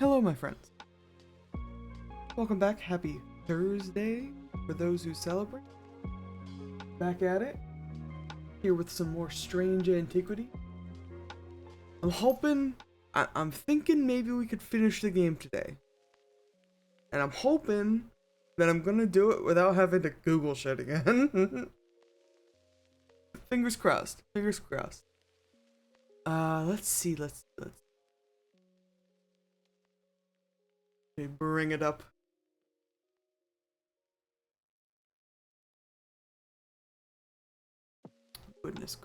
Hello, my friends. Welcome back. Happy Thursday for those who celebrate. Back at it. Here with some more strange antiquity. I'm thinking maybe we could finish the game today. And I'm hoping that I'm gonna do it without having to Google shit again. Fingers crossed. Fingers crossed. Let's see. Let's okay, bring it up. Goodness.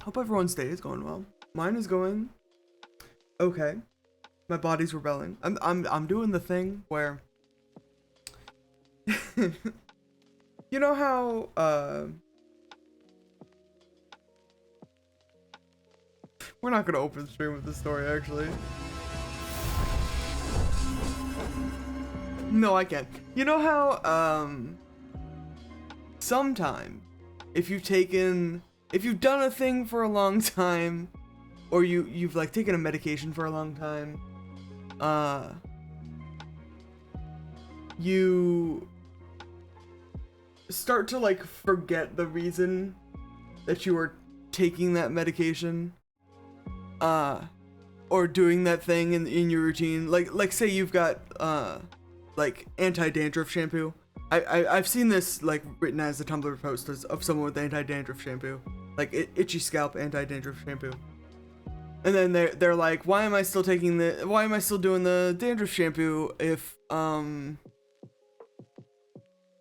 Hope everyone's day is going well. Mine is going okay. My body's rebelling. I'm doing the thing where you know how we're not gonna open stream with this story actually. No, I can't. You know how sometimes if you've done a thing for a long time, or you've like taken a medication for a long time, you start to like forget the reason that you were taking that medication, or doing that thing in your routine. Like say you've got like anti-dandruff shampoo. I've seen this like written as a Tumblr post of someone with anti-dandruff shampoo, like itchy scalp anti-dandruff shampoo, and then they're like, why am I still doing the dandruff shampoo if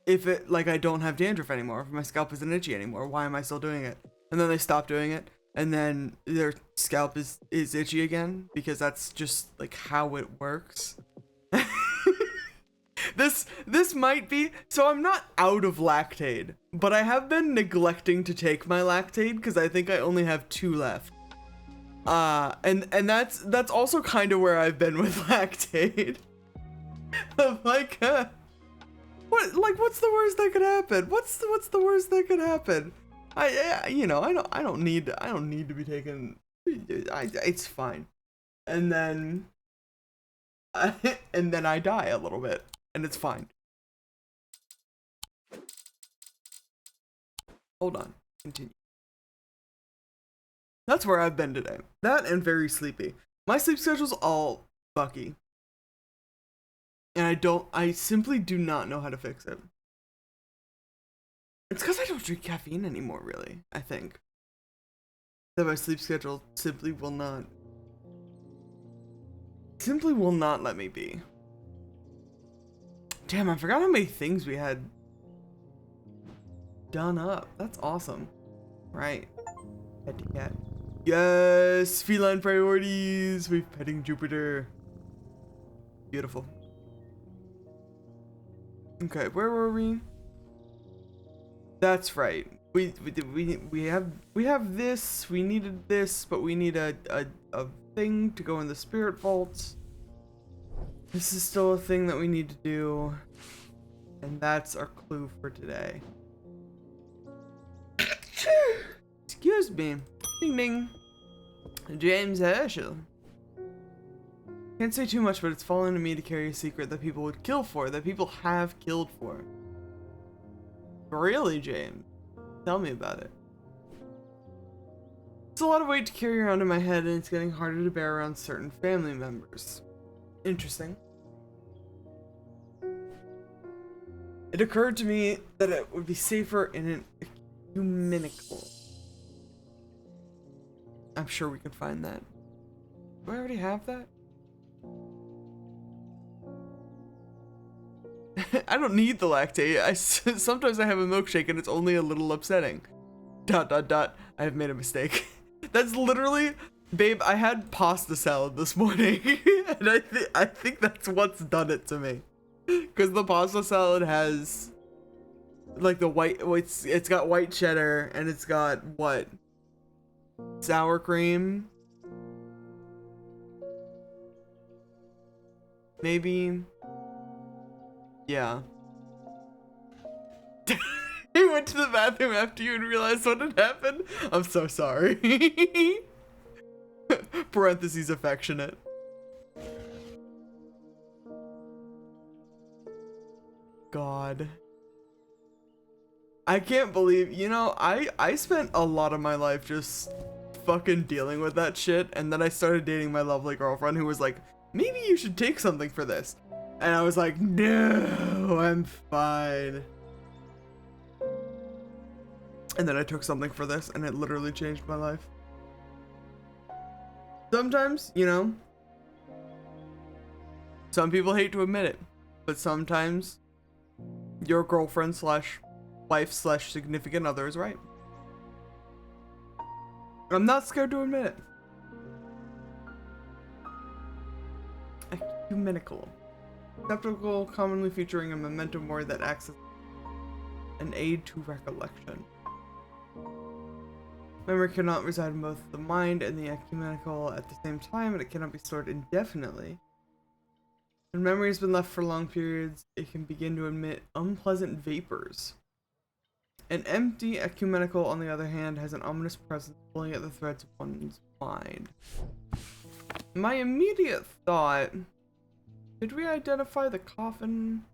it like I don't have dandruff anymore, if my scalp isn't itchy anymore, why am I still doing it? And then they stop doing it, and then their scalp is itchy again, because that's just like how it works. This might be, so I'm not out of Lactaid, but I have been neglecting to take my Lactaid because I think I only have 2 left. And that's also kind of where I've been with Lactaid. I'm like, what's the worst that could happen? What's the worst that could happen? I don't need to be taken. It's fine. And then I die a little bit. And it's fine. Hold on. Continue. That's where I've been today. That and very sleepy. My sleep schedule's all fucky. And I simply do not know how to fix it. It's because I don't drink caffeine anymore, really, I think. That my sleep schedule simply will not let me be. Damn, I forgot how many things we had done up. That's awesome. Right. Pet to cat. Yes! Feline priorities! We're petting Jupiter. Beautiful. Okay, where were we? That's right. We have this. We needed this, but we need a thing to go in the spirit vault. This is still a thing that we need to do, and that's our clue for today. Excuse me. Ding ding. James Herschel. Can't say too much, but it's fallen to me to carry a secret that people would kill for, that people have killed for. Really, James? Tell me about it. It's a lot of weight to carry around in my head, and it's getting harder to bear around certain family members. Interesting. It occurred to me that it would be safer in an ecumenical. I'm sure we can find that. Do I already have that? I don't need the lactate. Sometimes I have a milkshake and it's only a little upsetting. ... I have made a mistake. That's literally, babe, I had pasta salad this morning, and I think that's what's done it to me. Because the pasta salad has, like, the white, it's got white cheddar, and it's got, what? Sour cream? Maybe? Yeah. He went to the bathroom after you and realized what had happened? I'm so sorry. Parentheses affectionate. God. I can't believe, you know, I spent a lot of my life just fucking dealing with that shit, and then I started dating my lovely girlfriend who was like, maybe you should take something for this. And I was like, no, I'm fine. And then I took something for this, and it literally changed my life. Sometimes, you know, some people hate to admit it, but sometimes your girlfriend slash wife slash significant other is right. I'm not scared to admit it. Ecumenical. Receptacle commonly featuring a memento mori that acts as an aid to recollection. Memory cannot reside in both the mind and the ecumenical at the same time, and it cannot be stored indefinitely. When memory has been left for long periods, it can begin to emit unpleasant vapors. An empty ecumenical, on the other hand, has an ominous presence pulling at the threads of one's mind. My immediate thought... Did we identify the coffin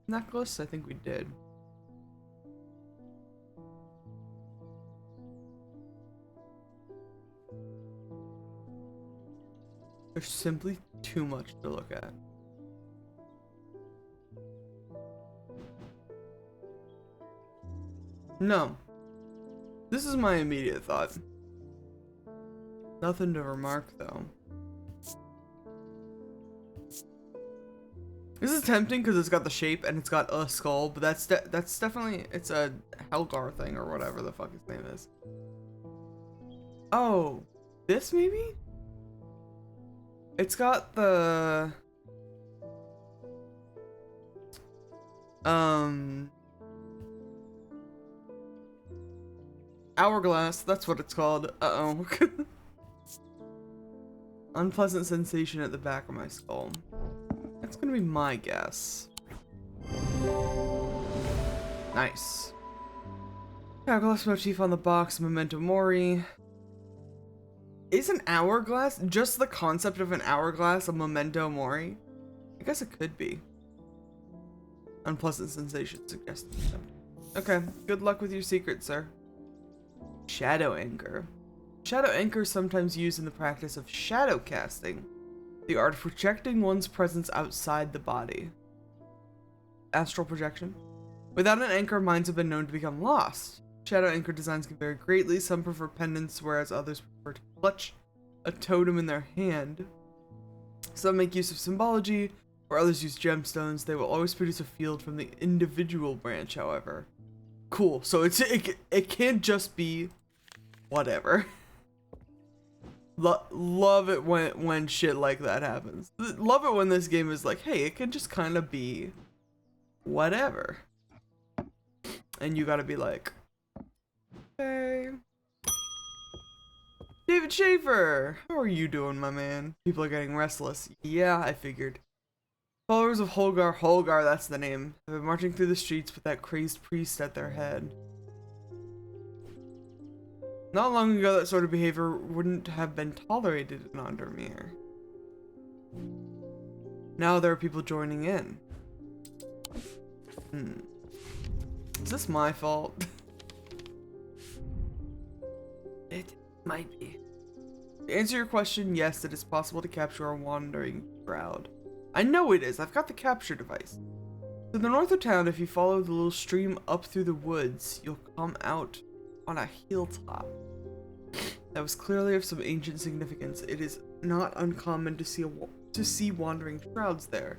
necklace? I think we did. There's simply too much to look at. No. This is my immediate thought. Nothing to remark, though. This is tempting because it's got the shape and it's got a skull, but that's definitely, it's a Helgar thing or whatever the fuck his name is. Oh, this maybe? It's got the hourglass, that's what it's called. Uh-oh. Unpleasant sensation at the back of my skull. That's gonna be my guess. Nice. Hourglass motif on the box, memento mori. Is an hourglass, just the concept of an hourglass, a memento mori? I guess it could be. Unpleasant sensation suggested. Okay, good luck with your secret, sir. Shadow anchor. Shadow anchor is sometimes used in the practice of shadow casting, the art of projecting one's presence outside the body. Astral projection. Without an anchor, minds have been known to become lost. Shadow anchor designs can vary greatly. Some prefer pendants, whereas others prefer to clutch a totem in their hand. Some make use of symbology, or others use gemstones. They will always produce a field from the individual branch, however. Cool. So it can't just be whatever. Love it when shit like that happens. Love it when this game is like, hey, it can just kind of be whatever. And you gotta be like, okay. David Schaefer, how are you doing, my man? People are getting restless. Yeah, I figured. Followers of Holgar, that's the name, have been marching through the streets with that crazed priest at their head. Not long ago, that sort of behavior wouldn't have been tolerated in Ondermere. Now there are people joining in. Is this my fault? It might be. To answer your question, yes, it is possible to capture a wandering crowd. I know it is. I've got the capture device. To the north of town, if you follow the little stream up through the woods, you'll come out on a hilltop. That was clearly of some ancient significance. It is not uncommon to see wandering crowds there.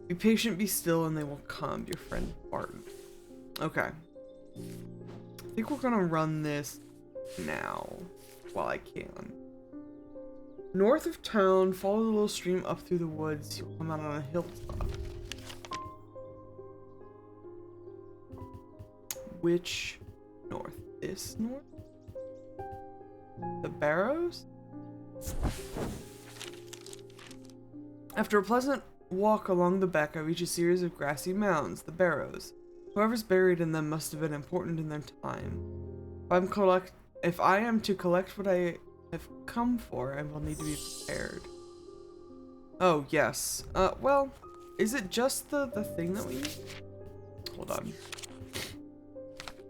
Be patient, be still, and they will come. Your friend Barton. Okay. I think we're gonna run this now, while I can. North of town, follow the little stream up through the woods. You'll come out on a hilltop. Which north? This north? The Barrows? After a pleasant walk along the beck, I reach a series of grassy mounds, the Barrows. Whoever's buried in them must have been important in their time. If I am to collect what I I've come for, I will need to be prepared. Oh, yes. Well, is it just the thing that we need? Hold on.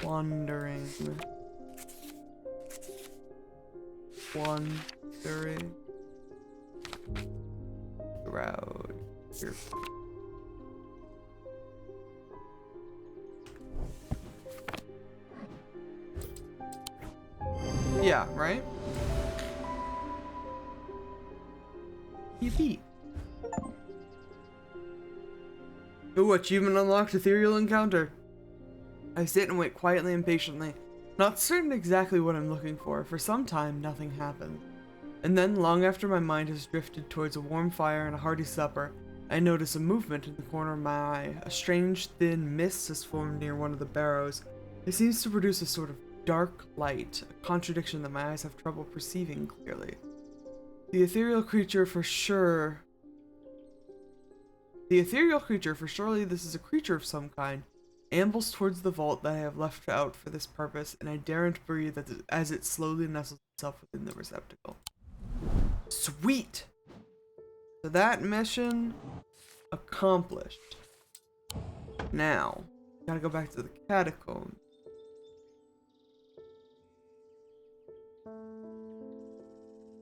Wandering. Shroud. Here. Yeah, right? Yippee. Ooh, achievement unlocked, ethereal encounter. I sit and wait quietly and patiently, not certain exactly what I'm looking for. For some time, nothing happened. And then, long after my mind has drifted towards a warm fire and a hearty supper, I notice a movement in the corner of my eye. A strange, thin mist has formed near one of the barrows. It seems to produce a sort of dark light, a contradiction that my eyes have trouble perceiving clearly. The ethereal creature, for surely this is a creature of some kind, ambles towards the vault that I have left out for this purpose, and I daren't breathe as it slowly nestles itself within the receptacle. Sweet! So that mission accomplished. Now, gotta go back to the catacombs.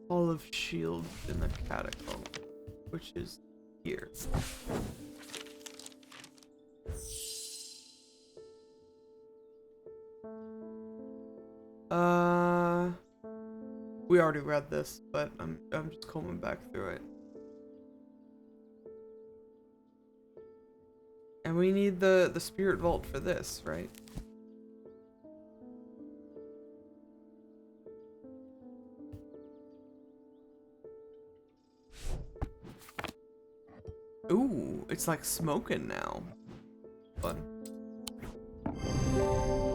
Hall of Shields in the catacomb, which is here. We already read this, but I'm just combing back through it. And we need the spirit vault for this, right? Ooh, it's like smoking now. Fun.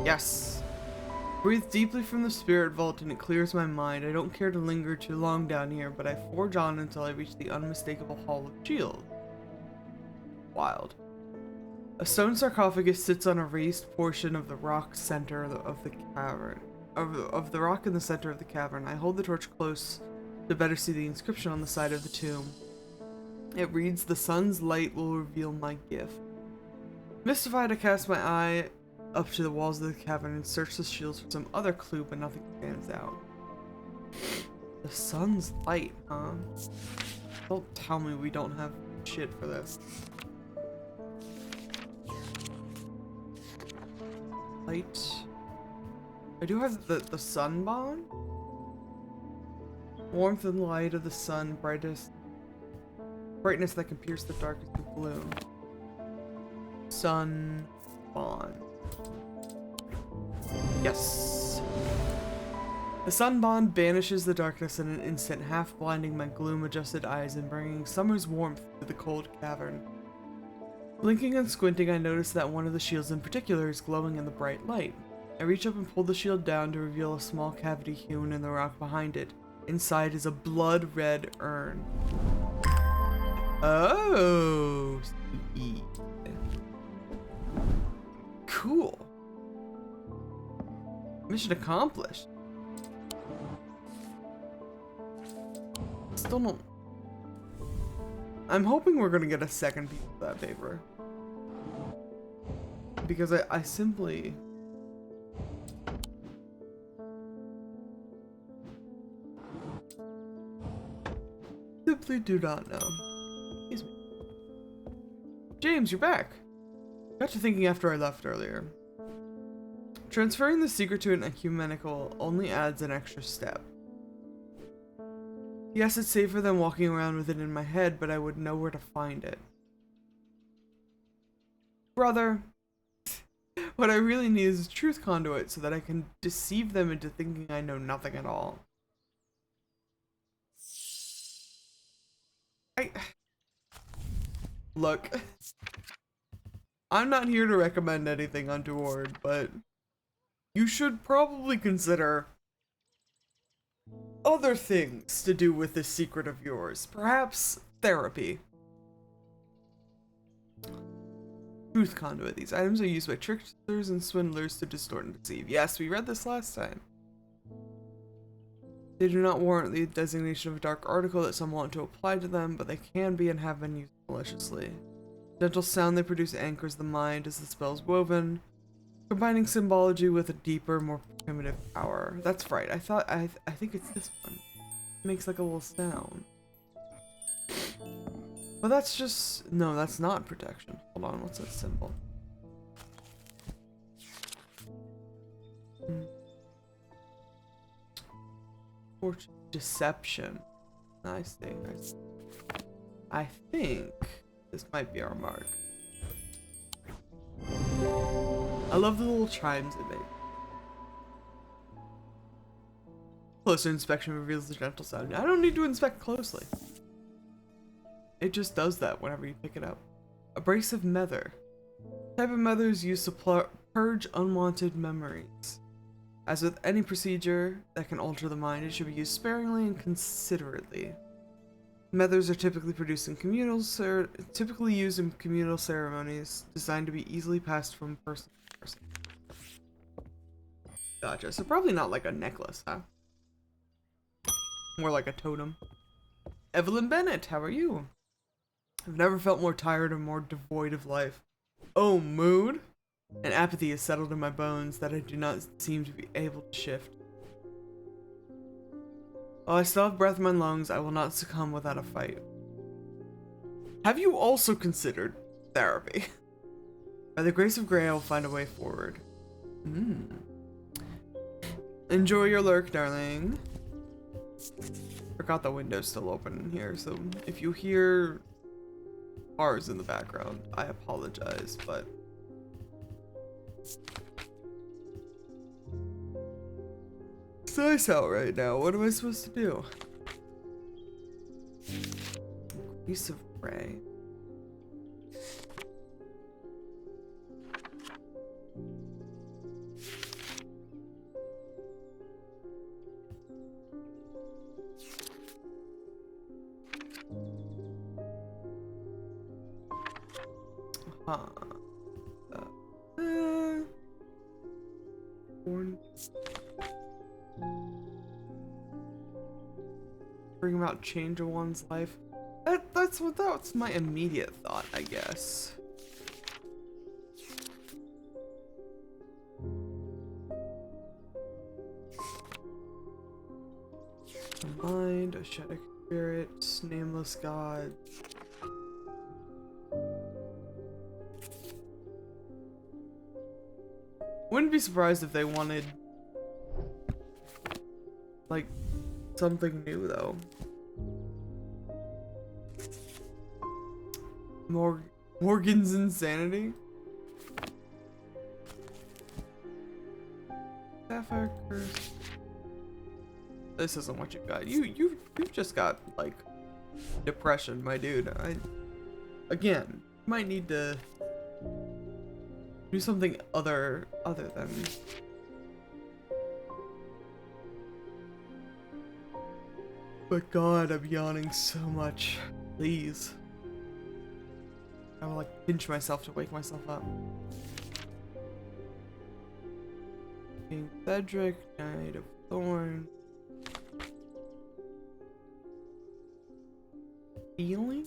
Yes! Breathe deeply from the spirit vault and it clears my mind. I don't care to linger too long down here, but I forge on until I reach the unmistakable Hall of Shield. Wild. A stone sarcophagus sits on a raised portion of the rock center of the cavern. Of the rock in the center of the cavern. I hold the torch close to better see the inscription on the side of the tomb. It reads, "The sun's light will reveal my gift." Mystified, I cast my eye up to the walls of the cavern and search the shields for some other clue, but nothing stands out. The sun's light, huh? Don't tell me we don't have shit for this. Light. I do have the sun bond. Warmth and light of the sun, brightness that can pierce the darkest of gloom. Sun bond. Yes. The sun bond banishes the darkness in an instant, half blinding my gloom-adjusted eyes and bringing summer's warmth to the cold cavern. Blinking and squinting, I notice that one of the shields in particular is glowing in the bright light. I reach up and pull the shield down to reveal a small cavity hewn in the rock behind it. Inside is a blood-red urn. Oh, sweet. Cool. Mission accomplished. Still don't. I'm hoping we're gonna get a second piece of that paper. Because I simply. Simply do not know. Excuse me. James, you're back. Got to thinking after I left earlier. Transferring the secret to an ecumenical only adds an extra step. Yes, it's safer than walking around with it in my head, but I would know where to find it. Brother, what I really need is a truth conduit so that I can deceive them into thinking I know nothing at all. Look, I'm not here to recommend anything untoward, but you should probably consider other things to do with this secret of yours. Perhaps therapy. Truth conduit. These items are used by tricksters and swindlers to distort and deceive. Yes, we read this last time. They do not warrant the designation of a dark article that some want to apply to them, but they can be and have been used maliciously. Gentle sound they produce anchors the mind as the spell is woven, combining symbology with a deeper, more primitive power. That's right. I think it's this one. It makes like a little sound. Well, that's just... No, that's not protection. Hold on, what's that symbol? Fortune. Deception. Nice thing. Nice. I think this might be our mark. I love the little chimes it makes. Closer inspection reveals the gentle sound. I don't need to inspect closely. It just does that whenever you pick it up. Abrasive Mether. Type of mether is used to purge unwanted memories. As with any procedure that can alter the mind, it should be used sparingly and considerately. Methers are typically used in communal ceremonies, designed to be easily passed from person to person. Gotcha. So probably not like a necklace, huh? More like a totem. Evelyn Bennett, how are you? I've never felt more tired or more devoid of life. Oh, mood? An apathy is settled in my bones that I do not seem to be able to shift. While I still have breath in my lungs, I will not succumb without a fight. Have you also considered therapy? By the grace of Grey, I will find a way forward. Enjoy your lurk, darling. Forgot the window's still open in here, so if you hear cars in the background, I apologize, but... It's nice out right now. What am I supposed to do? Grace of Grey. Bring about change in one's life. That's my immediate thought, I guess. A mind, ascetic spirit, nameless god. Wouldn't be surprised if they wanted like something new though. Morgan's insanity. Sapphire curse. This isn't what you got. You've just got like depression, my dude. Again might need to do something other than. But God, I'm yawning so much. Please. I will like pinch myself to wake myself up. King Cedric, Knight of Thorns. Healing?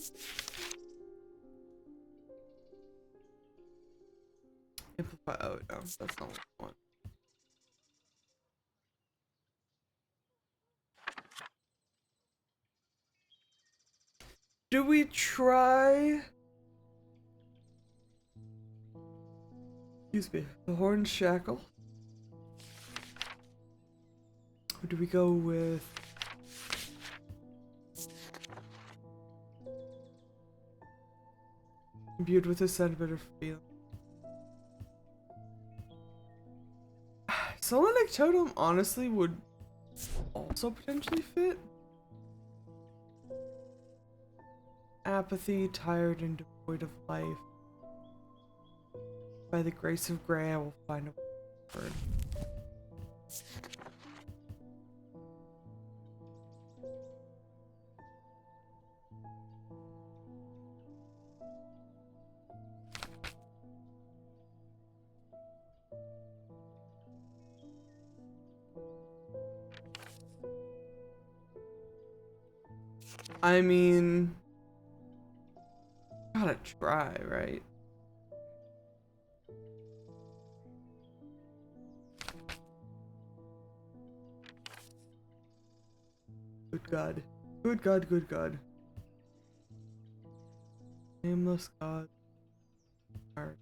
Amplify. Oh no, that's not what I want. Do we try? Excuse me. The Horn Shackle? Or do we go with... Imbued with a sentiment of feeling. Solenic Totem honestly would also potentially fit. Apathy, tired and devoid of life. By the grace of Grey, I will find a word. I mean, gotta try, right? Good God. Good God, good God. Nameless God. Alright.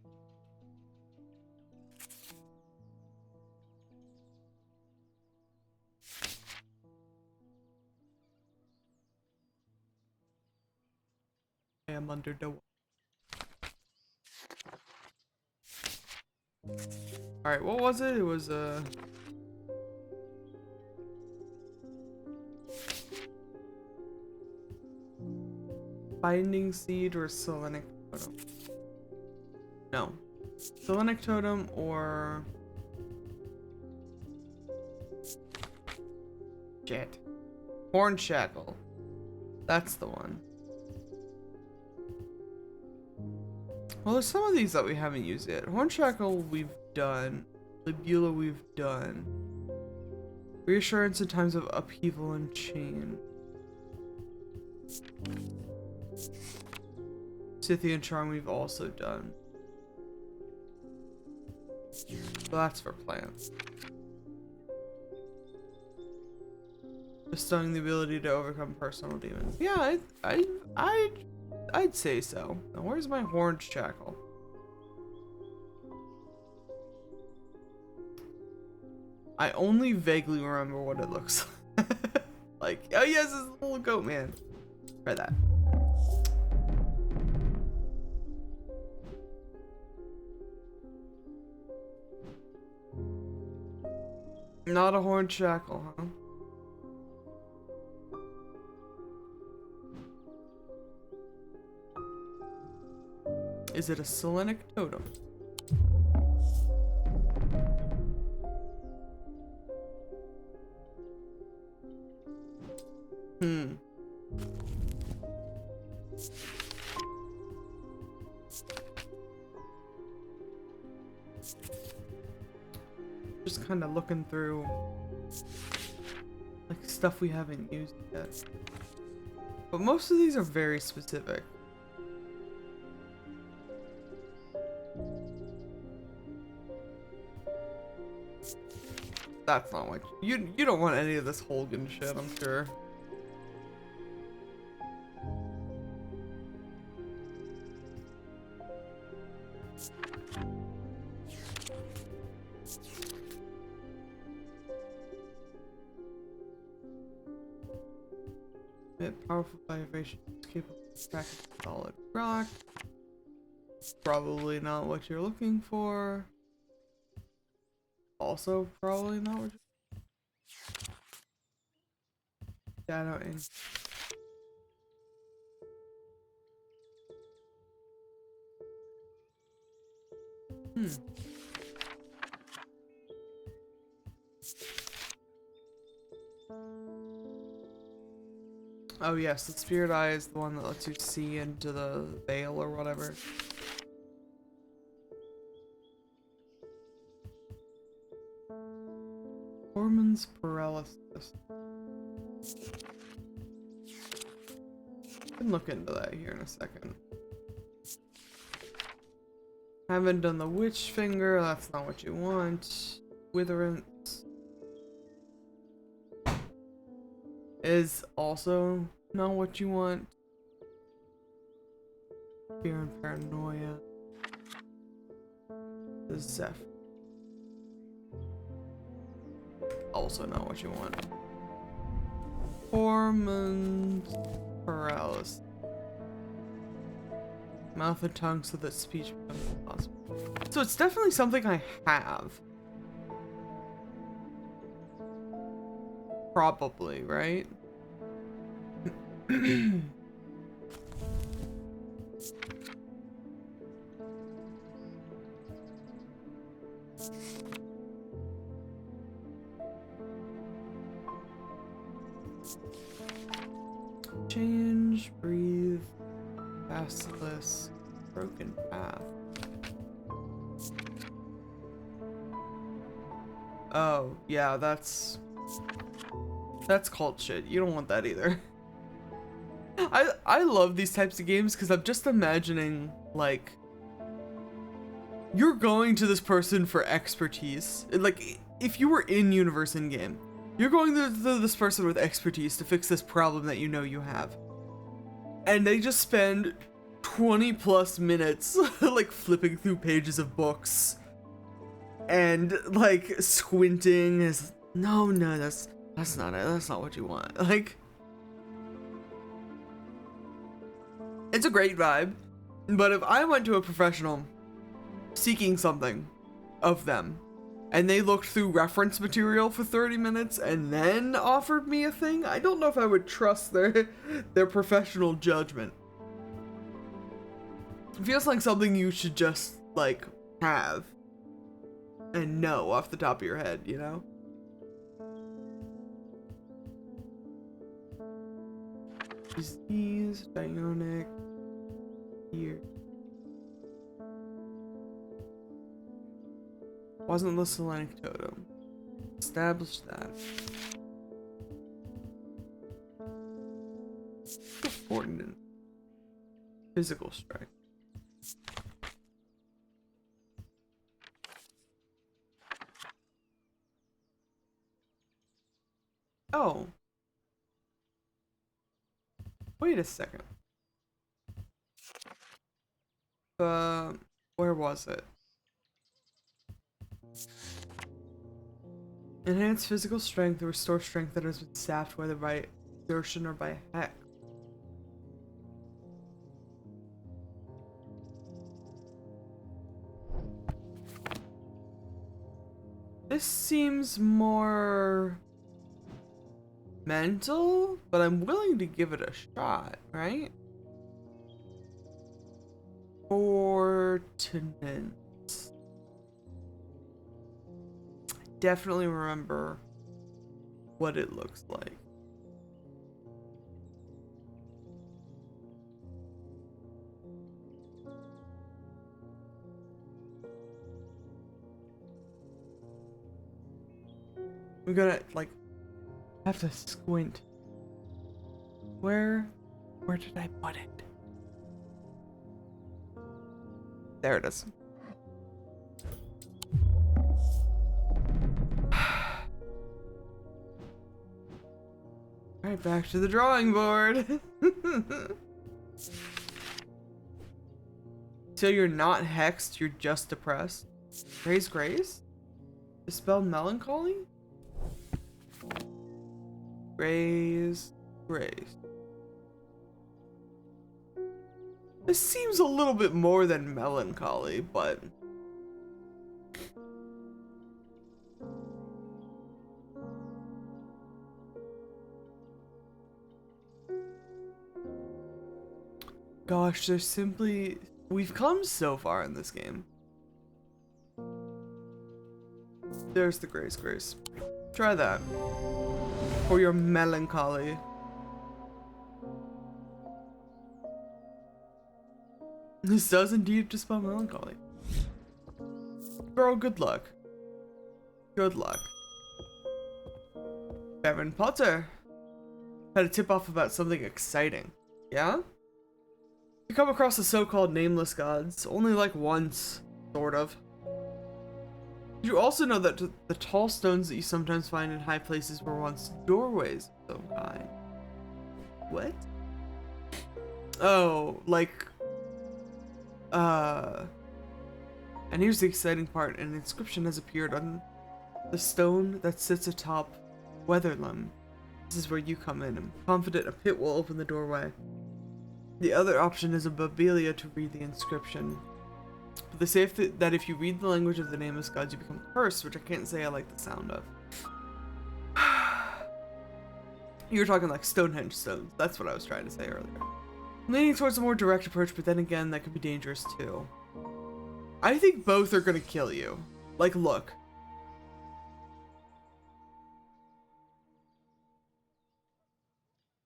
I am under the water. Alright, what was it? It was binding seed or Selenic totem. No. Selenic totem or shit. Horn shackle. That's the one. Well, there's some of these that we haven't used yet. Hornshackle we've done. Libula we've done. Reassurance in times of upheaval and change. Scythian Charm we've also done. So that's for plants. Bestowing the ability to overcome personal demons. Yeah, I'd say so. Now, where's my horned shackle? I only vaguely remember what it looks like. Oh yes, it's the little goat man. Try that. Not a horned shackle, huh? Is it a Selenic totem? Just kind of looking through like stuff we haven't used yet. But most of these are very specific. That's not what you don't want any of this Holgan shit, I'm sure. Powerful vibration is capable of cracking solid rock. Probably not what you're looking for. Also, probably not what you're... Shadow ink. Oh yes, the spirit eye is the one that lets you see into the veil or whatever. Foreman's paralysis. I can look into that here in a second. Haven't done the witch finger, that's not what you want. Witherance is also not what you want. Fear and paranoia. The Zephyr. Also not what you want. Foreman's paralysis. Mouth and tongue so that speech becomes impossible. So it's definitely something I have. Probably, right? Change, breathe, basilisk, broken path. Oh, yeah, that's cult shit. You don't want that either. I love these types of games because I'm just imagining, like, you're going to this person for expertise. Like, if you were in universe in game, you're going to this person with expertise to fix this problem that you know you have. And they just spend 20 plus minutes like flipping through pages of books and like squinting as no, that's not it. That's not what you want. Like, it's a great vibe, but if I went to a professional seeking something of them and they looked through reference material for 30 minutes and then offered me a thing, I don't know if I would trust their professional judgment. It feels like something you should just like have and know off the top of your head, you know? Disease, Dionic, here. Wasn't the Selenic totem. Establish that. Important. Physical strength. Oh. Wait a second. Where was it? Enhance physical strength to restore strength that has been sapped, whether by exertion or by hex. This seems more mental, but I'm willing to give it a shot, right? Ordnance. Definitely remember what it looks like. We're gonna like have to squint. Where did I put it? There it is. Alright, back to the drawing board. So you're not hexed, you're just depressed. Raise grace? Dispel melancholy? Raise grace. This seems a little bit more than melancholy, but gosh, there's simply... We've come so far in this game. There's the grace. Try that. For your melancholy. This does indeed dispel melancholy. Girl, good luck. Good luck. Baron Potter had a tip off about something exciting. Yeah? You come across the so-called nameless gods only like once, sort of. You also know that the tall stones that you sometimes find in high places were once doorways of some kind. What? Oh, like... And here's the exciting part. An inscription has appeared on the stone that sits atop Weatherlam. This is where you come in. I'm confident a pit will open the doorway. The other option is a Babilia to read the inscription. But they say that if you read the language of the nameless gods, you become cursed, which I can't say I like the sound of. You were talking like Stonehenge stones. That's what I was trying to say earlier. I'm leaning towards a more direct approach, but then again, that could be dangerous too. I think both are gonna kill you. Like, look.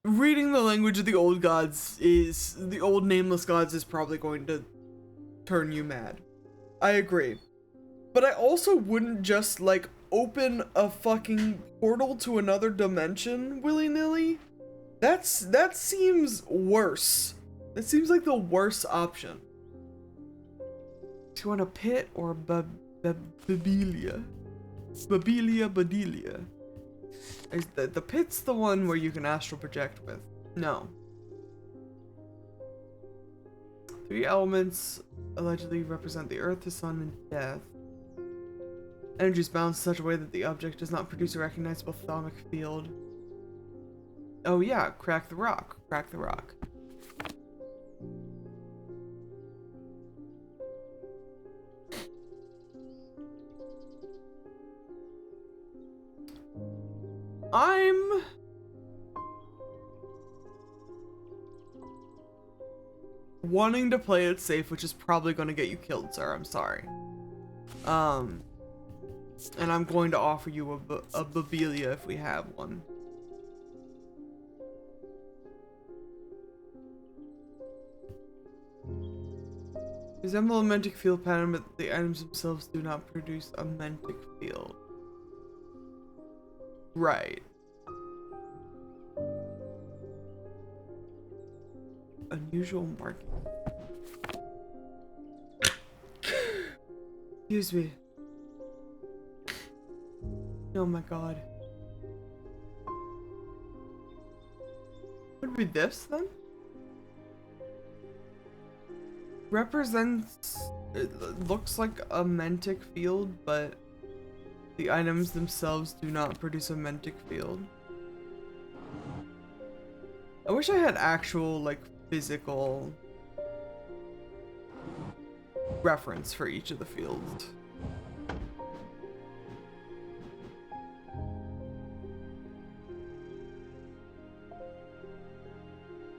Reading the language of the old gods is... The old nameless gods is probably going to turn you mad. I agree. But I also wouldn't just, like, open a fucking portal to another dimension willy-nilly. That seems worse. That seems like the worst option. Do you want a pit or Babelia? Badelia. The pit's the one where you can astral project with. No. 3 elements allegedly represent the earth, the sun, and death. Energy is balanced in such a way that the object does not produce a recognizable thermic field. Oh yeah, crack the rock. Crack the rock. I'm wanting to play it safe, which is probably going to get you killed, sir. I'm sorry. And I'm going to offer you a Babelia if we have one. Resemble a mantic field pattern, but the items themselves do not produce a mantic field. Right. Unusual marking. Excuse me. Oh my god. Would it be this then? Represents, it looks like a mantic field, but the items themselves do not produce a mantic field. I wish I had actual, like, physical reference for each of the fields.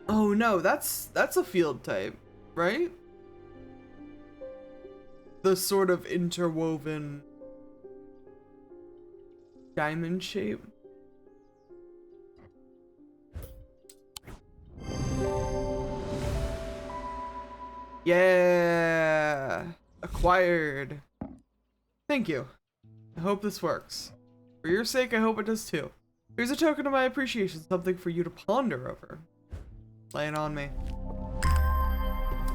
Oh no, that's a field type, right? The sort of interwoven diamond shape. Yeah, acquired. Thank you. I hope this works. For your sake, I hope it does too. Here's a token of my appreciation, something for you to ponder over. Lay it on me.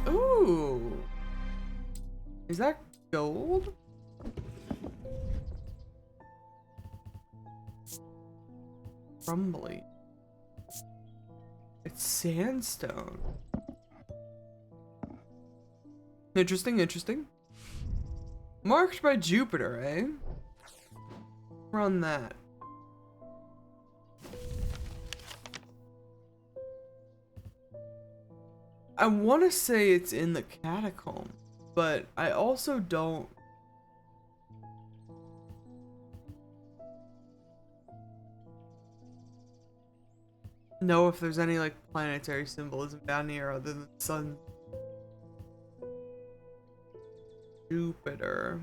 Ooh. Is that gold? Crumbly. It's sandstone. Interesting, interesting. Marked by Jupiter, eh? Run that. I want to say it's in the catacomb, but I also don't know if there's any like planetary symbolism down here other than the sun. Jupiter.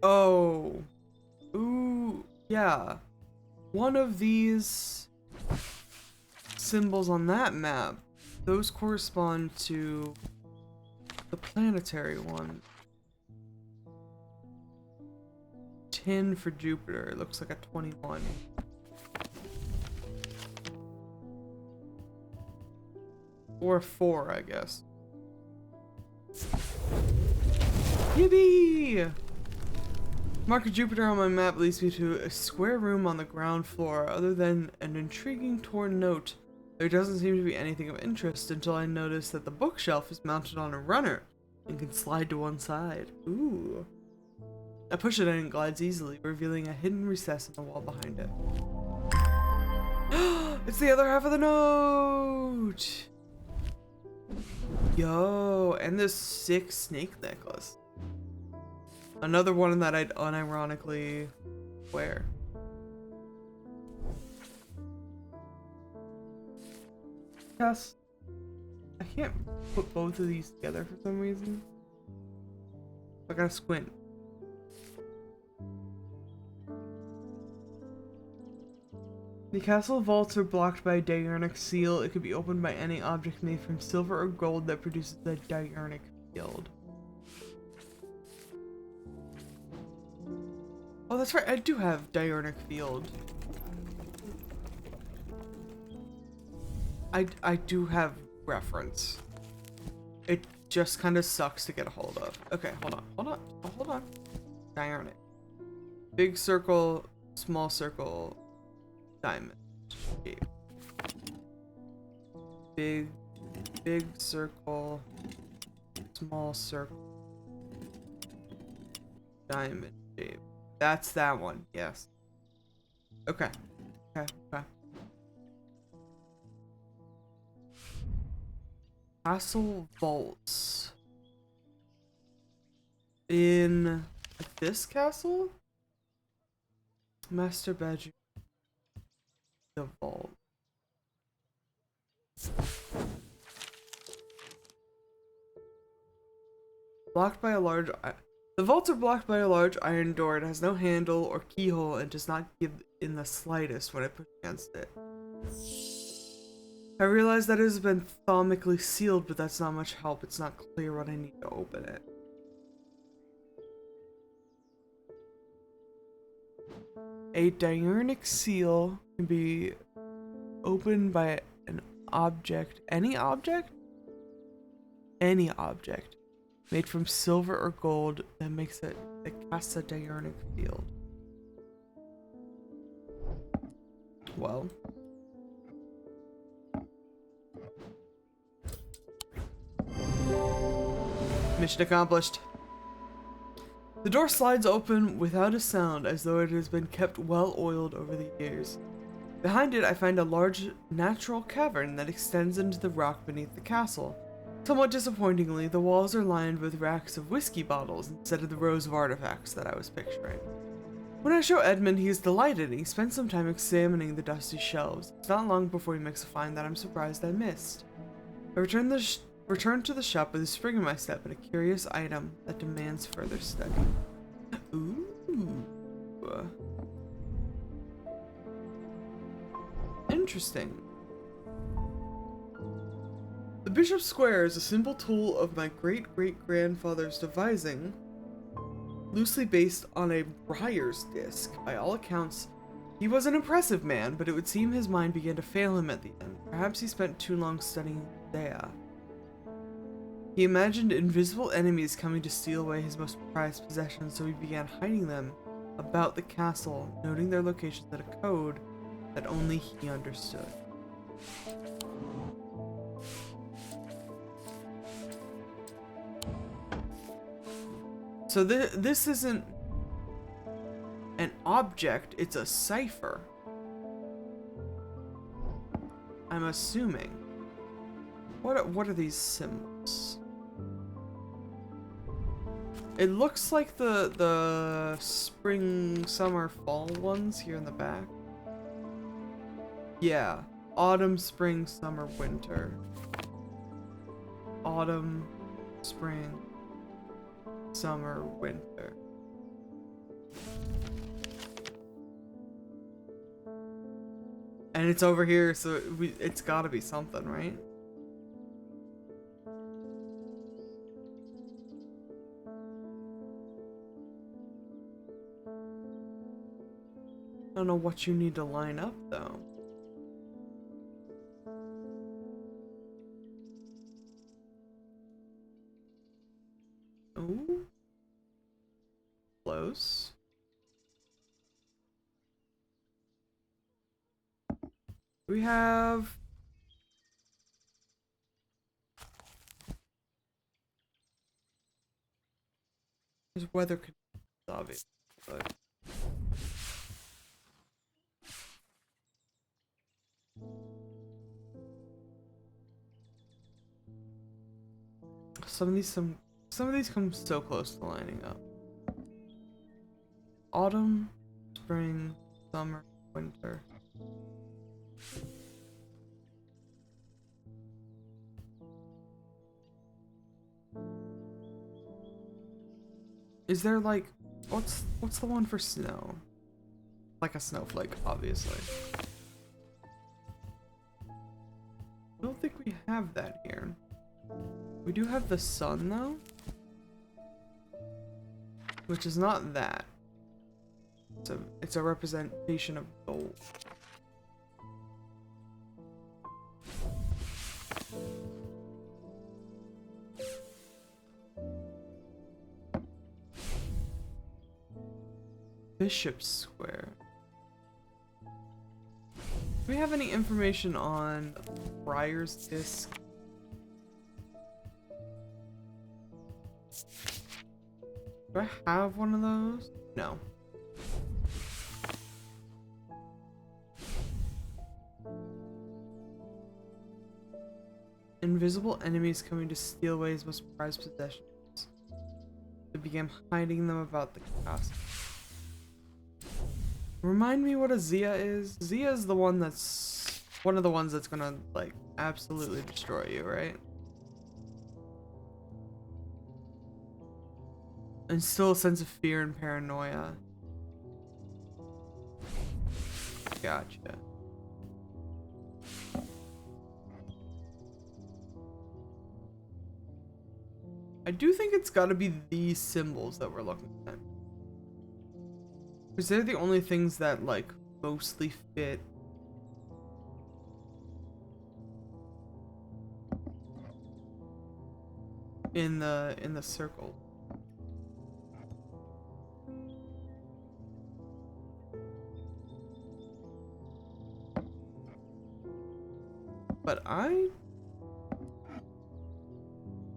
Oh. Ooh, yeah. One of these symbols on that map, those correspond to the planetary one. 10 for Jupiter. It looks like a 21. Or a 4, I guess. Yippee! Mark of Jupiter on my map leads me to a square room on the ground floor. Other than an intriguing torn note, there doesn't seem to be anything of interest until I notice that the bookshelf is mounted on a runner and can slide to one side. Ooh. I push it in and it glides easily, revealing a hidden recess in the wall behind it. It's the other half of the note! Yo, and this sick snake necklace. Another one that I'd unironically wear. Yes. I can't put both of these together for some reason. I gotta squint. The castle vaults are blocked by a diurnic seal. It could be opened by any object made from silver or gold that produces a diurnic field. Oh, that's right. I do have Diurnic Field. I do have reference. It just kind of sucks to get a hold of. Okay, hold on. Diurnic. Big circle, small circle, diamond shape. Big circle, small circle, diamond shape. That's that one, yes. Okay. Castle vaults. In this castle? Master bedroom. The vault. Blocked by a large... The vaults are blocked by a large iron door. It has no handle or keyhole and does not give in the slightest when I push against it. I realize that it has been thaumatically sealed, but that's not much help. It's not clear what I need to open it. A diurnic seal can be opened by an object. Any object? Any object. Made from silver or gold that makes it that casts a diurnic field. Well. Mission accomplished. The door slides open without a sound, as though it has been kept well oiled over the years. Behind it, I find a large natural cavern that extends into the rock beneath the castle. Somewhat disappointingly, the walls are lined with racks of whiskey bottles instead of the rows of artifacts that I was picturing. When I show Edmund, he is delighted and he spends some time examining the dusty shelves. It's not long before he makes a find that I'm surprised I missed. I return to the shop with a spring in my step and a curious item that demands further study. Ooh. Interesting. The Bishop's Square is a simple tool of my great-great-grandfather's devising, loosely based on a briar's disc. By all accounts, he was an impressive man, but it would seem his mind began to fail him at the end. Perhaps he spent too long studying Dea. He imagined invisible enemies coming to steal away his most prized possessions, so he began hiding them about the castle, noting their locations at a code that only he understood. So this isn't an object, it's a cipher. I'm assuming. What are these symbols? It looks like the spring, summer, fall ones here in the back. Yeah. Autumn, spring, summer, winter. Autumn, spring, summer, winter. And it's over here, so it's gotta be something, right? I don't know what you need to line up, though. Ooh. Close. We have... There's weather conditions, obviously, but... Some of these come so close to lining up. Autumn, spring, summer, winter. Is there like what's the one for snow? Like a snowflake, obviously. I don't think we have that here. We do have the sun though, which is not that. So it's a representation of gold. Bishop Square. Do we have any information on Friar's Disc? Do I have one of those? No. Invisible enemies coming to steal away his most prized possessions. They began hiding them about the castle. Remind me what a Zia is? Zia is the one that's one of the ones that's gonna like absolutely destroy you, right? And still a sense of fear and paranoia. Gotcha. I do think it's gotta be these symbols that we're looking at. Because they're the only things that like mostly fit. In the circle. But I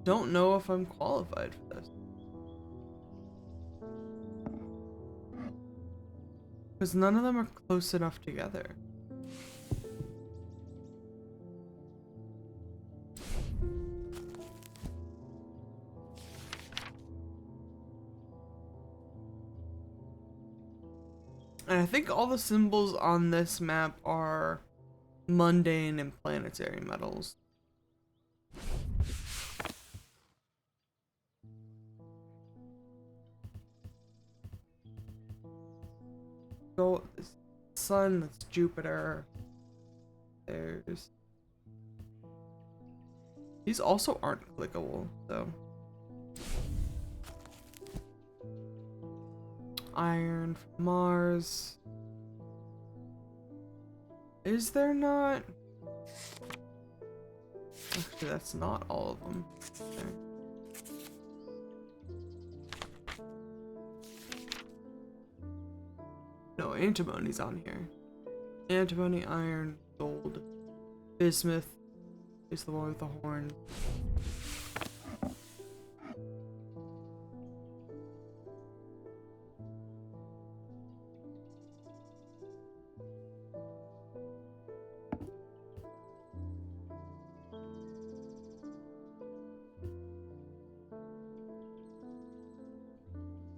don't know if I'm qualified for this. Because none of them are close enough together. And I think all the symbols on this map are mundane and planetary metals. So, sun, that's Jupiter. There's... These also aren't clickable, so... Iron from Mars. Is there not? Actually, that's not all of them. Okay. No, antimony's on here. Antimony, iron, gold. Bismuth is the one with the horn.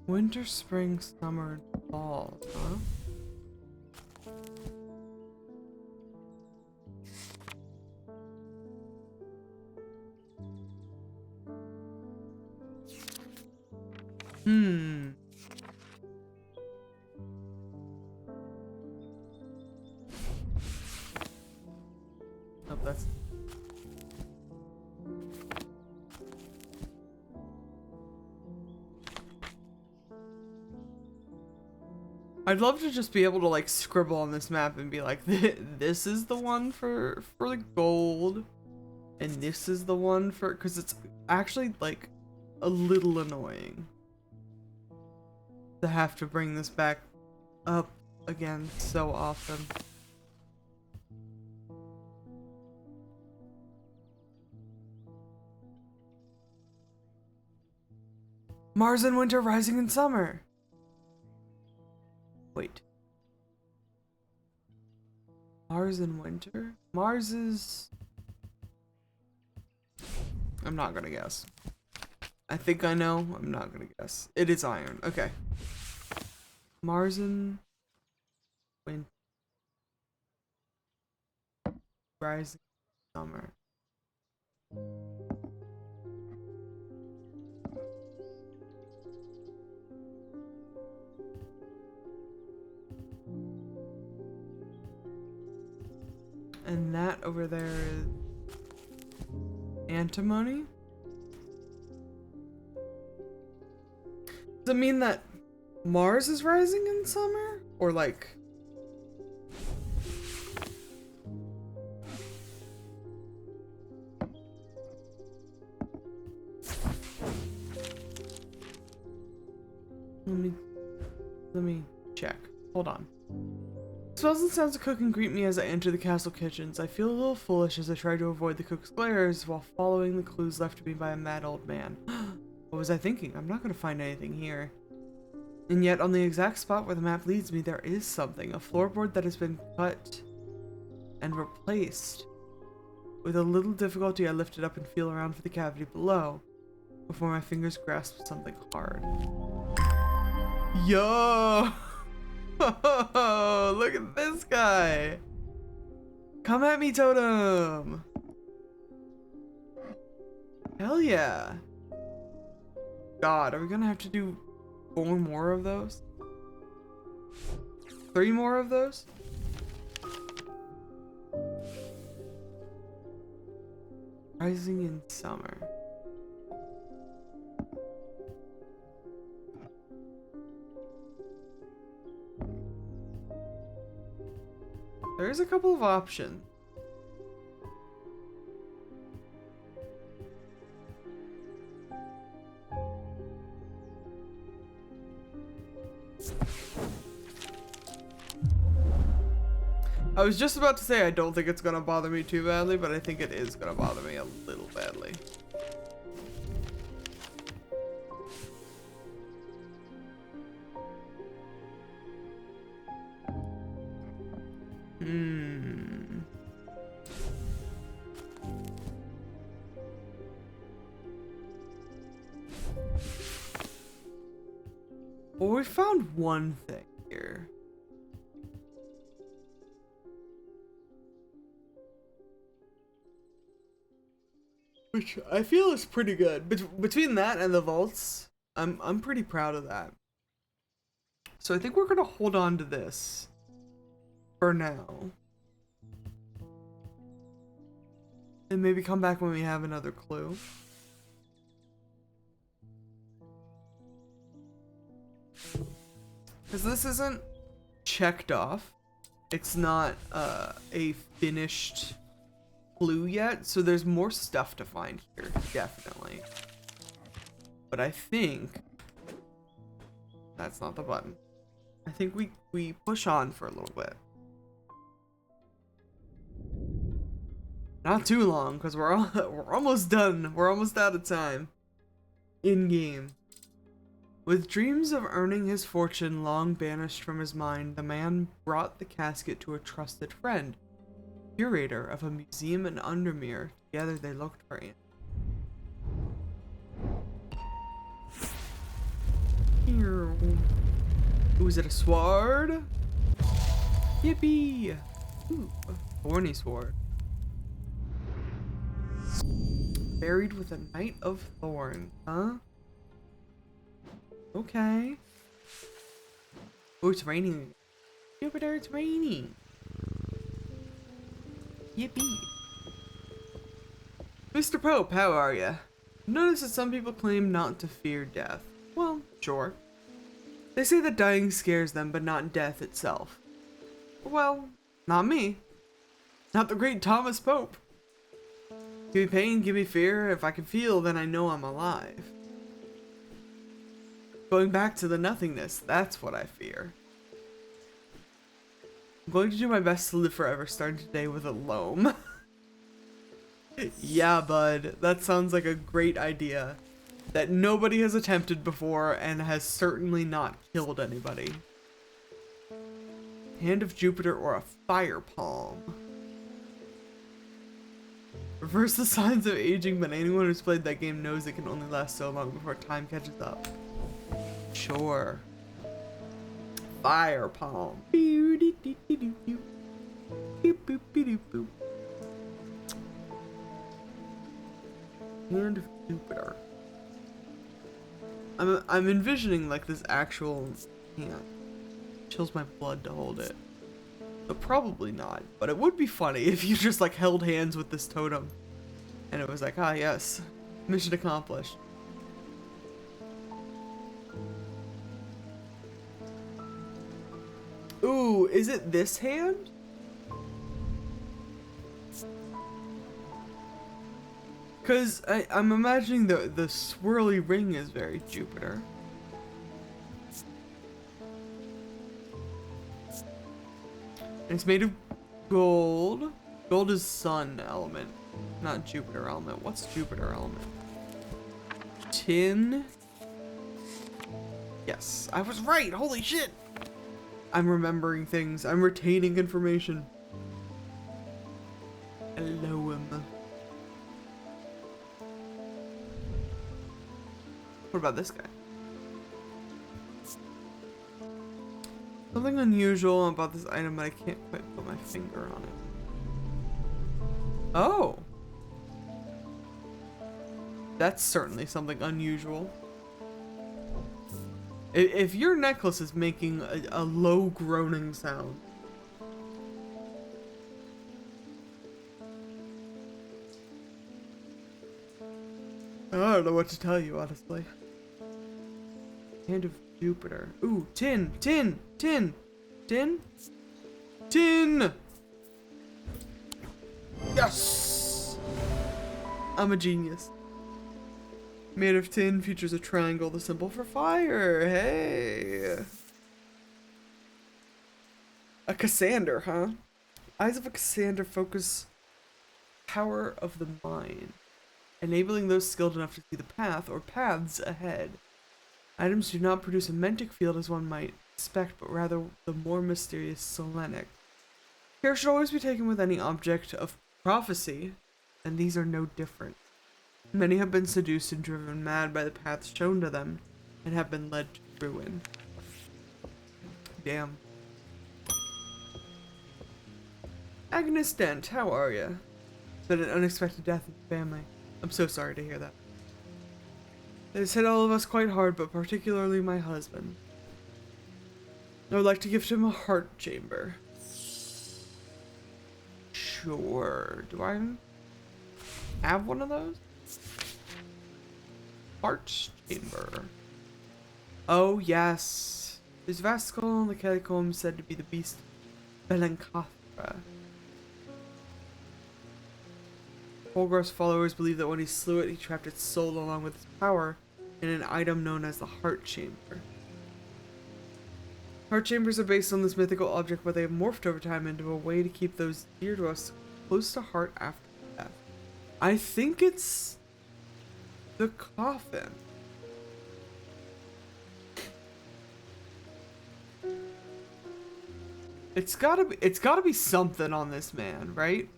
Winter, spring, summer, fall, huh? Nope, that's... I'd love to just be able to like scribble on this map and be like, this is the one for the gold, and this is the one for, because it's actually like a little annoying to have to bring this back up again so often. Mars in winter, rising in summer. Wait. Mars in winter? Mars is... I'm not gonna guess. I think I know. I'm not gonna guess. It is iron. Okay. Mars in winter. Rising in summer. And that over there is antimony? Does it mean that Mars is rising in summer? Or like... Let me check. Hold on. Smells and sounds of cooking greet me as I enter the castle kitchens. I feel a little foolish as I try to avoid the cook's glares while following the clues left to me by a mad old man. What was I thinking? I'm not going to find anything here. And yet, on the exact spot where the map leads me, there is something. A floorboard that has been cut and replaced. With a little difficulty, I lift it up and feel around for the cavity below before my fingers grasp something hard. Yo! Look at this guy! Come at me, Totem! Hell yeah! God, are we gonna have to do 4 more of those? 3 more of those? Rising in summer. There's a couple of options. I was just about to say I don't think it's gonna bother me too badly, but I think it is gonna bother me a little badly. Well, we found one thing here. Which I feel is pretty good. Between that and the vaults, I'm pretty proud of that. So I think we're gonna hold on to this for now. And maybe come back when we have another clue. Because this isn't checked off. It's not a finished clue yet, so there's more stuff to find here, definitely. But I think that's not the button. I think we push on for a little bit. Not too long, because we're almost done. We're almost out of time. In game. With dreams of earning his fortune long banished from his mind, the man brought the casket to a trusted friend, curator of a museum in Undermere. Together they looked for it. Ooh, is it a sword? Yippee! Ooh, a thorny sword. Buried with a knight of thorn, huh? Okay. Oh, it's raining. Jupiter, it's raining. Yippee. Mr. Pope, how are ya? Notice that some people claim not to fear death. Well, sure. They say that dying scares them, but not death itself. Well, not me. Not the great Thomas Pope. Give me pain, give me fear. If I can feel, then I know I'm alive. Going back to the nothingness, that's what I fear. I'm going to do my best to live forever, starting today with a loam. Yeah, bud, that sounds like a great idea that nobody has attempted before and has certainly not killed anybody. Hand of Jupiter or a fire palm. Reverse the signs of aging, but anyone who's played that game knows it can only last so long before time catches up. Sure. Fire palm. Hand of Jupiter. I'm envisioning like this actual hand. Chills my blood to hold it. But probably not. But it would be funny if you just like held hands with this totem. And it was like, ah yes. Mission accomplished. Ooh, is it this hand? Cause I'm imagining the swirly ring is very Jupiter. And it's made of gold. Gold is sun element, not Jupiter element. What's Jupiter element? Tin. Yes, I was right. Holy shit. I'm remembering things. I'm retaining information. Hello. What about this guy? Something unusual about this item, but I can't quite put my finger on it. Oh! That's certainly something unusual. If your necklace is making a low groaning sound. I don't know what to tell you, honestly. Hand of Jupiter. Ooh, tin, tin, tin, tin, tin! Yes! I'm a genius. Made of tin, features a triangle, the symbol for fire. Hey! A Cassander, huh? Eyes of a Cassander focus power of the mind, enabling those skilled enough to see the path or paths ahead. Items do not produce a mentic field as one might expect, but rather the more mysterious selenic. Care should always be taken with any object of prophecy, and these are no different. Many have been seduced and driven mad by the paths shown to them, and have been led to ruin. Damn. Agnes Dent, how are ya? Been an unexpected death in the family. I'm so sorry to hear that. It has hit all of us quite hard, but particularly my husband. I would like to gift him a heart chamber. Sure. Do I have one of those? Heart chamber. Oh, yes. There's a vast skull in the catacombs said to be the beast Belencathra. Holgar's followers believe that when he slew it, he trapped its soul along with its power in an item known as the Heart Chamber. Heart Chambers are based on this mythical object, but they have morphed over time into a way to keep those dear to us close to heart after death. I think it's the coffin. It's gotta be something on this man, right?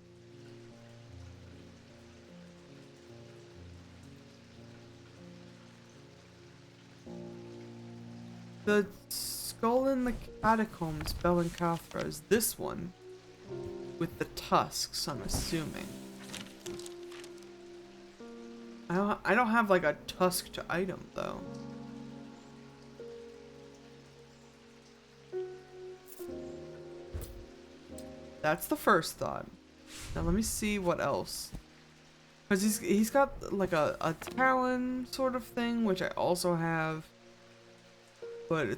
The skull in the catacombs, Belencathra, is this one with the tusks, I'm assuming. I don't have like a tusked item though. That's the first thought. Now let me see what else. Cause he's got like a talon sort of thing, which I also have. But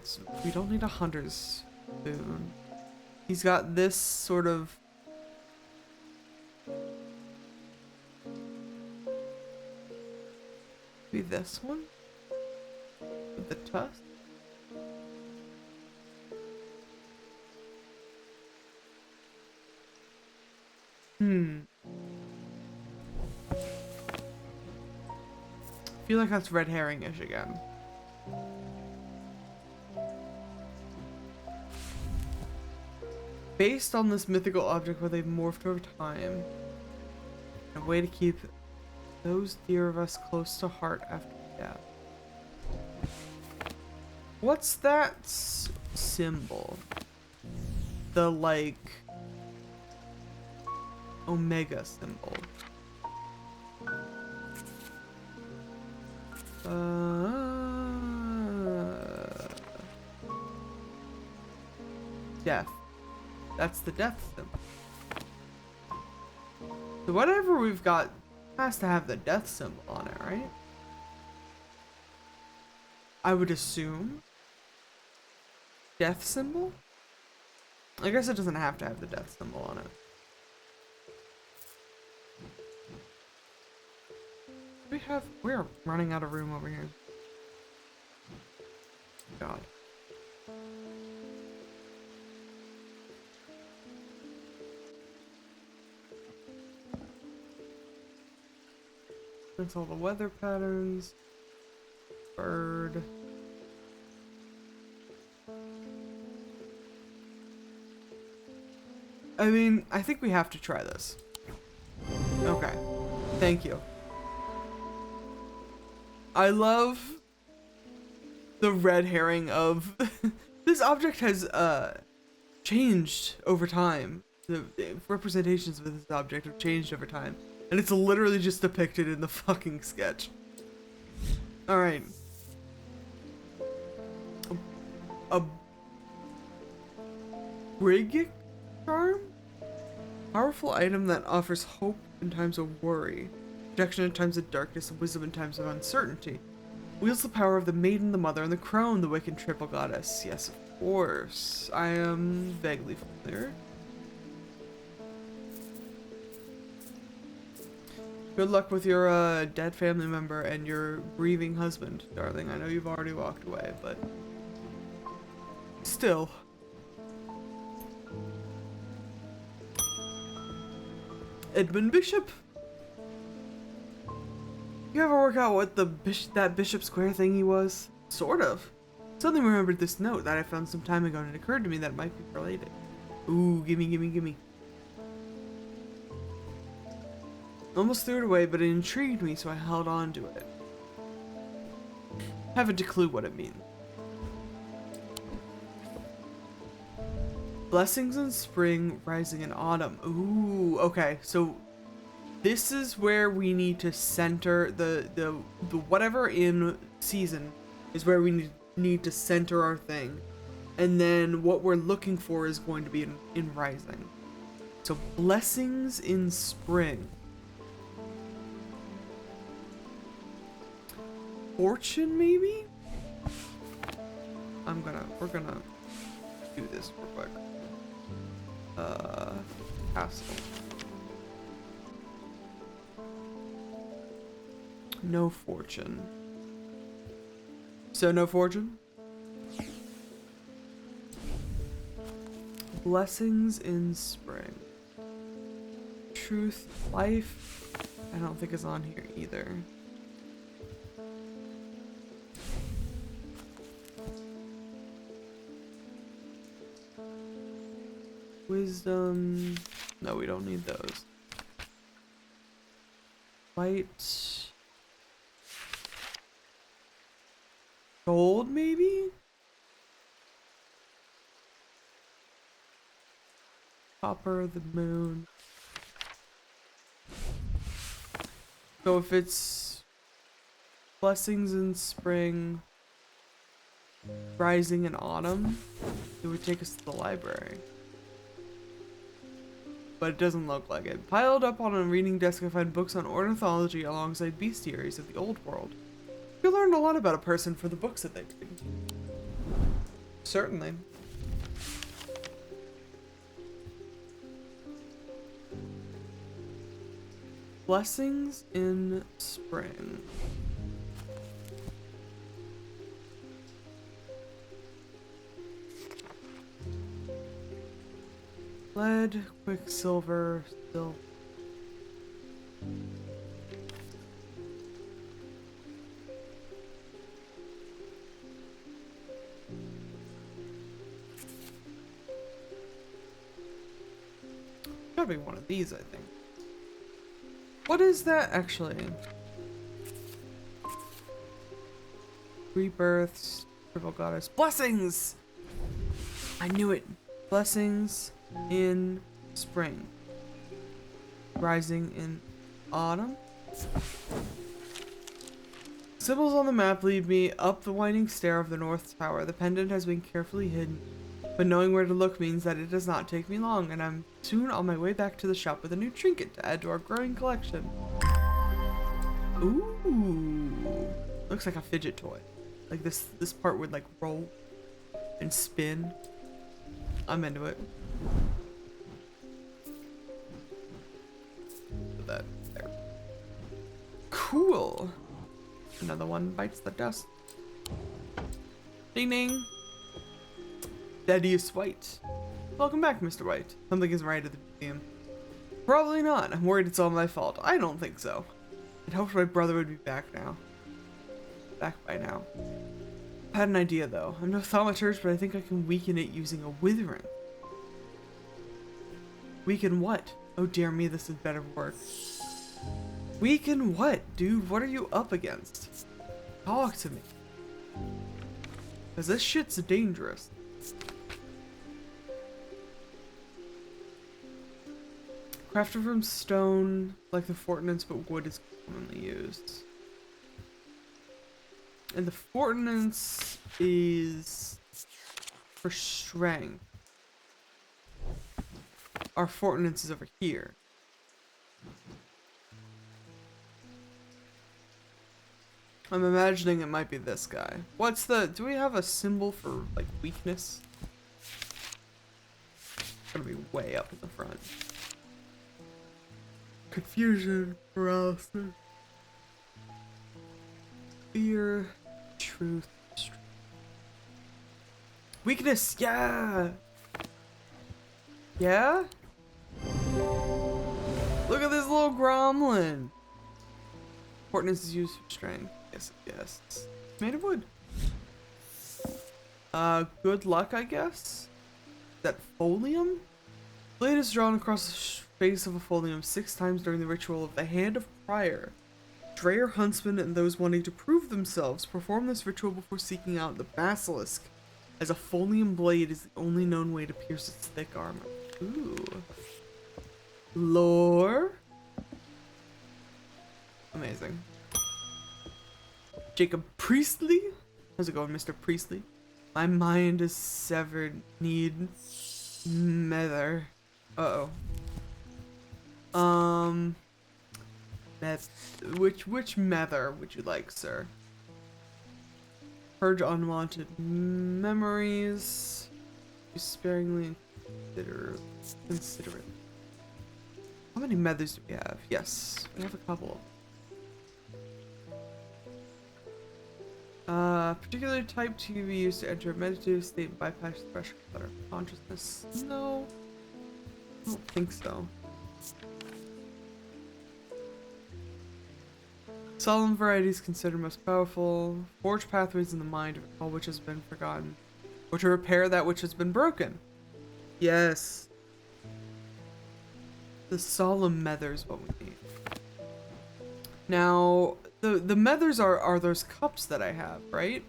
we don't need a hunter's spoon. He's got this sort of maybe this one with the tusk. I feel like that's red herring-ish again. Based on this mythical object where they've morphed over time, a way to keep those dear of us close to heart after death. What's that symbol? The like omega symbol. Death. That's the death symbol. So whatever we've got has to have the death symbol on it, right? I would assume. Death symbol? I guess it doesn't have to have the death symbol on it. We're running out of room over here. God. That's all the weather patterns. Bird. I mean, I think we have to try this. Okay. Thank you. I love the red herring of this object has changed over time. The representations of this object have changed over time. And it's literally just depicted in the fucking sketch. Alright. A brig charm? Powerful item that offers hope in times of worry, protection in times of darkness, and wisdom in times of uncertainty. Wields the power of the maiden, the mother, and the crone, the Wiccan triple goddess. Yes, of course. I am vaguely familiar. Good luck with your dead family member and your grieving husband, darling. I know you've already walked away, but still. Edmund Bishop. You ever work out what that Bishop Square thingy was? Sort of. Suddenly remembered this note that I found some time ago, and it occurred to me that it might be related. Ooh, gimme, gimme, gimme. Almost threw it away, but it intrigued me, so I held on to it. Haven't a clue what it means. Blessings in spring, rising in autumn. Ooh, okay, so this is where we need to center the whatever in season is where we need to center our thing. And then what we're looking for is going to be in rising. So blessings in spring. Fortune, maybe? We're gonna do this real quick. Castle. No fortune. So no fortune? Blessings in spring. Truth, life, I don't think is on here either. Wisdom. No, we don't need those. Light. Gold, maybe? Copper, the moon. So if it's blessings in spring, rising in autumn, it would take us to the library. But it doesn't look like it. Piled up on a reading desk, I find books on ornithology alongside bestiaries of the old world. You learn a lot about a person for the books that they read. Certainly. Blessings in spring. Lead, quicksilver, silver. Gotta be one of these, I think. What is that actually? Rebirths, triple goddess, blessings! I knew it. Blessings in spring. Rising in autumn. Symbols on the map lead me up the winding stair of the North Tower. The pendant has been carefully hidden, but knowing where to look means that it does not take me long, and I'm soon on my way back to the shop with a new trinket to add to our growing collection. Ooh. Looks like a fidget toy. Like this part would like roll and spin. I'm into it. Put that there. Cool. Another one bites the dust. Ding ding. Thaddeus White. Welcome back, Mr. White. Something isn't right at the museum. Probably not. I'm worried it's all my fault. I don't think so. I'd hoped my brother would be back now. Back by now. I had an idea though. I'm no thaumaturge, but I think I can weaken it using a withering. Weaken what? Oh dear me, this is better work. Weaken what, dude? What are you up against? Talk to me. Cause this shit's dangerous. Crafted from stone, like the Fortinance, but wood is commonly used. And the Fortinance is for strength. Our Fortinance is over here. I'm imagining it might be this guy. What's the... Do we have a symbol for, like, weakness? It's gonna be way up in the front. Confusion, paralysis, fear, truth, strength. Weakness, yeah! Yeah? Look at this little gromlin! Fortinance is used for strength. Yes, yes. It's made of wood. Good luck, I guess? Is that folium? Blade is drawn across the face of a folium 6 times during the ritual of the Hand of Prior. Dreyer huntsmen and those wanting to prove themselves perform this ritual before seeking out the basilisk, as a folium blade is the only known way to pierce its thick armor. Ooh. Lore? Amazing. Jacob Priestley? How's it going, Mr. Priestley? My mind is severed. Need mether. Uh-oh. Which mether would you like, sir? Purge unwanted memories. Be sparingly and considerate. How many methers do we have? Yes, we have a couple. Particular type to be used to enter a meditative state and bypass the pressure of consciousness. No, I don't think so. Solemn varieties considered most powerful. Forge pathways in the mind to recall which has been forgotten, or to repair that which has been broken. Yes. The solemn mether is what we need. Now, the methers are those cups that I have, right?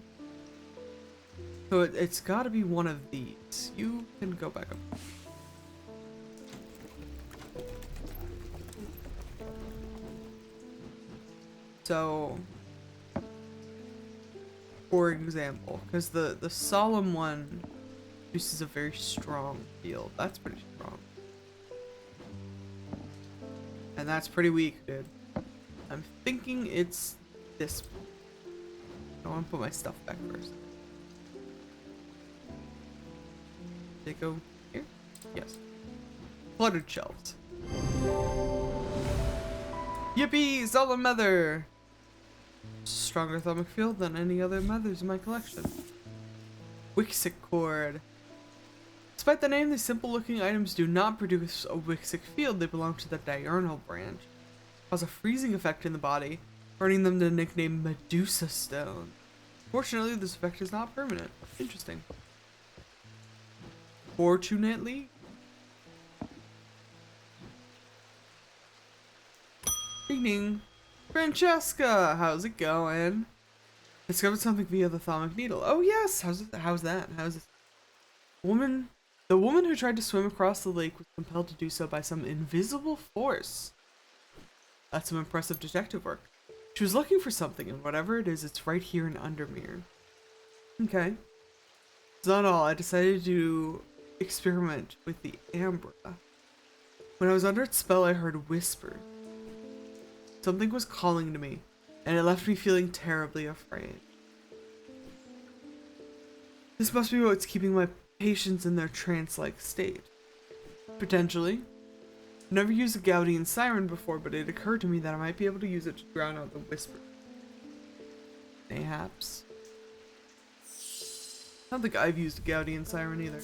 So it's got to be one of these. You can go back up. So, for example, because the solemn one produces a very strong field. That's pretty strong. And that's pretty weak, dude. I'm thinking it's this one. I want to put my stuff back first. Did it go here? Yes. Cluttered shelves. Yippee! Solemn Mether! Stronger thermic field than any other methers in my collection. Wixic cord. Despite the name, these simple looking items do not produce a Wixic field. They belong to the diurnal branch. Cause a freezing effect in the body, earning them the nickname Medusa Stone. Fortunately, this effect is not permanent. Interesting. Fortunately? Ding ding. Francesca, how's it going? Discovered something via the thalamic needle. Oh yes, how's that? How's this? The woman who tried to swim across the lake was compelled to do so by some invisible force. That's some impressive detective work. She was looking for something, and whatever it is, it's right here in Undermere. Okay. It's not all. I decided to experiment with the Ambra. When I was under its spell, I heard whispers. Something was calling to me, and it left me feeling terribly afraid. This must be what's keeping my patients in their trance-like state. Potentially. Never used a Gaudian siren before, but it occurred to me that I might be able to use it to drown out the whisper. Mayhaps. I don't think I've used a Gaudian siren either.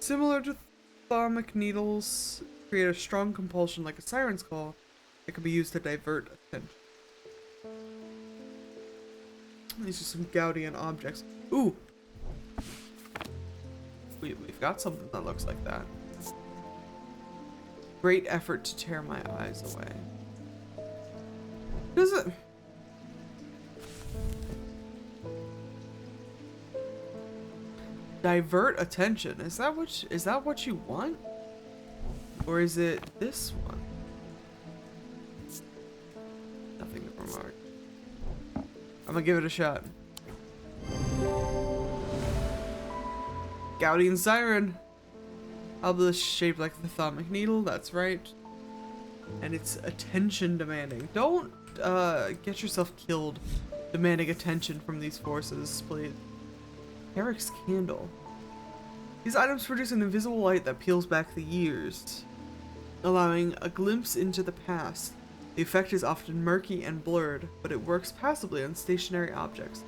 Similar to thalamic needles, create a strong compulsion like a siren's call that can be used to divert attention. These are some Gaudian objects. Ooh! We've got something that looks like that. Great effort to tear my eyes away. Does it? Divert attention. Is that what you want? Or is it this one? Nothing to remark. I'm gonna give it a shot. Gaudian siren. Obelisk shaped like the thalamic needle, that's right. And it's attention demanding. Don't get yourself killed demanding attention from these forces, please. Eric's candle. These items produce an invisible light that peels back the years, allowing a glimpse into the past. The effect is often murky and blurred, but it works passively on stationary objects,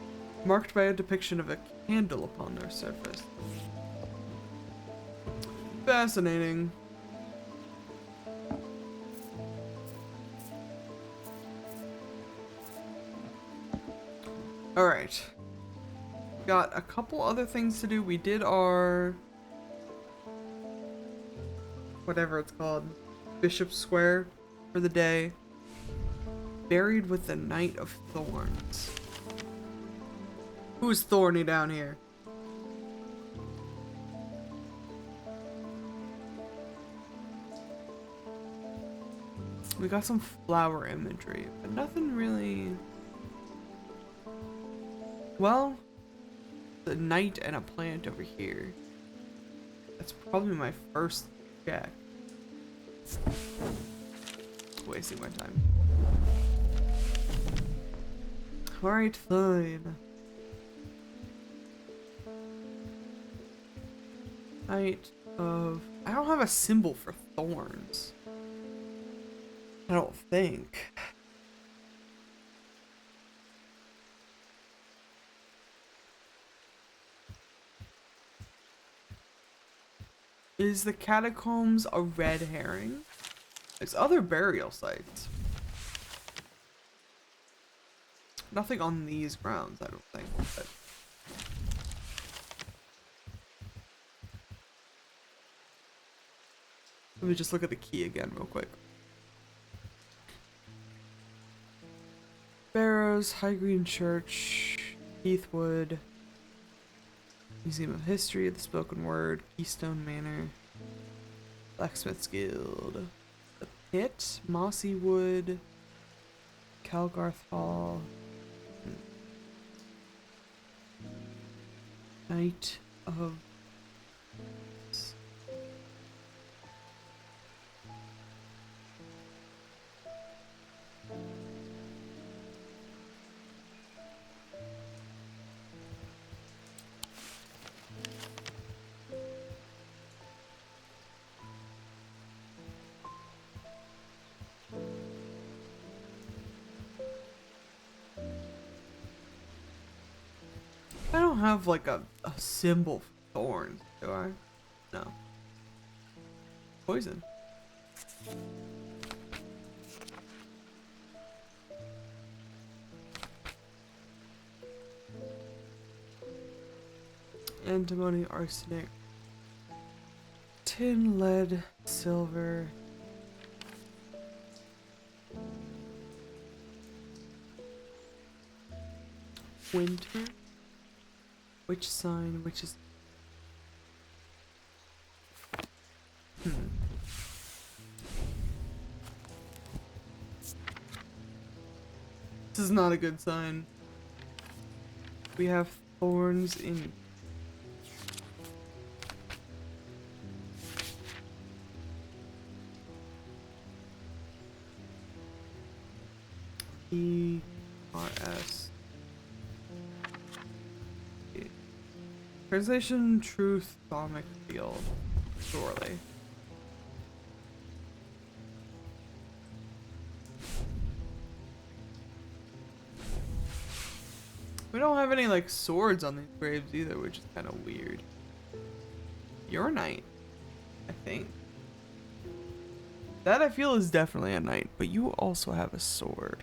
marked by a depiction of a candle upon their surface. Fascinating. Alright. Got a couple other things to do. We did our... whatever it's called. Bishop Square for the day. Buried with the Knight of Thorns. Who's thorny down here? We got some flower imagery, but nothing really... Well, the knight and a plant over here. That's probably my first check. Wasting my time. Alright, fine. Knight of... I don't have a symbol for thorns. I don't think. Is the catacombs a red herring? There's other burial sites. Nothing on these grounds, I don't think. But... let me just look at the key again real quick. Barrows, High Green Church, Heathwood, Museum of History, The Spoken Word, Keystone Manor, Blacksmith's Guild, The Pit, Mossy Wood, Calgarth Hall, Knight of... I don't have like a symbol for thorns, do I? No. Poison. Antimony, arsenic, tin, lead, silver. Winter. Which sign? Which is... This is not a good sign. We have thorns in... E-R-S. Translation Truth Thaumic Field. Surely. We don't have any like swords on these graves either, which is kind of weird. You're a knight, I think. That I feel is definitely a knight, but you also have a sword.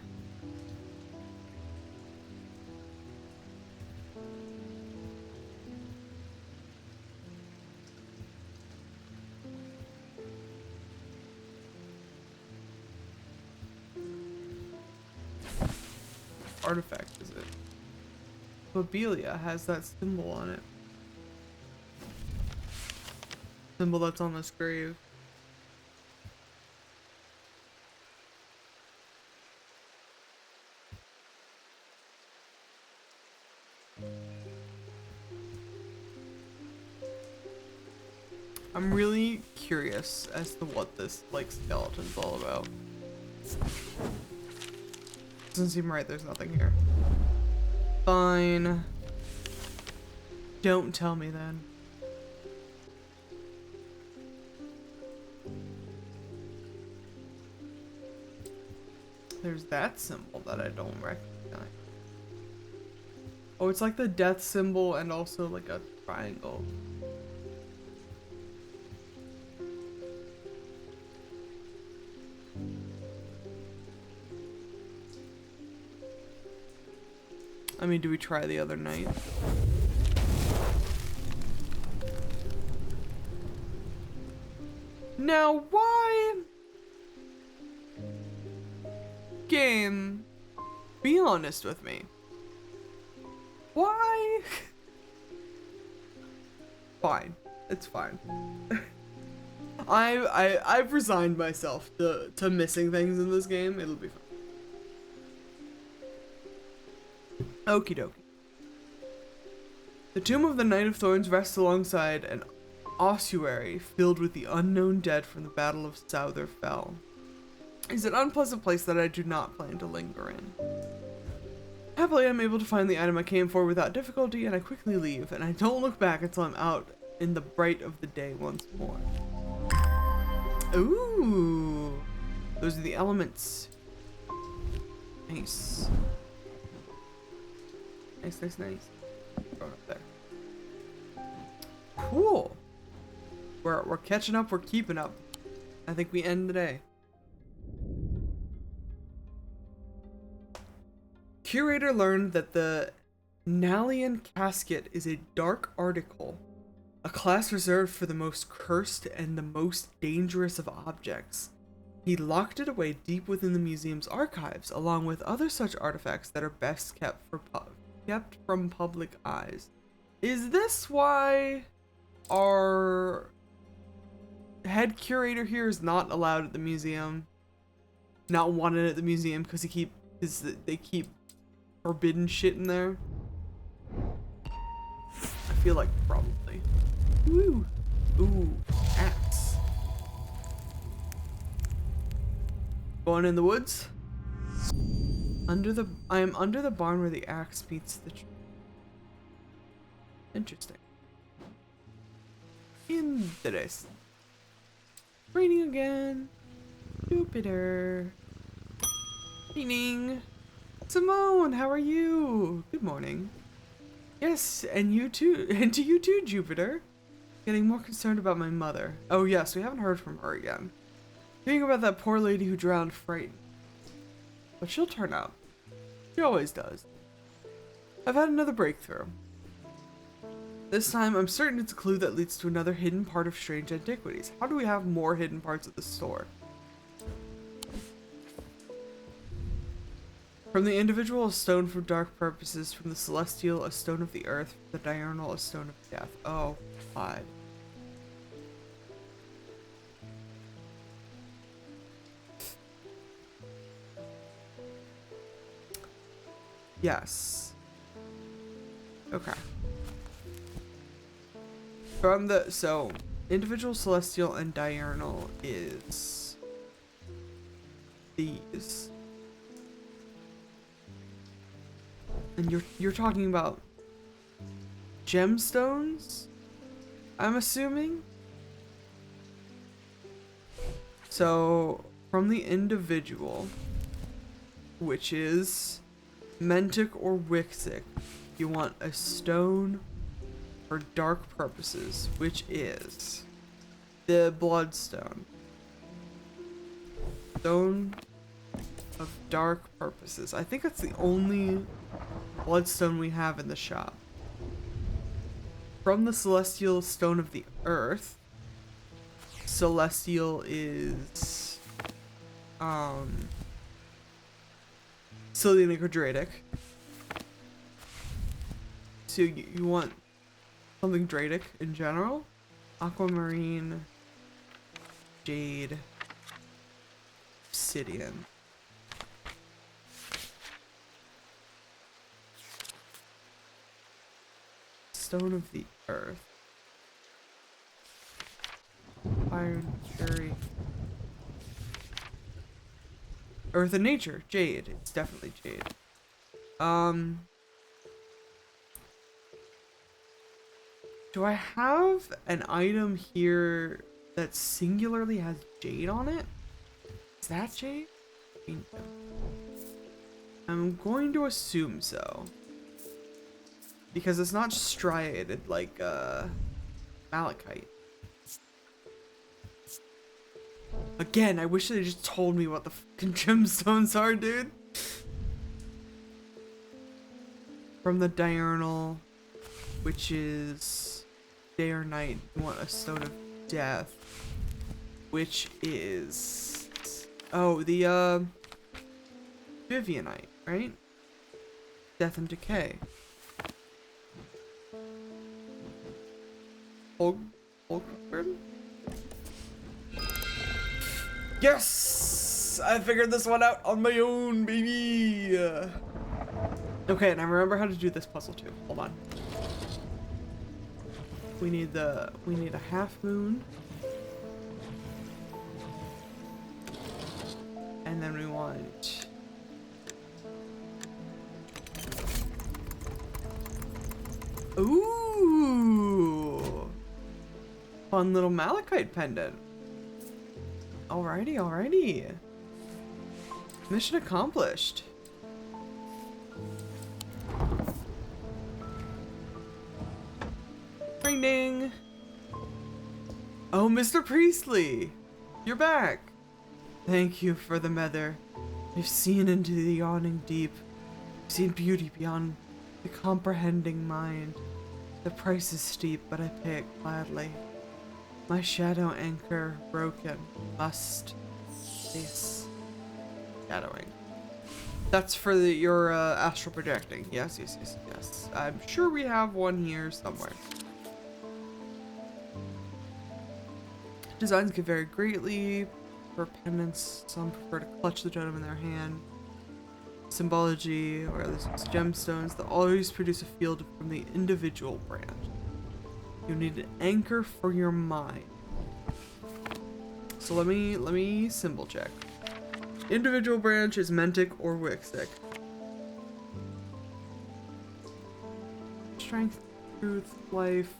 Artifact is it? Lobelia has that symbol on it. Symbol that's on this grave. I'm really curious as to what this like skeleton's all about. Doesn't seem right, there's nothing here. Fine. Don't tell me then. There's that symbol that I don't recognize. Oh, it's like the death symbol and also like a triangle. I mean, do we try the other night? Now, why? Game, be honest with me. Why? Fine. It's fine. I've resigned myself to missing things in this game. It'll be fine. Okie dokie. The tomb of the Knight of Thorns rests alongside an ossuary filled with the unknown dead from the Battle of Souther Fell. It's an unpleasant place that I do not plan to linger in. Happily, I'm able to find the item I came for without difficulty, and I quickly leave, and I don't look back until I'm out in the bright of the day once more. Ooh! Those are the elements. Nice. Nice, nice, nice. Throw it up there. Cool. We're catching up, we're keeping up. I think we end the day. Curator learned that the Nalian casket is a dark article, a class reserved for the most cursed and the most dangerous of objects. He locked it away deep within the museum's archives, along with other such artifacts that are best kept from public eyes. Is this why our head curator here is not allowed at the museum? Not wanted at the museum because they keep forbidden shit in there? I feel like probably. Woo! Ooh, axe. Going in the woods? I am under the barn where the axe meets the tree. Interesting. Interesting. Raining again. Jupiter. Raining. Simone, how are you? Good morning. Yes, and you too, and to you too, Jupiter. Getting more concerned about my mother. Oh yes, we haven't heard from her again. Hearing about that poor lady who drowned frightened. But she'll turn up. She always does. I've had another breakthrough. This time, I'm certain it's a clue that leads to another hidden part of Strange Antiquities. How do we have more hidden parts at the store? From the individual, a stone for dark purposes. From the celestial, a stone of the earth. From the diurnal, a stone of death. Oh, God. Yes. Okay. From the, so, individual, celestial, and diurnal is these. And you're talking about gemstones, I'm assuming. So from the individual, which is Mentic or Wixic, you want a stone for dark purposes, which is the bloodstone. Stone of dark purposes. I think that's the only bloodstone we have in the shop. From the celestial stone of the earth. Celestial is Cillianic or Dradic. So you want something Dradic in general? Aquamarine, Jade, Obsidian. Stone of the earth. Iron, Fury. Earth and nature, Jade. It's definitely Jade. Do I have an item here that singularly has Jade on it? Is that Jade? I'm going to assume so. Because it's not striated like malachite. Again, I wish they just told me what the fucking gemstones are, dude. From the diurnal, which is day or night, you want a stone of death, which is the Vivianite, right? Death and decay. Holgren? Yes! I figured this one out on my own, baby! Okay, and I remember how to do this puzzle too. Hold on. We need a half moon. And then we want ooh! Fun little malachite pendant. Alrighty, alrighty. Mission accomplished. Ring ding. Oh, Mr. Priestley, you're back. Thank you for the mether. I've seen into the yawning deep. I've seen beauty beyond the comprehending mind. The price is steep, but I pay it gladly. My shadow anchor broken, must cease. Shadowing. That's for your astral projecting. Yes, yes, yes, yes. I'm sure we have one here somewhere. Designs can vary greatly. For pendants, some prefer to clutch the gem in their hand. Symbology, or at least gemstones, that always produce a field from the individual branch. You need an anchor for your mind. So let me symbol check. Individual branch is Mentic or Wixic. Strength, truth, life.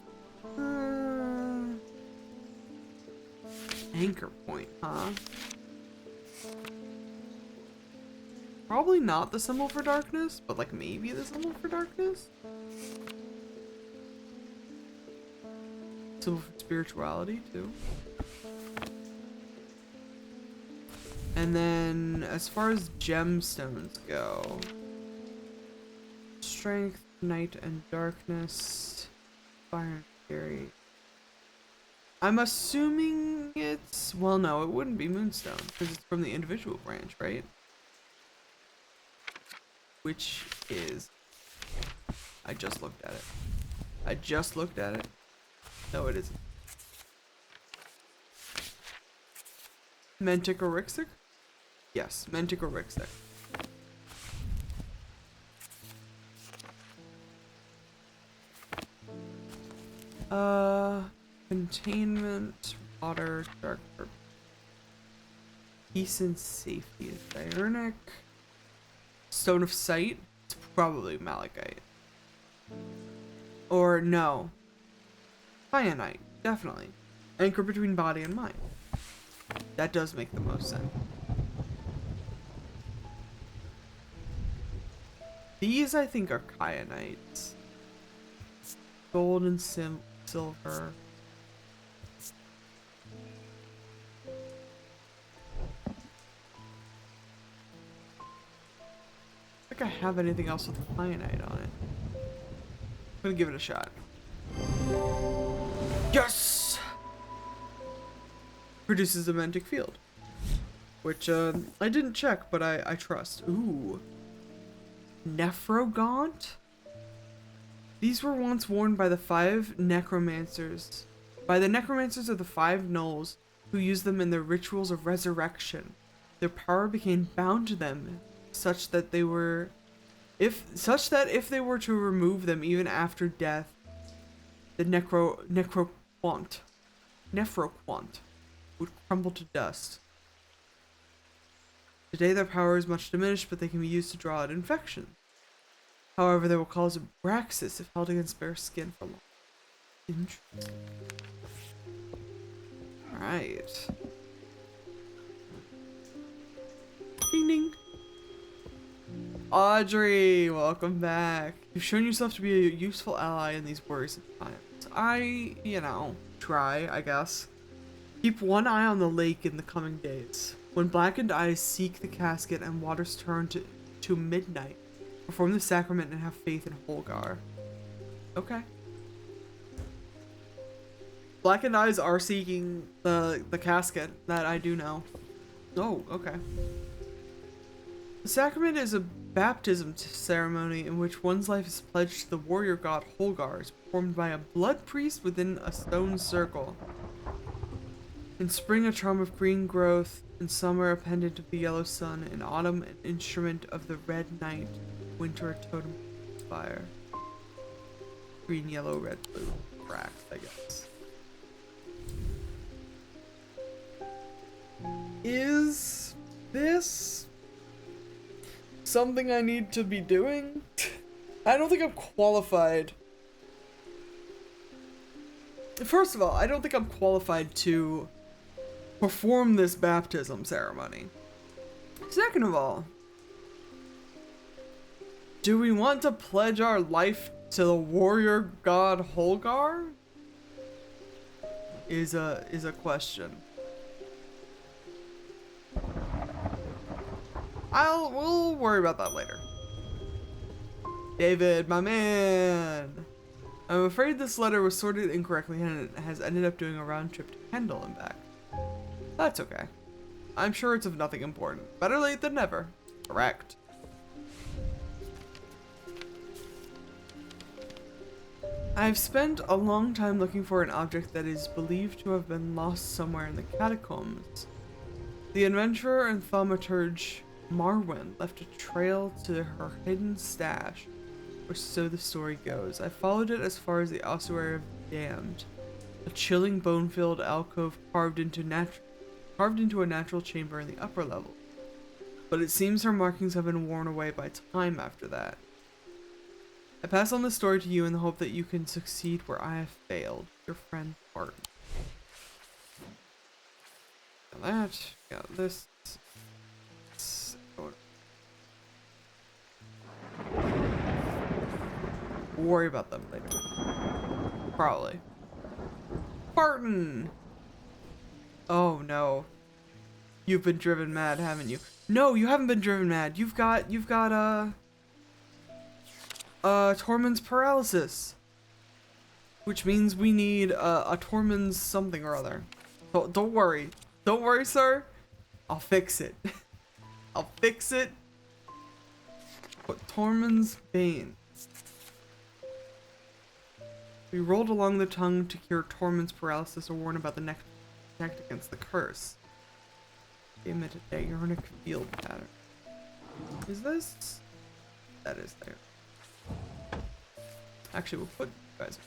Anchor point, huh? Probably not the symbol for darkness, but like maybe the symbol for darkness? Symbol for spirituality too. And then as far as gemstones go, strength, night and darkness, fire and fury. I'm assuming it's, well no, it wouldn't be moonstone because it's from the individual branch, right? Which is, I just looked at it. I just looked at it. No, it isn't. Mentic or Wixic? Yes, Mentic or Wixic. Containment, water, dark purple. Peace and safety is Diurnic. Stone of Sight, it's probably Malachite. Or no. Kyanite, definitely. Anchor between body and mind. That does make the most sense. These, I think, are kyanites. Gold and silver. I don't think I have anything else with kyanite on it. I'm gonna give it a shot. Yes! Produces a magnetic field. Which, I didn't check, but I trust. Ooh. Nephrogaunt? These were once worn by the 5 necromancers. By the necromancers of the 5 gnolls who used them in their rituals of resurrection. Their power became bound to them, such that if they were to remove them even after death, the necroquant would crumble to dust. Today their power is much diminished, but they can be used to draw out infection. However, they will cause abraxas if held against bare skin for long. Interesting. Alright. Ding ding. Audrey, welcome back. You've shown yourself to be a useful ally in these worrisome times. Try, I guess. Keep one eye on the lake in the coming days. When blackened eyes seek the casket and waters turn to midnight, perform the sacrament and have faith in Holgar. Okay. Blackened eyes are seeking the casket, that I do know. Oh, okay. The sacrament is a baptism ceremony in which one's life is pledged to the warrior god Holgar, is performed by a blood priest within a stone circle. In spring, a charm of green growth. In summer, a pendant of the yellow sun. In autumn, an instrument of the red night. Winter, a totem of fire. Green, yellow, red, blue. Cracked, I guess. Is this something I need to be doing? I don't think I'm qualified. First of all, I don't think I'm qualified to perform this baptism ceremony. Second of all, do we want to pledge our life to the warrior god Holgar? Is a question. We'll worry about that later. David, my man. I'm afraid this letter was sorted incorrectly and it has ended up doing a round trip to Kendall and back. That's okay. I'm sure it's of nothing important. Better late than never. Correct. I've spent a long time looking for an object that is believed to have been lost somewhere in the catacombs. The adventurer and thaumaturge Marwyn left a trail to her hidden stash, or so the story goes. I followed it as far as the ossuary of the damned, a chilling bone-filled alcove carved into a natural chamber in the upper level. But it seems her markings have been worn away by time after that. I pass on the story to you in the hope that you can succeed where I have failed. Your friend, Martin. Got that. Got this. We'll worry about them later. Probably. Barton! Oh no. You've been driven mad, haven't you? No, you haven't been driven mad. You've got Tormund's paralysis. Which means we need a Tormund's something or other. Don't worry. Don't worry, sir. I'll fix it. I'll fix it. But Tormund's Bane. We rolled along the tongue to cure Tormund's paralysis or warn about the next attack against the curse. Emit a diurnal field pattern. Is this? That is there. Actually, we'll put you guys.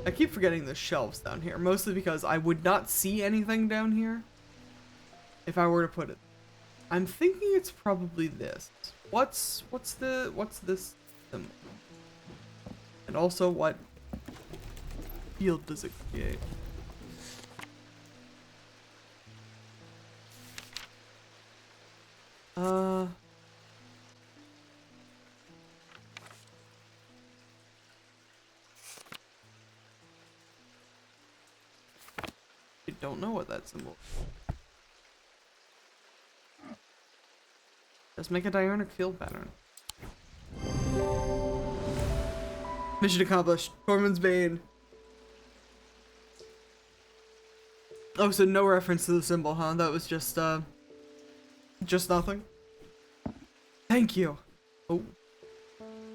I keep forgetting the shelves down here, mostly because I would not see anything down here if I were to put it. I'm thinking it's probably this. What's this symbol? And also, what field does it create? I don't know what that symbol is. Let's make a diurnal field pattern. Mission accomplished. Tormund's Bane. Oh, so no reference to the symbol, huh? That was just nothing? Thank you. Oh.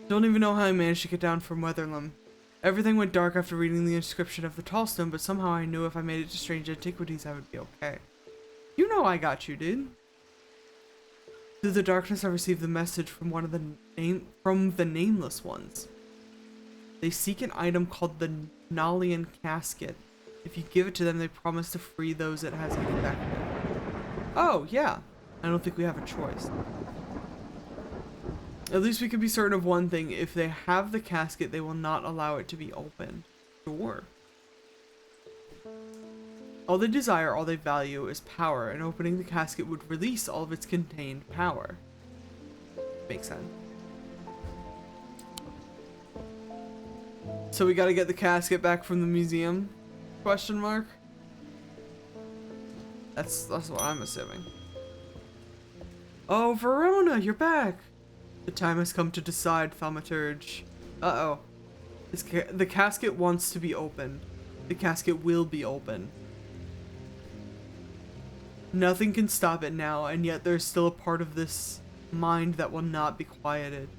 Don't even know how I managed to get down from Weatherlam. Everything went dark after reading the inscription of the Tallstone, but somehow I knew if I made it to Strange Antiquities, I would be okay. You know I got you, dude. Through the darkness, I received the message from one of the Nameless Ones. They seek an item called the Nalian Casket. If you give it to them, they promise to free those it has infected. Oh, yeah. I don't think we have a choice. At least we can be certain of one thing. If they have the casket, they will not allow it to be opened. Sure. All they desire, all they value is power, and opening the casket would release all of its contained power. Makes sense. So we gotta get the casket back from the museum? Question mark? That's what I'm assuming. Oh, Verona, you're back! The time has come to decide, Thaumaturge. Uh-oh. The casket wants to be opened. The casket will be opened. Nothing can stop it now, and yet there's still a part of this mind that will not be quieted.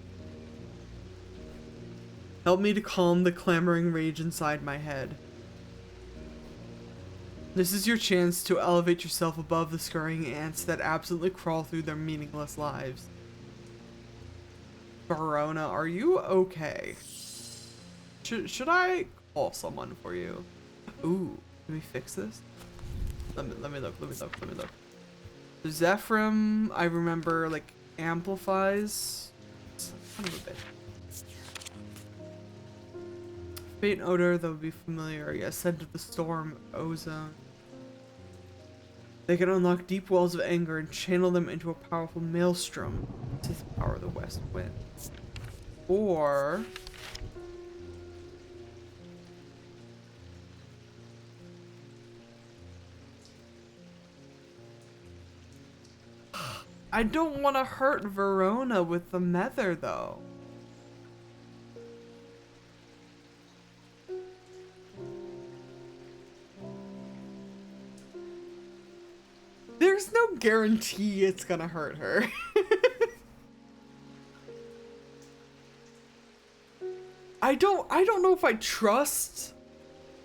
Help me to calm the clamoring rage inside my head. This is your chance to elevate yourself above the scurrying ants that absolutely crawl through their meaningless lives. Verona, are you okay? Should I call someone for you? Ooh, can we fix this? Let me look. The Zephyrim, I remember, like, amplifies. Son of a bitch. Faint odor that would be familiar. Yes, scent of the storm, ozone. They can unlock deep wells of anger and channel them into a powerful maelstrom. This is the power of the west wind. Or I don't want to hurt Verona with the Nether, though. There's no guarantee it's gonna hurt her. I don't know if I trust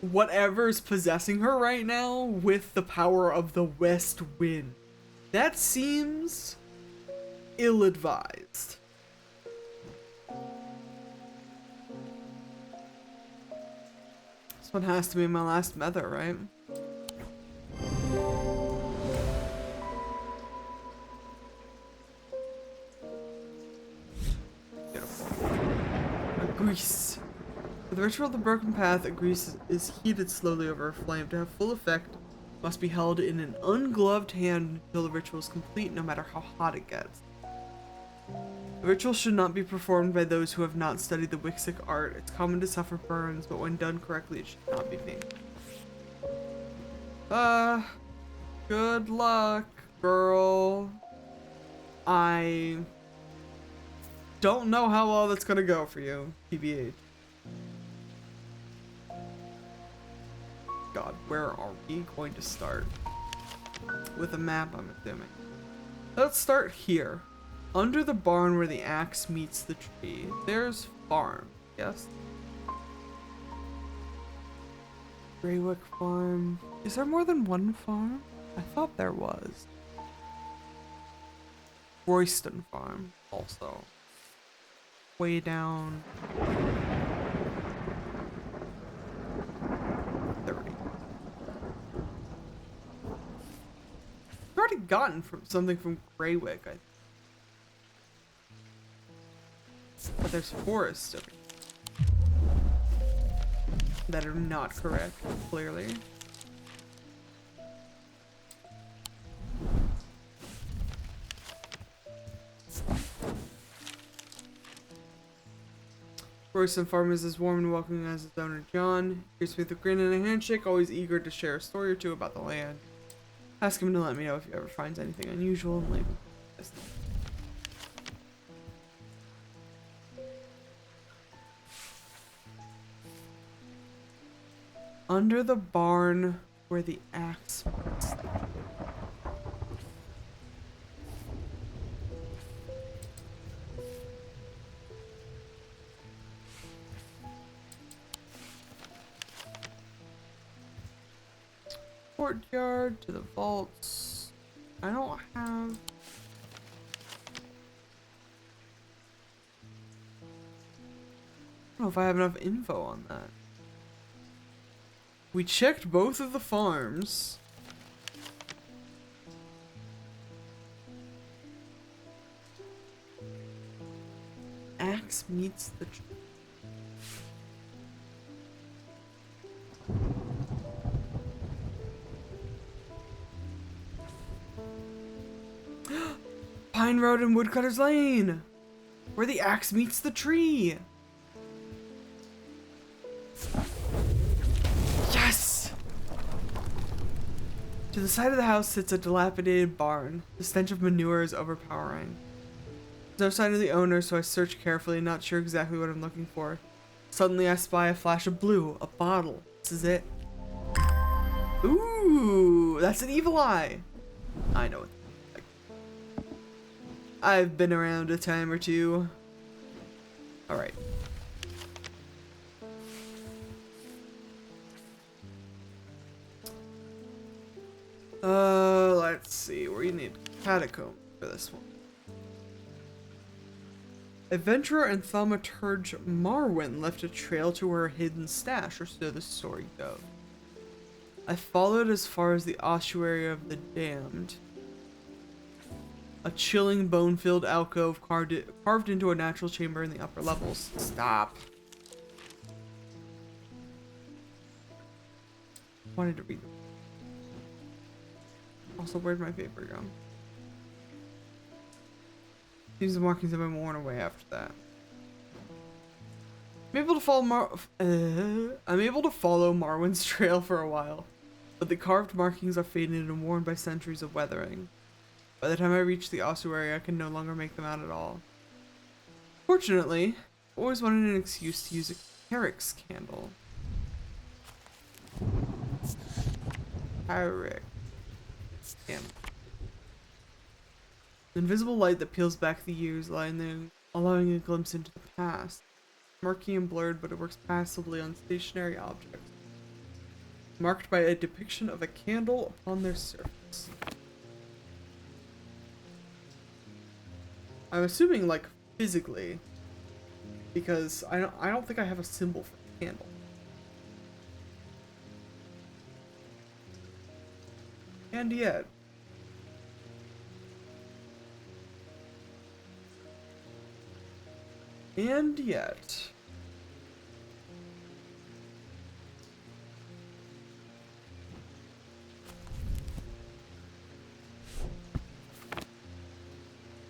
whatever's possessing her right now with the power of the west wind. That seems ill-advised. This one has to be my last Nether, right? Grease. For the ritual of the broken path, a grease is heated slowly over a flame. To have full effect, must be held in an ungloved hand until the ritual is complete, no matter how hot it gets. The ritual should not be performed by those who have not studied the Wixic art. It's common to suffer burns, but when done correctly, it should not be painful. Good luck, girl. I don't know how well that's gonna go for you, TBH. God, where are we going to start? With a map, I'm assuming. Let's start here. Under the barn where the axe meets the tree, there's farm, yes? Greywick Farm. Is there more than one farm? I thought there was. Royston Farm, also. Way down 30. I've already gotten something from Greywick, I think. But there's forest over here. that are not correct, clearly. Royston Farm is as warm and welcoming as its owner, John. Greets me with a grin and a handshake, always eager to share a story or two about the land. Ask him to let me know if he ever finds anything unusual and leave him. Under the barn where the axe was. Courtyard to the vaults. I don't have... I don't know if I have enough info on that. We checked both of the farms. Axe meets the tree. Pine Road and Woodcutter's Lane, where the axe meets the tree. Yes! To the side of the house sits a dilapidated barn. The stench of manure is overpowering. There's no sign of the owner, so I search carefully, not sure exactly what I'm looking for. Suddenly I spy a flash of blue, a bottle. This is it. Ooh, that's an evil eye. I know it. I've been around a time or two. Alright. Let's see. We need catacombs for this one. Adventurer and thaumaturge Marwyn left a trail to her hidden stash, or so the story goes. I followed as far as the ossuary of the damned. A chilling bone-filled alcove carved into a natural chamber in the upper levels. Stop. Wanted to read them. Also, where'd my paper go? Seems the markings have been worn away after that. I'm able to follow Marwyn's trail for a while, but the carved markings are faded and worn by centuries of weathering. By the time I reach the ossuary, I can no longer make them out at all. Fortunately, I always wanted an excuse to use a Carrick's candle. Carrick candle. An invisible light that peels back the years lying there, allowing a glimpse into the past. Murky and blurred, but it works passively on stationary objects, marked by a depiction of a candle upon their surface. I'm assuming, like, physically, because I don't think I have a symbol for a candle. And yet,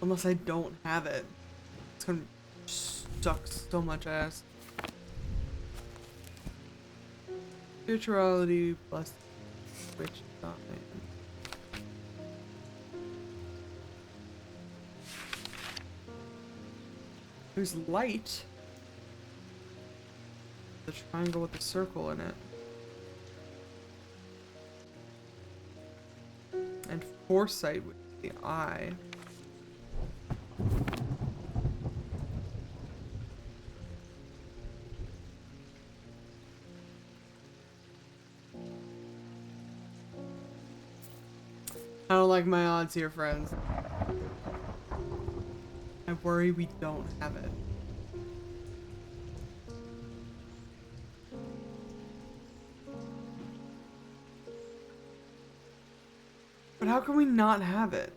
unless I don't have it, it's gonna suck so much ass. Spirituality plus witch man. There's light. The triangle with the circle in it. And foresight with the eye. I don't like my odds here, friends. I worry we don't have it. But how can we not have it?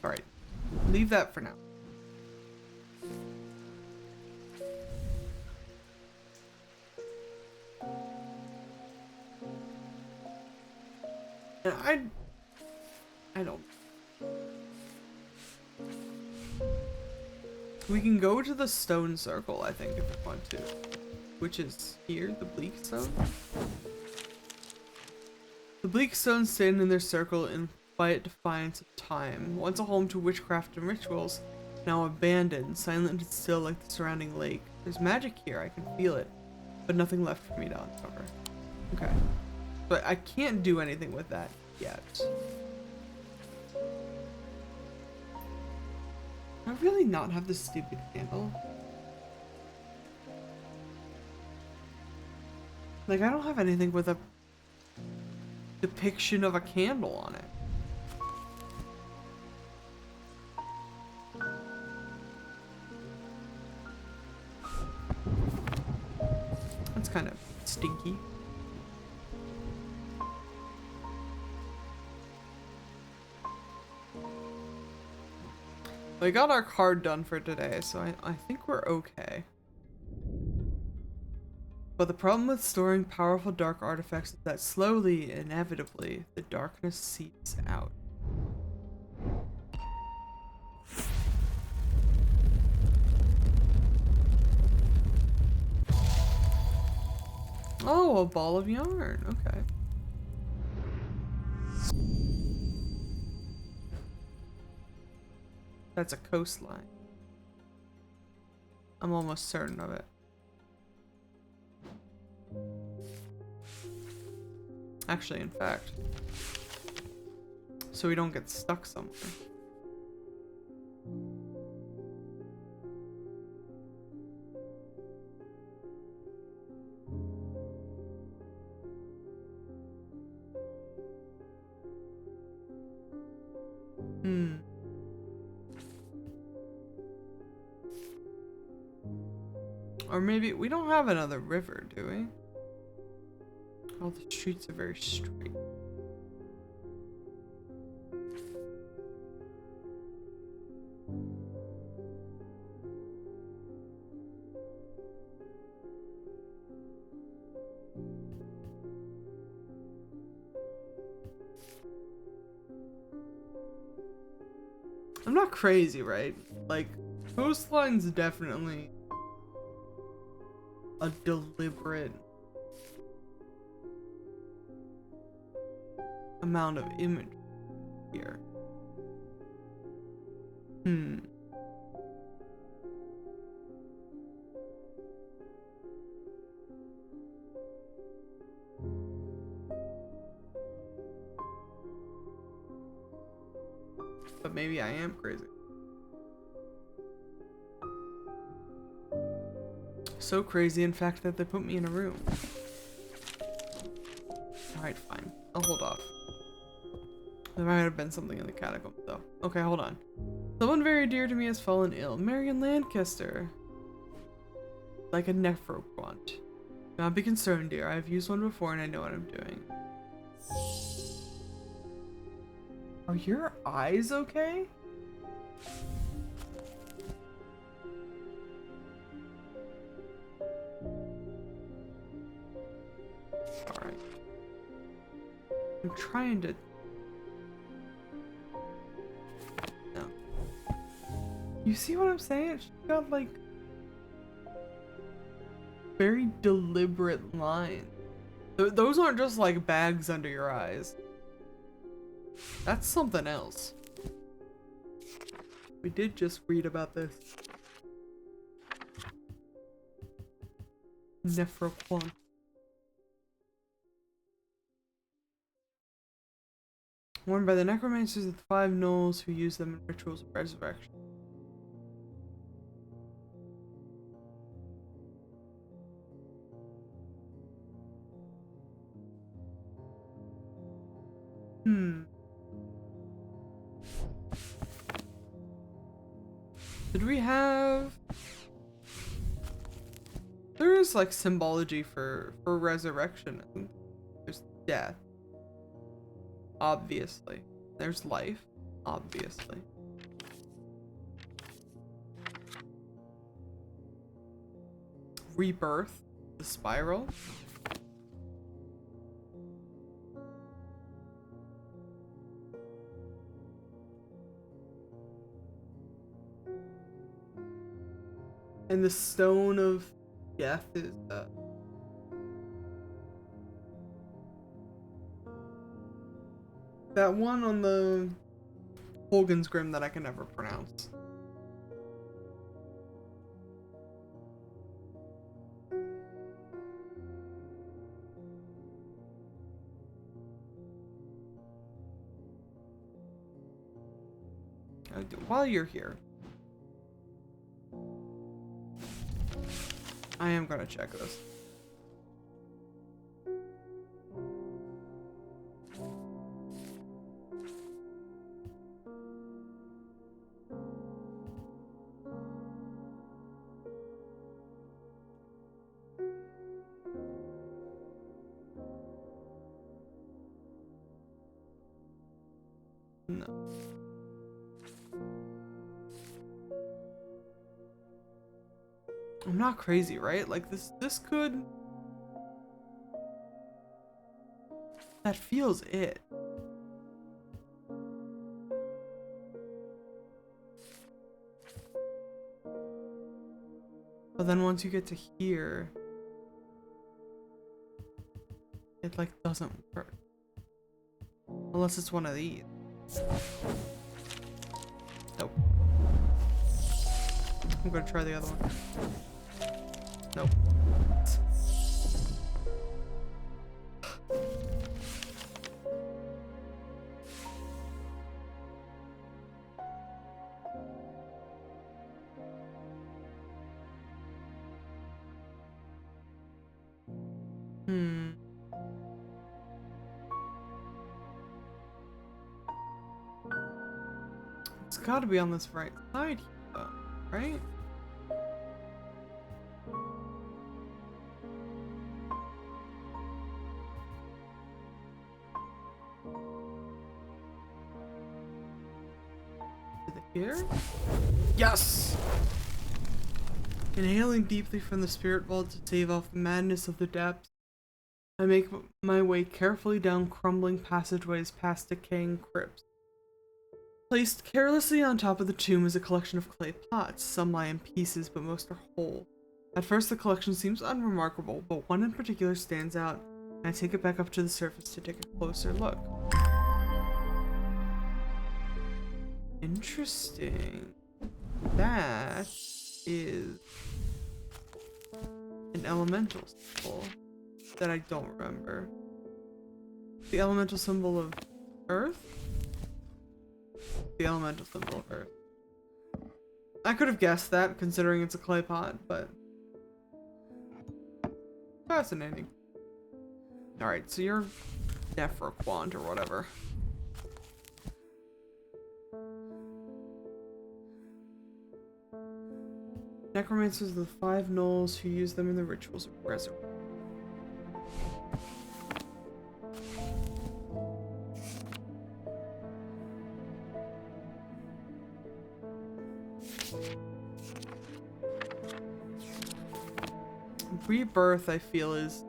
Alright. Leave that for now. And I don't. We can go to the stone circle, I think, if we want to. Which is here, the bleak stone. The bleak stones stand in their circle in quiet defiance of time. Once a home to witchcraft and rituals, now abandoned, silent and still like the surrounding lake. There's magic here, I can feel it, but nothing left for me to uncover. Okay. But I can't do anything with that yet. I really not have this stupid candle. Like, I don't have anything with a depiction of a candle on it. That's kind of stinky. We got our card done for today, so I think we're okay. But the problem with storing powerful dark artifacts is that slowly, inevitably, the darkness seeps out. Oh, a ball of yarn. Okay. That's a coastline. I'm almost certain of it. Actually, in fact. So we don't get stuck somewhere. Or maybe we don't have another river, do we? All the streets are very straight. I'm not crazy, right? Like, coastline's definitely a deliberate amount of image here. But maybe I am crazy. So crazy, in fact, that they put me in a room. Alright, fine. I'll hold off. There might have been something in the catacombs, though. Okay, hold on. Someone very dear to me has fallen ill. Marion Lancaster. Like a necroquant. Do not be concerned, dear. I have used one before and I know what I'm doing. Are your eyes okay? Alright. I'm trying to... No. You see what I'm saying? She got like... very deliberate lines. Those aren't just like bags under your eyes. That's something else. We did just read about this. Necroquant. Worn by the necromancers of the 5 gnolls who use them in rituals of resurrection. Did we have... There is like symbology for resurrection. There's death. Obviously. There's life. Obviously. Rebirth. The spiral. And the stone of death is that one on the Hogan's Grim that I can never pronounce. While you're here, I am gonna check this. No. I'm not crazy, right? Like this could... That feels it. But then once you get to here, it like doesn't work. Unless it's one of these. Nope. I'm gonna try the other one. Nope. It's gotta be on this right side here, though, right? Is it here? Yes! Inhaling deeply from the spirit vault to stave off the madness of the depths, I make my way carefully down crumbling passageways past decaying crypts. Placed carelessly on top of the tomb is a collection of clay pots. Some lie in pieces, but most are whole. At first the collection seems unremarkable, but one in particular stands out, and I take it back up to the surface to take a closer look. Interesting. That is an elemental symbol that I don't remember. The elemental symbol of Earth? The elemental symbol of Earth. I could have guessed that, considering it's a clay pot, but... Fascinating. Alright, so you're Nephroquant or whatever. Necromancers are the 5 gnolls who use them in the rituals of resurrection. Rebirth, I feel, is...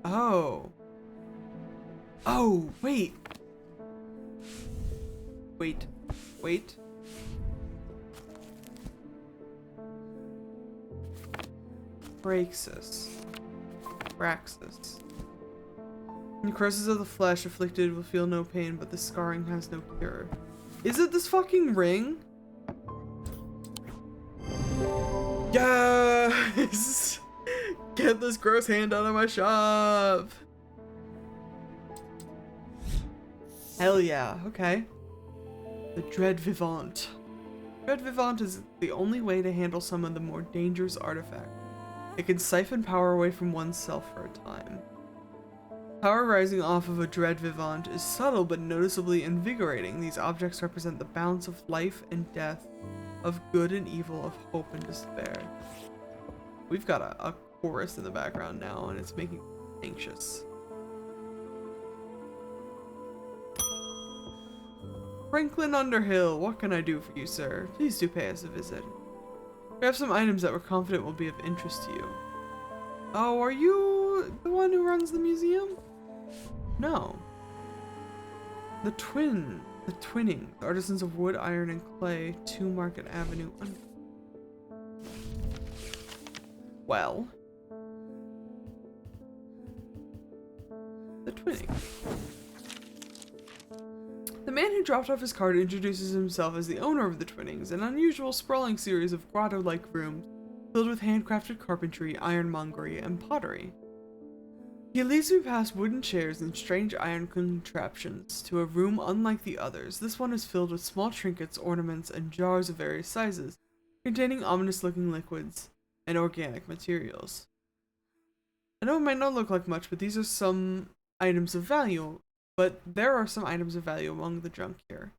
Oh. Oh, wait. Wait. Praxis. Necrosis of the flesh, afflicted will feel no pain, but the scarring has no cure. Is it this fucking ring? Yes! Get this gross hand out of my shop! Hell yeah, okay. The Dread Vivant. Dread Vivant is the only way to handle some of the more dangerous artifacts. It can siphon power away from oneself for a time. Power rising off of a Dread Vivant is subtle but noticeably invigorating. These objects represent the balance of life and death, of good and evil, of hope and despair. We've got a chorus in the background now, and it's making me anxious. Franklin Underhill, what can I do for you, sir? Please do pay us a visit. We have some items that we're confident will be of interest to you. Oh, are you the one who runs the museum? No. The Twinning, artisans of wood, iron, and clay, 2 Market Avenue. Well, the twinning. The man who dropped off his card introduces himself as the owner of the Twinnings, an unusual sprawling series of grotto-like rooms filled with handcrafted carpentry, ironmongery, and pottery. He leads me past wooden chairs and strange iron contraptions to a room unlike the others. This one is filled with small trinkets, ornaments, and jars of various sizes, containing ominous-looking liquids and organic materials. I know it might not look like much, but these are some items of value. But there are some items of value among the junk here,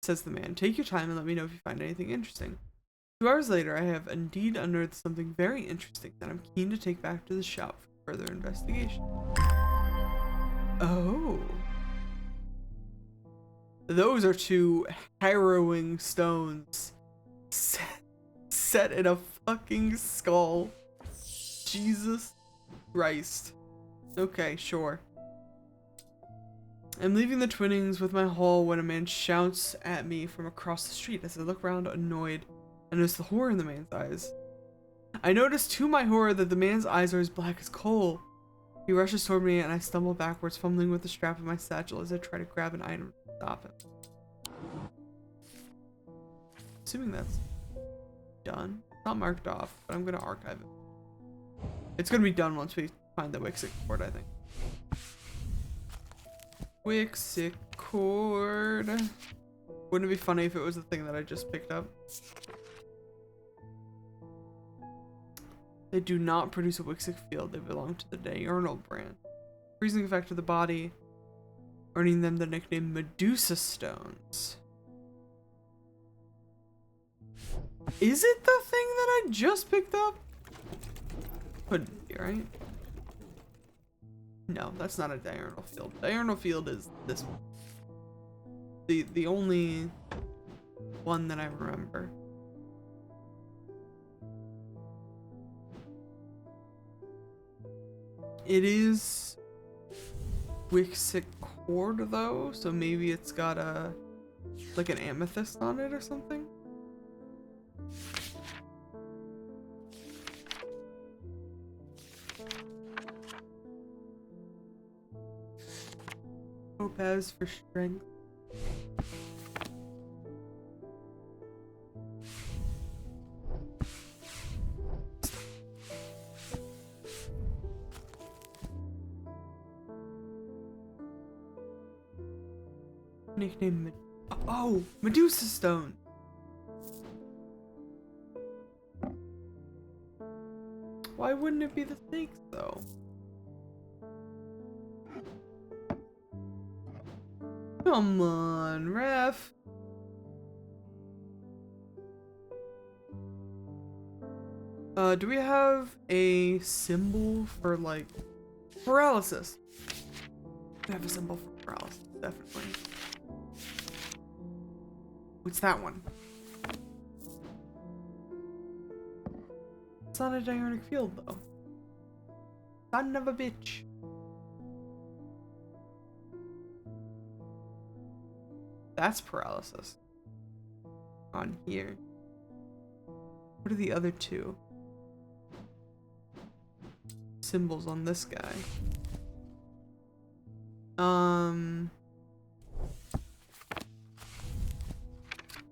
says the man. Take your time and let me know if you find anything interesting. 2 hours later, I have indeed unearthed something very interesting that I'm keen to take back to the shop for further investigation. Oh. Those are 2 harrowing stones set in a fucking skull. Jesus Christ. Okay, sure. I'm leaving the Twinnings with my haul when a man shouts at me from across the street. As I look around annoyed, I notice the horror in the man's eyes. I notice to my horror that the man's eyes are as black as coal. He rushes toward me and I stumble backwards, fumbling with the strap of my satchel as I try to grab an item to stop him. Assuming that's done. It's not marked off, but I'm gonna archive it. It's gonna be done once we find the Wixic cord, I think. Wixic cord. Wouldn't it be funny if it was the thing that I just picked up? They do not produce a Wixic field. They belong to the Diurnal brand. Freezing effect of the body, earning them the nickname Medusa Stones. Is it the thing that I just picked up? Couldn't be, right? No, that's not a diurnal field. Diurnal field is this one. The only one that I remember. It is Wixic cord though, so maybe it's got a like an amethyst on it or something. Topaz for strength. Nickname Medusa Stone. Why wouldn't it be the snakes though? Come on, ref. Do we have a symbol for like paralysis? We have a symbol for paralysis, definitely. What's that one? It's not a diurnal field though. Son of a bitch. That's paralysis. On here. What are the other 2 symbols on this guy?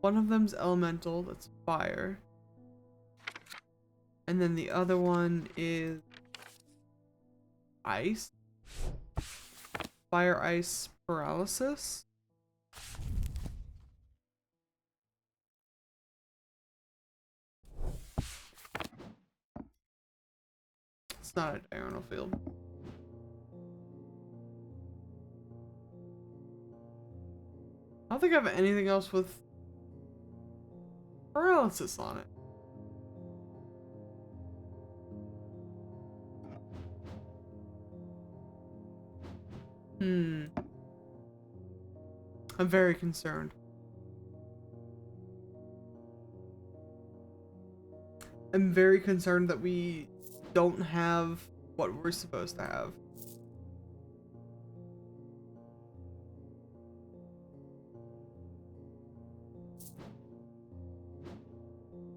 One of them's elemental, that's fire. And then the other one is ice. Fire, ice, paralysis. It's not a diurnal field. I don't think I have anything else with paralysis on it. I'm very concerned. I'm very concerned that we don't have what we're supposed to have.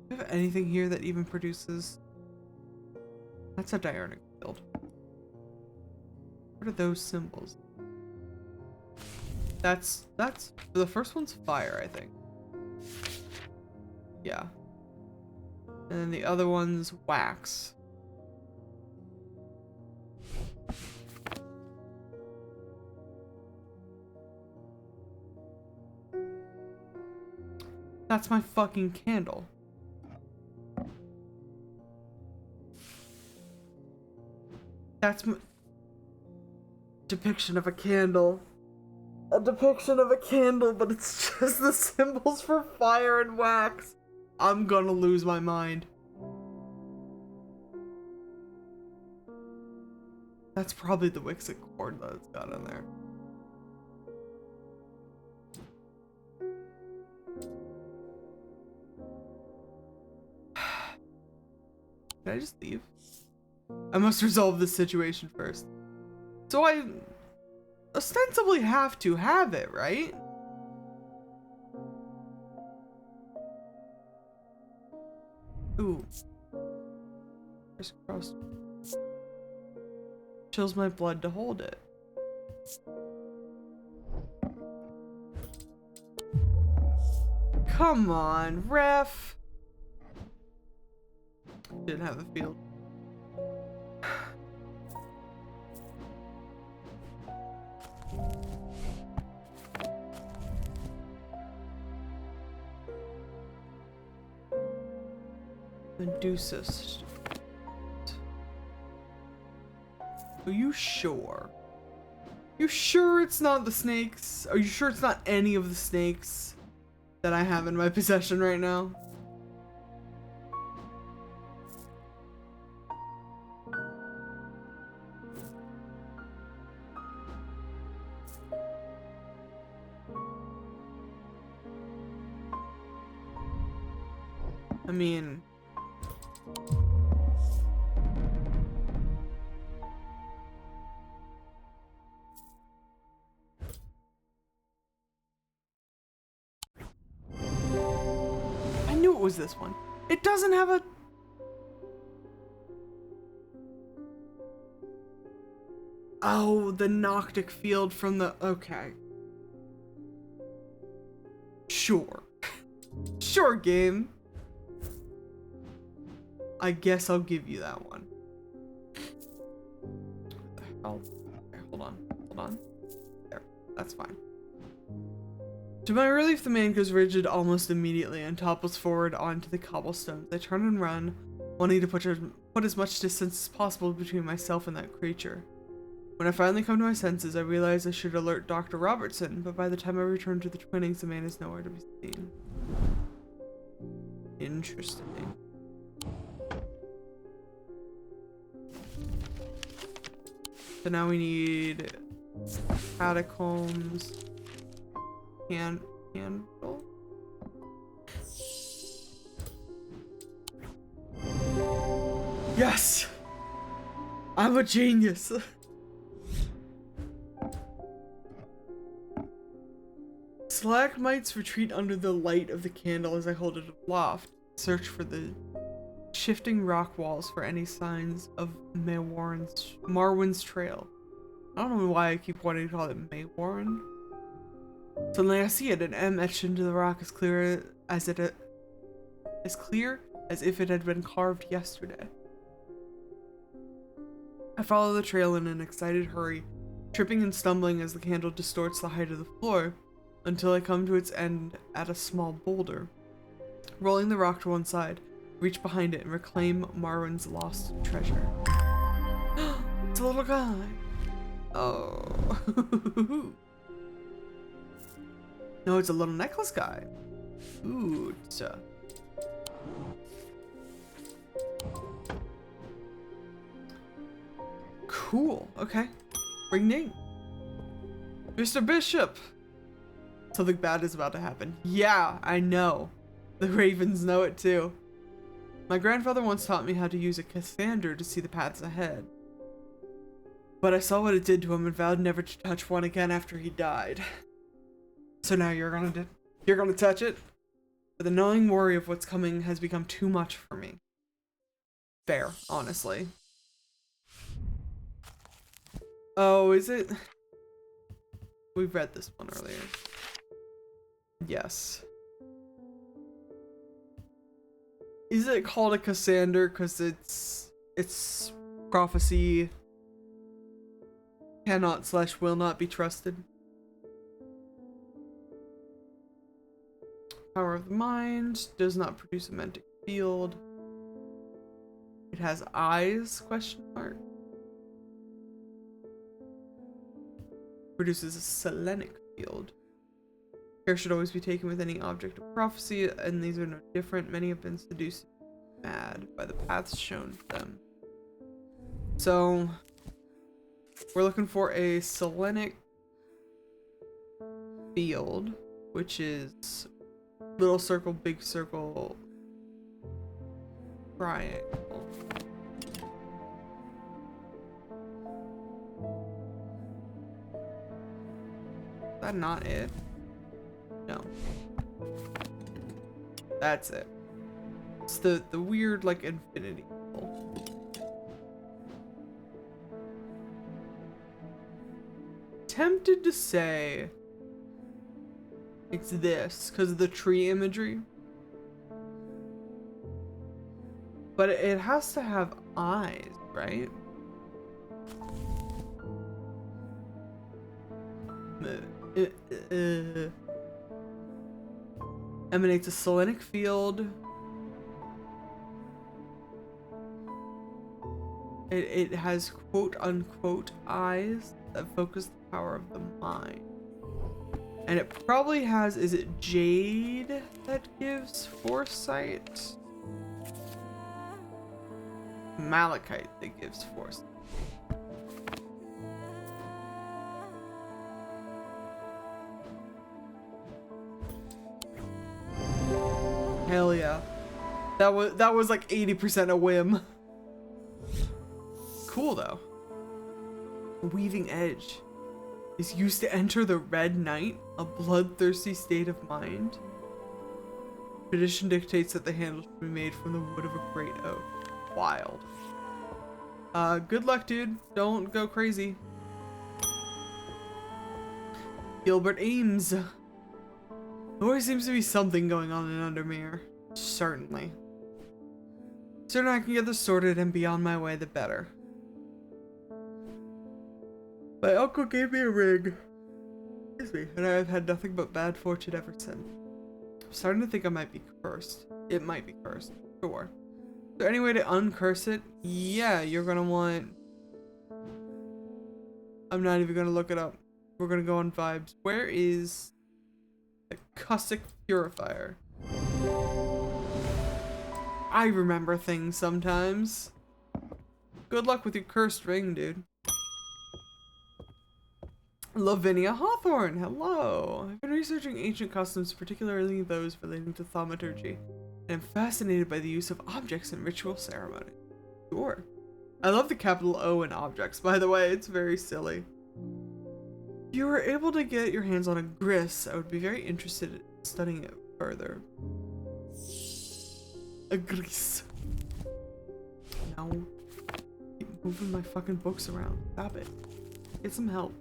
Do you have anything here that even produces That's a diurnal field. What are those symbols? That's the first one's fire, I think. Yeah. And then the other one's wax. That's my fucking candle. That's my depiction of a candle. A depiction of a candle, but it's just the symbols for fire and wax. I'm gonna lose my mind. That's probably the Wixit cord that it's got in there. Can I just leave? I must resolve this situation first. So I ostensibly have to have it, right? Ooh. Crisscross. Chills my blood to hold it. Come on, ref. Didn't have the field. Medusa. Are you sure? You sure it's not the snakes? Are you sure it's not any of the snakes that I have in my possession right now? I mean, I knew it was this one. It doesn't have a... Oh, the Noctic field from the... Okay. Sure. Sure, game. I guess I'll give you that one. Oh, okay, hold on. There, that's fine. To my relief, the man goes rigid almost immediately and topples forward onto the cobblestones. I turn and run, wanting to put as much distance as possible between myself and that creature. When I finally come to my senses, I realize I should alert Dr. Robertson, but by the time I return to the Twinnings, the man is nowhere to be seen. Interesting. So now we need catacombs, candle. Yes! I'm a genius! Stalagmites retreat under the light of the candle as I hold it aloft. Search for the shifting rock walls for any signs of Marwin's trail. I don't know why I keep wanting to call it Maywarren. Suddenly I see it, an M etched into the rock as clear as if it had been carved yesterday. I follow the trail in an excited hurry, tripping and stumbling as the candle distorts the height of the floor, until I come to its end at a small boulder. Rolling the rock to one side, reach behind it and reclaim Marwin's lost treasure. It's a little guy. Oh. No, it's a little necklace guy. Ooh, cool. Okay. Ring ding. Mr. Bishop. Something bad is about to happen. Yeah, I know. The ravens know it too. My grandfather once taught me how to use a Cassander to see the paths ahead. But I saw what it did to him and vowed never to touch one again after he died. So now you're gonna touch it? But the gnawing worry of what's coming has become too much for me. Fair, honestly. Oh, is it? We've read this one earlier. Yes. Is it called a Cassander because it's prophecy cannot / will not be trusted? Power of the mind does not produce a magnetic field. It has eyes? Question mark. Produces a selenic field. Care should always be taken with any object of prophecy, and these are no different. Many have been seduced mad by the paths shown to them. So we're looking for a selenic field, which is little circle, big circle, triangle. Is that not it? No. That's it. It's the weird, like, infinity symbol. Tempted to say it's this because of the tree imagery, but it has to have eyes, right? Emanates a selenic field. It has quote unquote eyes that focus the power of the mind. And it probably has, is it jade that gives foresight? Malachite that gives foresight. Hell yeah. That was like 80% a whim. Cool though. Weaving edge is used to enter the red night, a bloodthirsty state of mind. Tradition dictates that the handle should be made from the wood of a great oak. Wild. Good luck, dude. Don't go crazy. Gilbert Ames. There always seems to be something going on in Undermere. Certainly. The sooner I can get this sorted and be on my way, the better. My uncle gave me a ring. Excuse me. And I have had nothing but bad fortune ever since. I'm starting to think I might be cursed. It might be cursed. Sure. Is there any way to uncurse it? Yeah, you're gonna want... I'm not even gonna look it up. We're gonna go on vibes. Where is the Custic Purifier? I remember things sometimes. Good luck with your cursed ring, dude. Lavinia Hawthorne, hello! I've been researching ancient customs, particularly those relating to thaumaturgy, and I'm fascinated by the use of objects in ritual ceremony. Sure. I love the capital O in objects, by the way, it's very silly. If you were able to get your hands on a gris, I would be very interested in studying it further. A gris. No. Keep moving my fucking books around. Stop it. Get some help.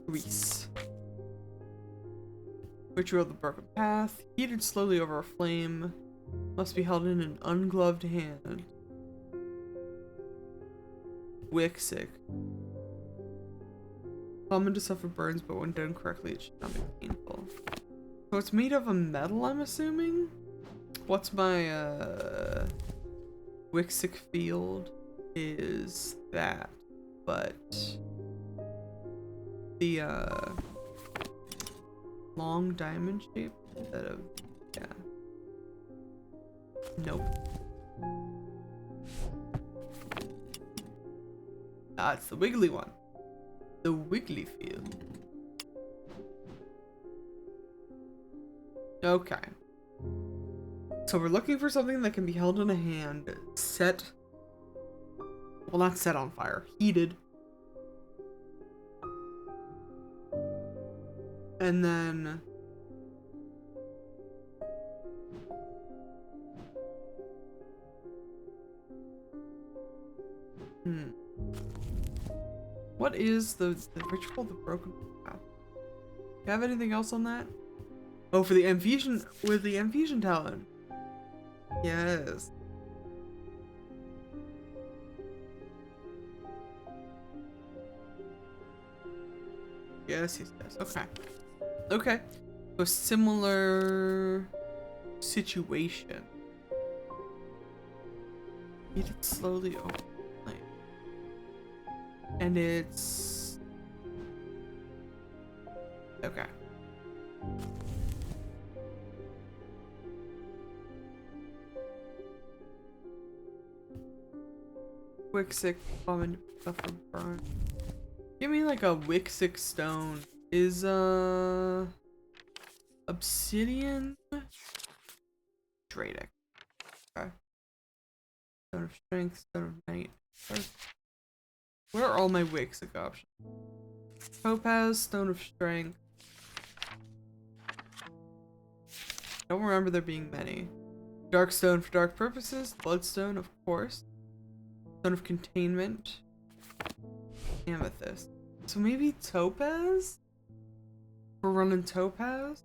Grease. Ritual of the Broken Path. Heated slowly over a flame. Must be held in an ungloved hand. Wixic. Common to suffer burns, but when done correctly, it should not be painful. So it's made of a metal, I'm assuming? What's my, Wixic field? Is that. But the long diamond shape instead of, yeah. Nope. Ah, it's the wiggly one. The wiggly field. Okay. So we're looking for something that can be held in a hand, set, well, not set on fire, heated. And then What is the ritual of the broken path? Do you have anything else on that? Oh, for the infusion, with the infusion talent. Yes. Yes, yes, yes. Okay. Okay. So similar situation. Eat it slowly over time. And it's okay. Wixic common buffer burn. Give me like a Wixic stone. Is obsidian Dradic. Okay. Stone of strength, stone of night. Where are all my Wixic options? Topaz, stone of strength. Don't remember there being many. Dark stone for dark purposes. Bloodstone, of course. Stone of containment. Amethyst. So maybe topaz? We're running topaz?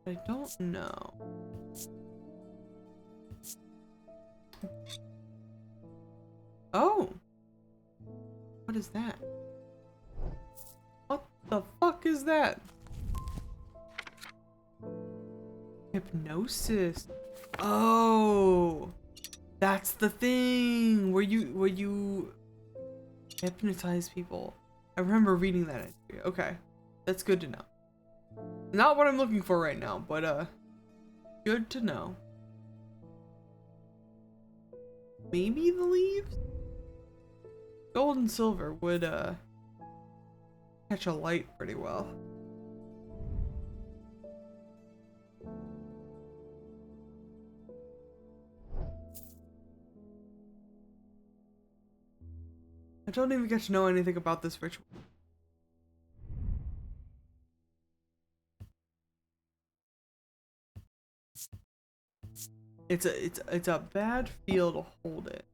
I don't know. Oh! What is that? What the fuck is that? Hypnosis. Oh! That's the thing! Where you hypnotize people. I remember reading that. Okay. That's good to know. Not what I'm looking for right now, but good to know. Maybe the leaves? Gold and silver would catch a light pretty well. I don't even get to know anything about this ritual. It's a bad feel to hold it.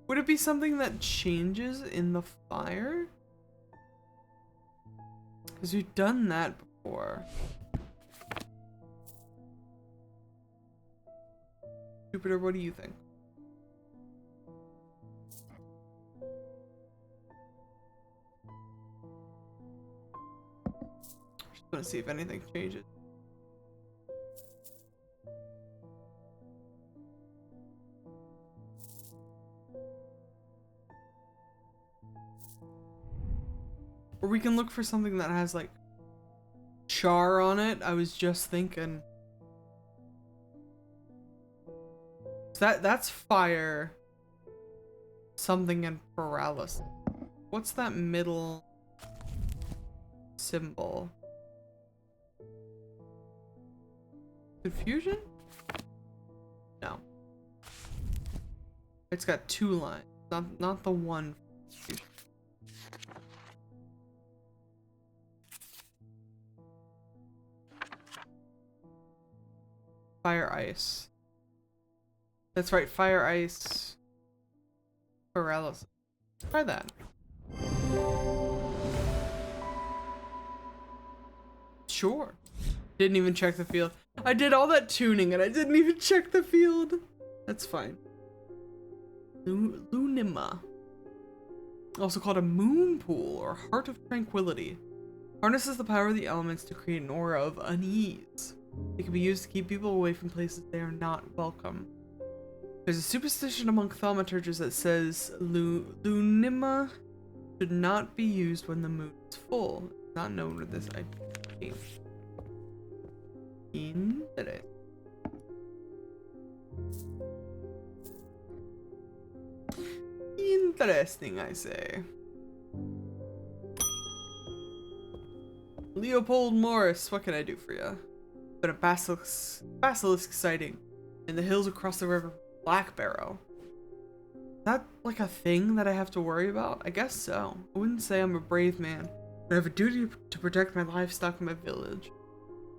Would it be something that changes in the fire? Because we've done that before. Jupiter, what do you think? Just gonna see if anything changes. Or we can look for something that has like char on it. I was just thinking. That's fire. Something in paralysis. What's that middle symbol? Confusion? No. It's got two lines. Not the one. Fire ice. That's right, fire ice paralysis. Try that. Sure. Didn't even check the field. I did all that tuning and I didn't even check the field. That's fine. Lunima. Also called a moon pool or heart of tranquility. Harnesses the power of the elements to create an aura of unease. It can be used to keep people away from places they are not welcome. There's a superstition among thaumaturges that says Lunima should not be used when the moon is full. It's not known where this idea came. Interesting, I say. Leopold Morris, what can I do for you? Been a basilisk sighting. In the hills across the river, Black Barrow. Is that like a thing that I have to worry about? I guess so. I wouldn't say I'm a brave man, but I have a duty to protect my livestock and my village.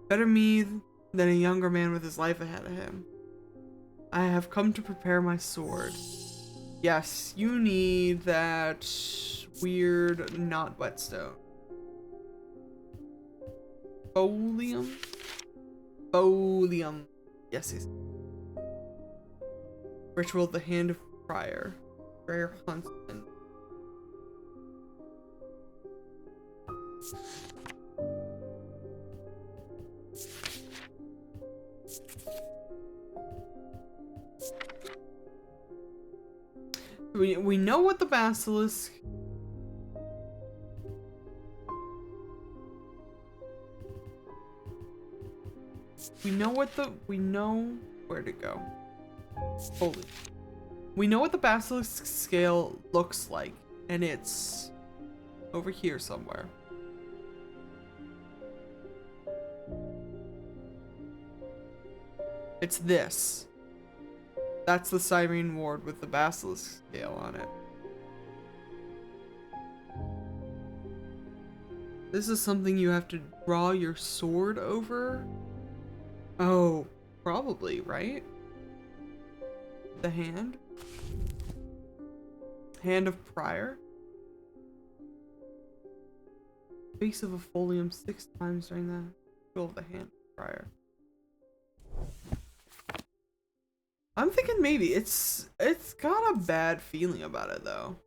Better me than a younger man with his life ahead of him. I have come to prepare my sword. Yes, you need that weird, not whetstone. Folium? Folium. Yes, he's. Ritual of the Hand of Prior. Rare Huntsman. We know what the basilisk. We know where to go. Holy. We know what the basilisk scale looks like, and it's over here somewhere. It's this. That's the Cyrene ward with the basilisk scale on it. This is something you have to draw your sword over? Oh, probably, right? The hand? Hand of Prior? Face of a folium 6 times during the ritual of the Hand of Prior. I'm thinking maybe it's got a bad feeling about it though.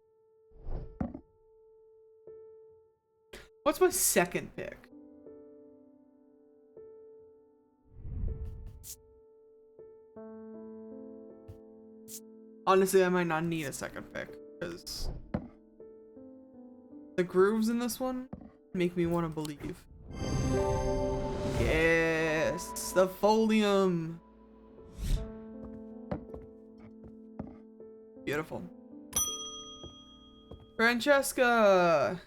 What's my second pick? Honestly, I might not need a second pick because the grooves in this one make me want to believe. Yes, the folium. Beautiful. Francesca!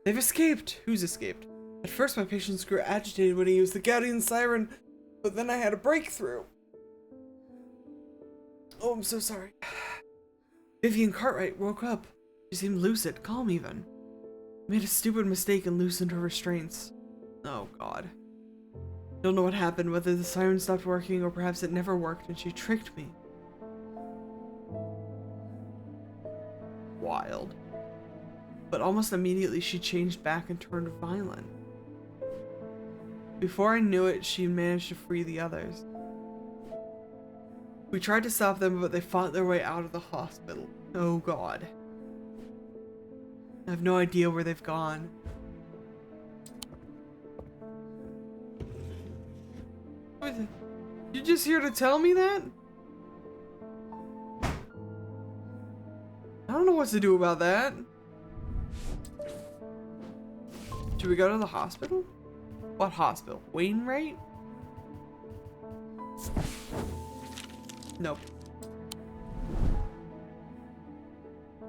They've escaped! Who's escaped? At first my patients grew agitated when he used the Gaudian siren, but then I had a breakthrough. Oh, I'm so sorry. Vivian Cartwright woke up. She seemed lucid, calm even. I made a stupid mistake and loosened her restraints. Oh god. Don't know what happened, whether the siren stopped working or perhaps it never worked and she tricked me. Wild. But almost immediately she changed back and turned violent. Before I knew it, she managed to free the others. We tried to stop them, but they fought their way out of the hospital. Oh god. I have no idea where they've gone. You just here to tell me that? I don't know what to do about that. Should we go to the hospital? What hospital? Wainwright? Nope.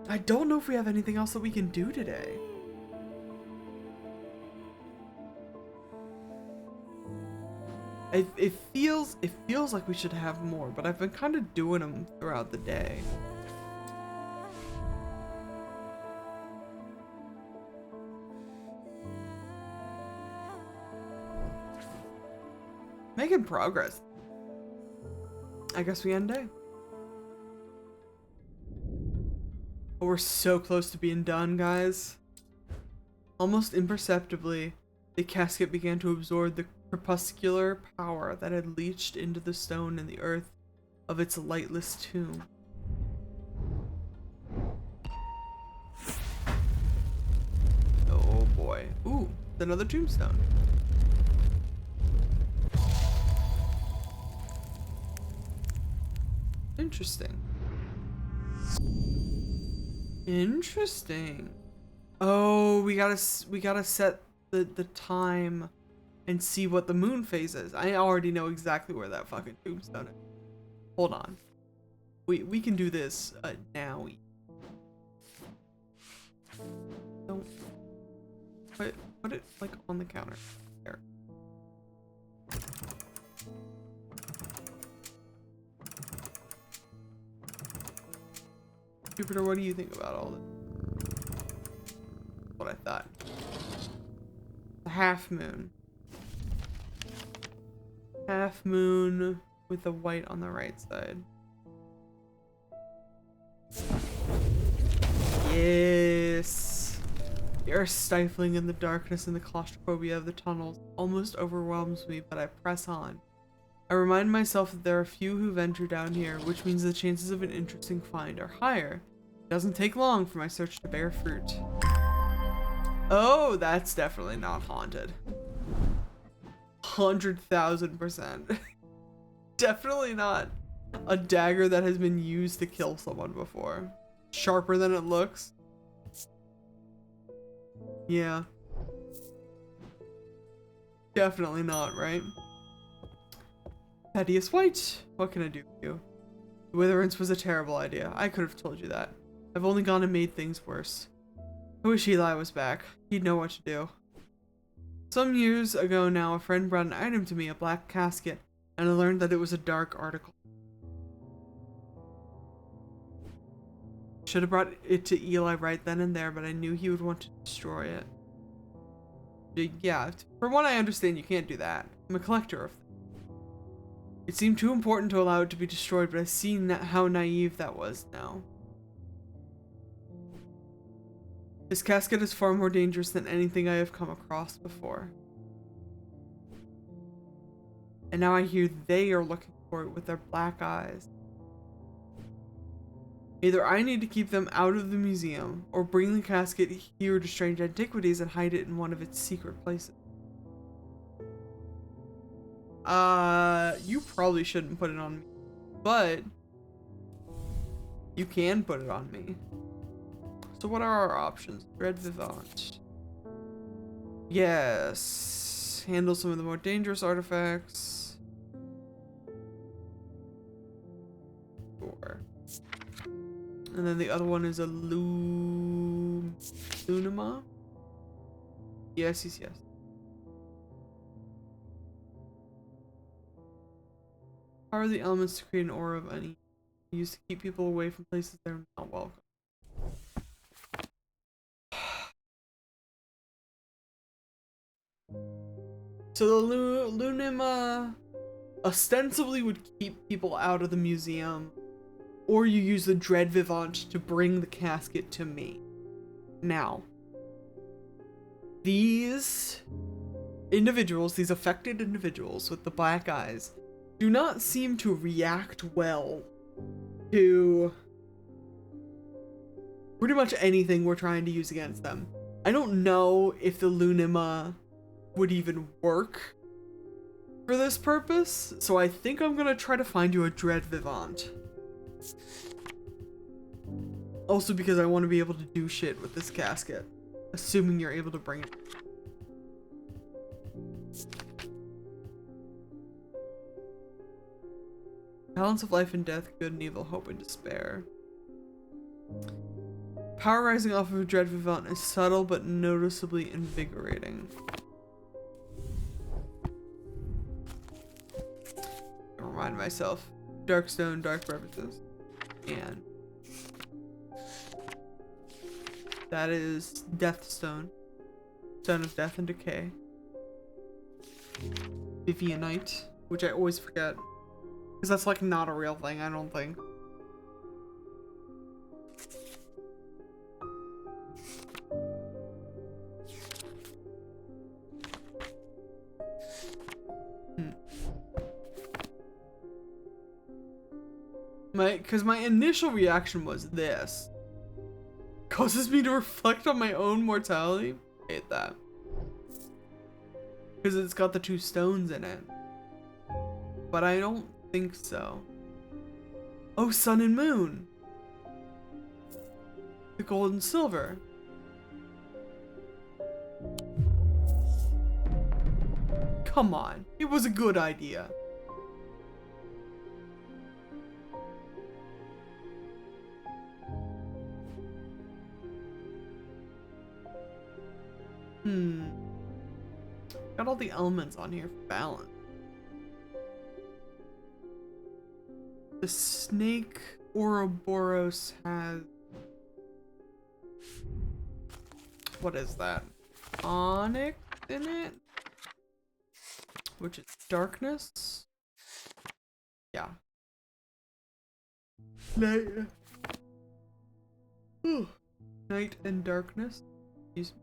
I don't know if we have anything else that we can do today. It feels like we should have more, but I've been kind of doing them throughout the day. Making progress. I guess we end day. Oh, we're so close to being done, guys. Almost imperceptibly, the casket began to absorb the crepuscular power that had leached into the stone and the earth of its lightless tomb. Oh boy. Ooh, another tombstone. Interesting. Interesting. Oh, we gotta set the time and see what the moon phase is. I already know exactly where that fucking tombstone is. Hold on. We can do this now. Don't put it like on the counter. There. Jupiter, what do you think about all this? What I thought. The half moon. Half moon with the white on the right side. Yes. The air stifling in the darkness and the claustrophobia of the tunnels almost overwhelms me, but I press on. I remind myself that there are few who venture down here, which means the chances of an interesting find are higher. It doesn't take long for my search to bear fruit. Oh, that's definitely not haunted. 100,000%. Definitely not a dagger that has been used to kill someone before. Sharper than it looks. Yeah. Definitely not, right? Thaddeus White, what can I do for you? The Witherance was a terrible idea. I could have told you that. I've only gone and made things worse. I wish Eli was back. He'd know what to do. Some years ago now, a friend brought an item to me, a black casket, and I learned that it was a dark article. Should have brought it to Eli right then and there, but I knew he would want to destroy it. Yeah, from what I understand, you can't do that. I'm a collector of things. It seemed too important to allow it to be destroyed, but I see how naive that was now. This casket is far more dangerous than anything I have come across before. And now I hear they are looking for it with their black eyes. Either I need to keep them out of the museum, or bring the casket here to Strange Antiquities and hide it in one of its secret places. You probably shouldn't put it on me, but you can put it on me. So what are our options? Red Vivant. Yes. Handle some of the more dangerous artifacts. Sure. And then the other one is a Lunima? Yes. How are the elements to create an aura of unease? Used to keep people away from places they're not welcome. So the Lunima ostensibly would keep people out of the museum, or you use the Dread Vivant to bring the casket to me. Now, these individuals, these affected individuals with the black eyes, do not seem to react well to pretty much anything we're trying to use against them. I don't know if the Lunima would even work for this purpose, so I think I'm gonna try to find you a Dread Vivant. Also because I want to be able to do shit with this casket, assuming you're able to bring it. Balance of life and death, good and evil, hope and despair. Power rising off of a Dread Vivant is subtle but noticeably invigorating. Remind myself. Dark stone, dark references. And that is Death Stone. Stone of Death and Decay. Vivianite, which I always forget. Because that's like not a real thing, I don't think. Because my initial reaction was this. Causes me to reflect on my own mortality? I hate that. Because it's got the two stones in it. But I don't think so. Oh, sun and moon. The gold and silver. Come on. It was a good idea. Got all the elements on here for balance. The snake Ouroboros has what is that? Onyx in it? Which is darkness? Yeah. Night. Ooh. Night and darkness. Excuse me.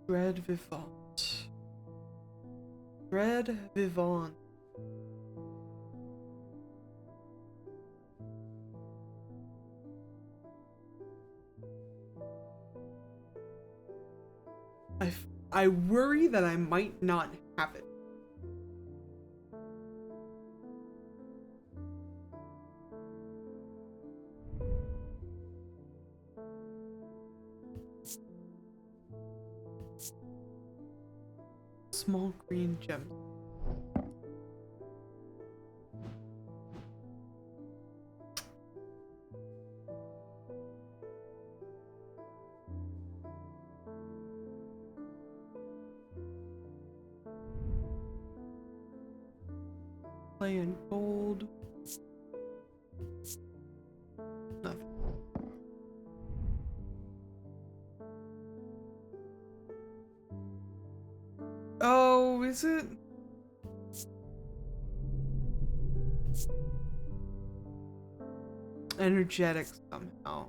Dread Vivant. Dread Vivant. I worry that I might not have it. Small green gem. Play in gold. Nothing. Oh, is it? Energetic somehow.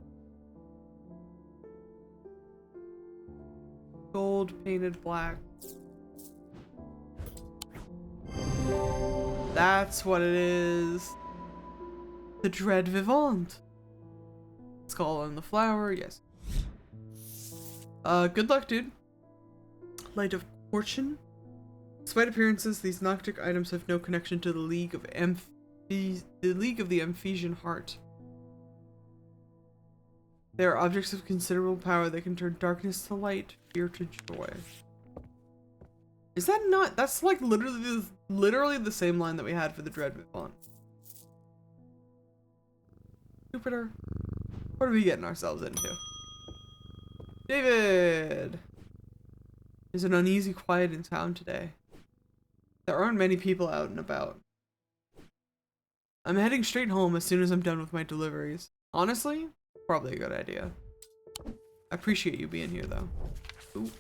Gold painted black. That's what it is. The Dread Vivant. Skull on the flower, yes. Good luck, dude. Light of Fortune. Despite appearances, these Noctic items have no connection to the League of the Amphesian Heart. They are objects of considerable power that can turn darkness to light, fear to joy. Is that not? That's like literally the same line that we had for the Dread Vivant. Jupiter. What are we getting ourselves into? David! There's an uneasy quiet in town today. There aren't many people out and about. I'm heading straight home as soon as I'm done with my deliveries. Honestly, probably a good idea. I appreciate you being here though. Ooh.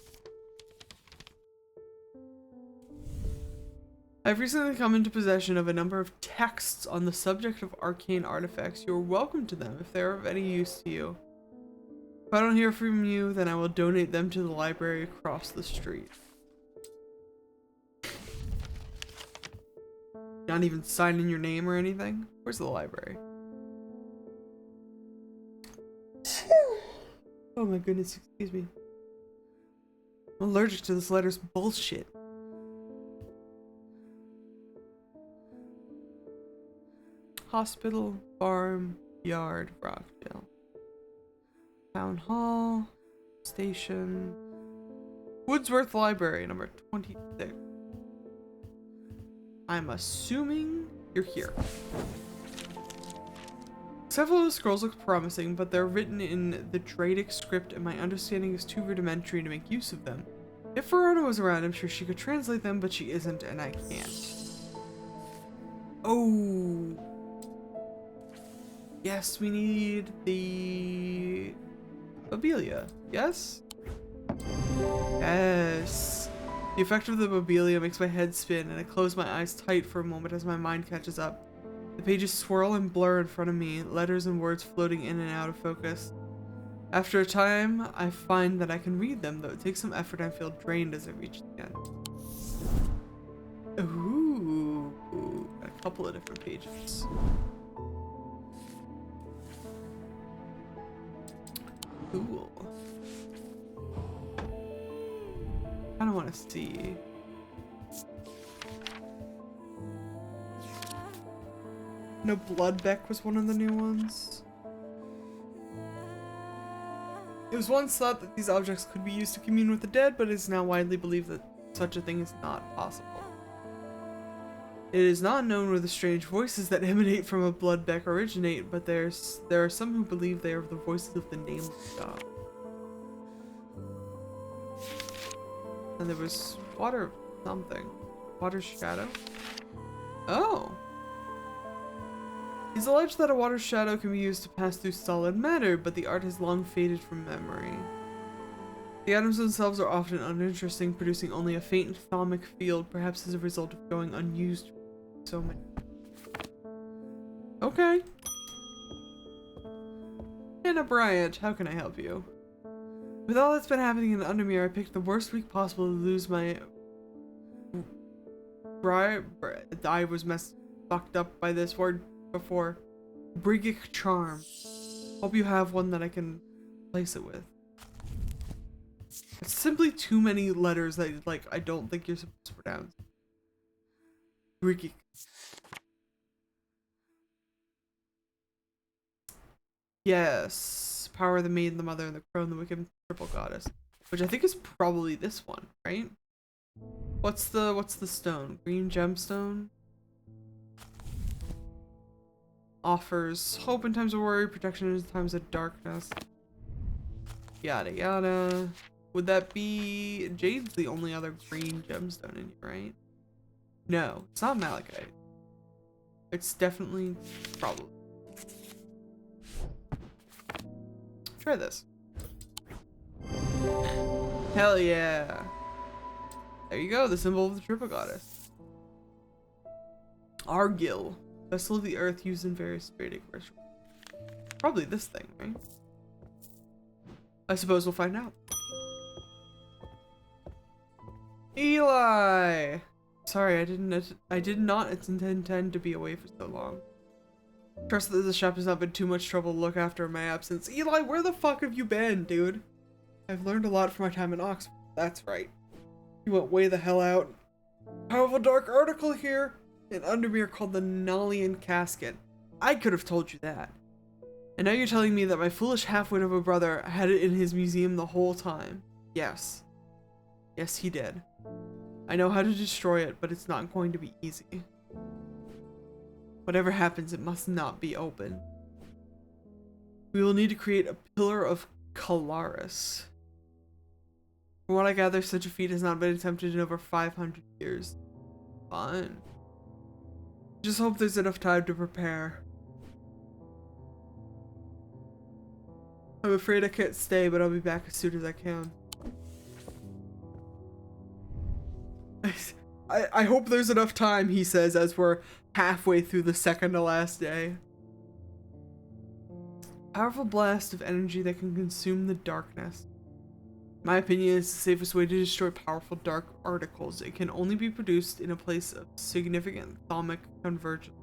I've recently come into possession of a number of texts on the subject of arcane artifacts. You're welcome to them if they're of any use to you. If I don't hear from you, then I will donate them to the library across the street. Not even signing your name or anything? Where's the library? Oh my goodness, excuse me. I'm allergic to this letter's bullshit. Hospital, farm, yard, Rockdale. Town hall, station. Woodsworth Library, number 26. I'm assuming you're here. Several of the scrolls look promising, but they're written in the Dradic script and my understanding is too rudimentary to make use of them. If Verona was around, I'm sure she could translate them, but she isn't and I can't. Oh. Yes, we need the Mobilia. Yes? Yes. The effect of the Mobilia makes my head spin and I close my eyes tight for a moment as my mind catches up. The pages swirl and blur in front of me, letters and words floating in and out of focus. After a time, I find that I can read them, though it takes some effort and I feel drained as I reach the end. Ooh, got a couple of different pages. Cool. I don't want to see. No, Bloodbeck was one of the new ones. It was once thought that these objects could be used to commune with the dead, but it is now widely believed that such a thing is not possible. It is not known where the strange voices that emanate from a Bloodbeck originate, but there are some who believe they are the voices of the nameless god. And there was water something. Water shadow? Oh! He's alleged that a water shadow can be used to pass through solid matter, but the art has long faded from memory. The atoms themselves are often uninteresting, producing only a faint thermic field, perhaps as a result of going unused for so many. Okay. Anna Bryant, how can I help you? With all that's been happening in Undermere, I picked the worst week possible to lose my... I was fucked up by this word before. Brigic charm. Hope you have one that I can replace it with. It's simply too many letters that, like, I don't think you're supposed to pronounce. Brigic. Yes. Power of the Maiden, the Mother, and the Crone, the Wicked Triple Goddess. Which I think is probably this one, right? What's the stone? Green gemstone? Offers hope in times of worry, protection in times of darkness. Yada yada. Would that be... Jade's the only other green gemstone in here, right? No, it's not malachite. It's definitely... probably. Try this. Hell yeah. There you go, the symbol of the Triple Goddess. Argil. Vessel of the earth used in various Vedic rituals. Probably this thing, right? I suppose we'll find out. Eli! Sorry, I did not intend to be away for so long. Trust that the shop has not been too much trouble to look after in my absence. Eli, where the fuck have you been, dude? I've learned a lot from my time in Oxford. That's right. You went way the hell out. Powerful dark article here in Undermere called the Nalian Casket. I could have told you that. And now you're telling me that my foolish half-wit of a brother had it in his museum the whole time. Yes. Yes, he did. I know how to destroy it, but it's not going to be easy. Whatever happens, it must not be open. We will need to create a pillar of Calaris. From what I gather, such a feat has not been attempted in over 500 years. Fun. Just hope there's enough time to prepare. I'm afraid I can't stay, but I'll be back as soon as I can. I hope there's enough time, he says, as we're halfway through the second to last day. Powerful blast of energy that can consume the darkness. In my opinion, it's the safest way to destroy powerful dark articles. It can only be produced in a place of significant thermic convergence.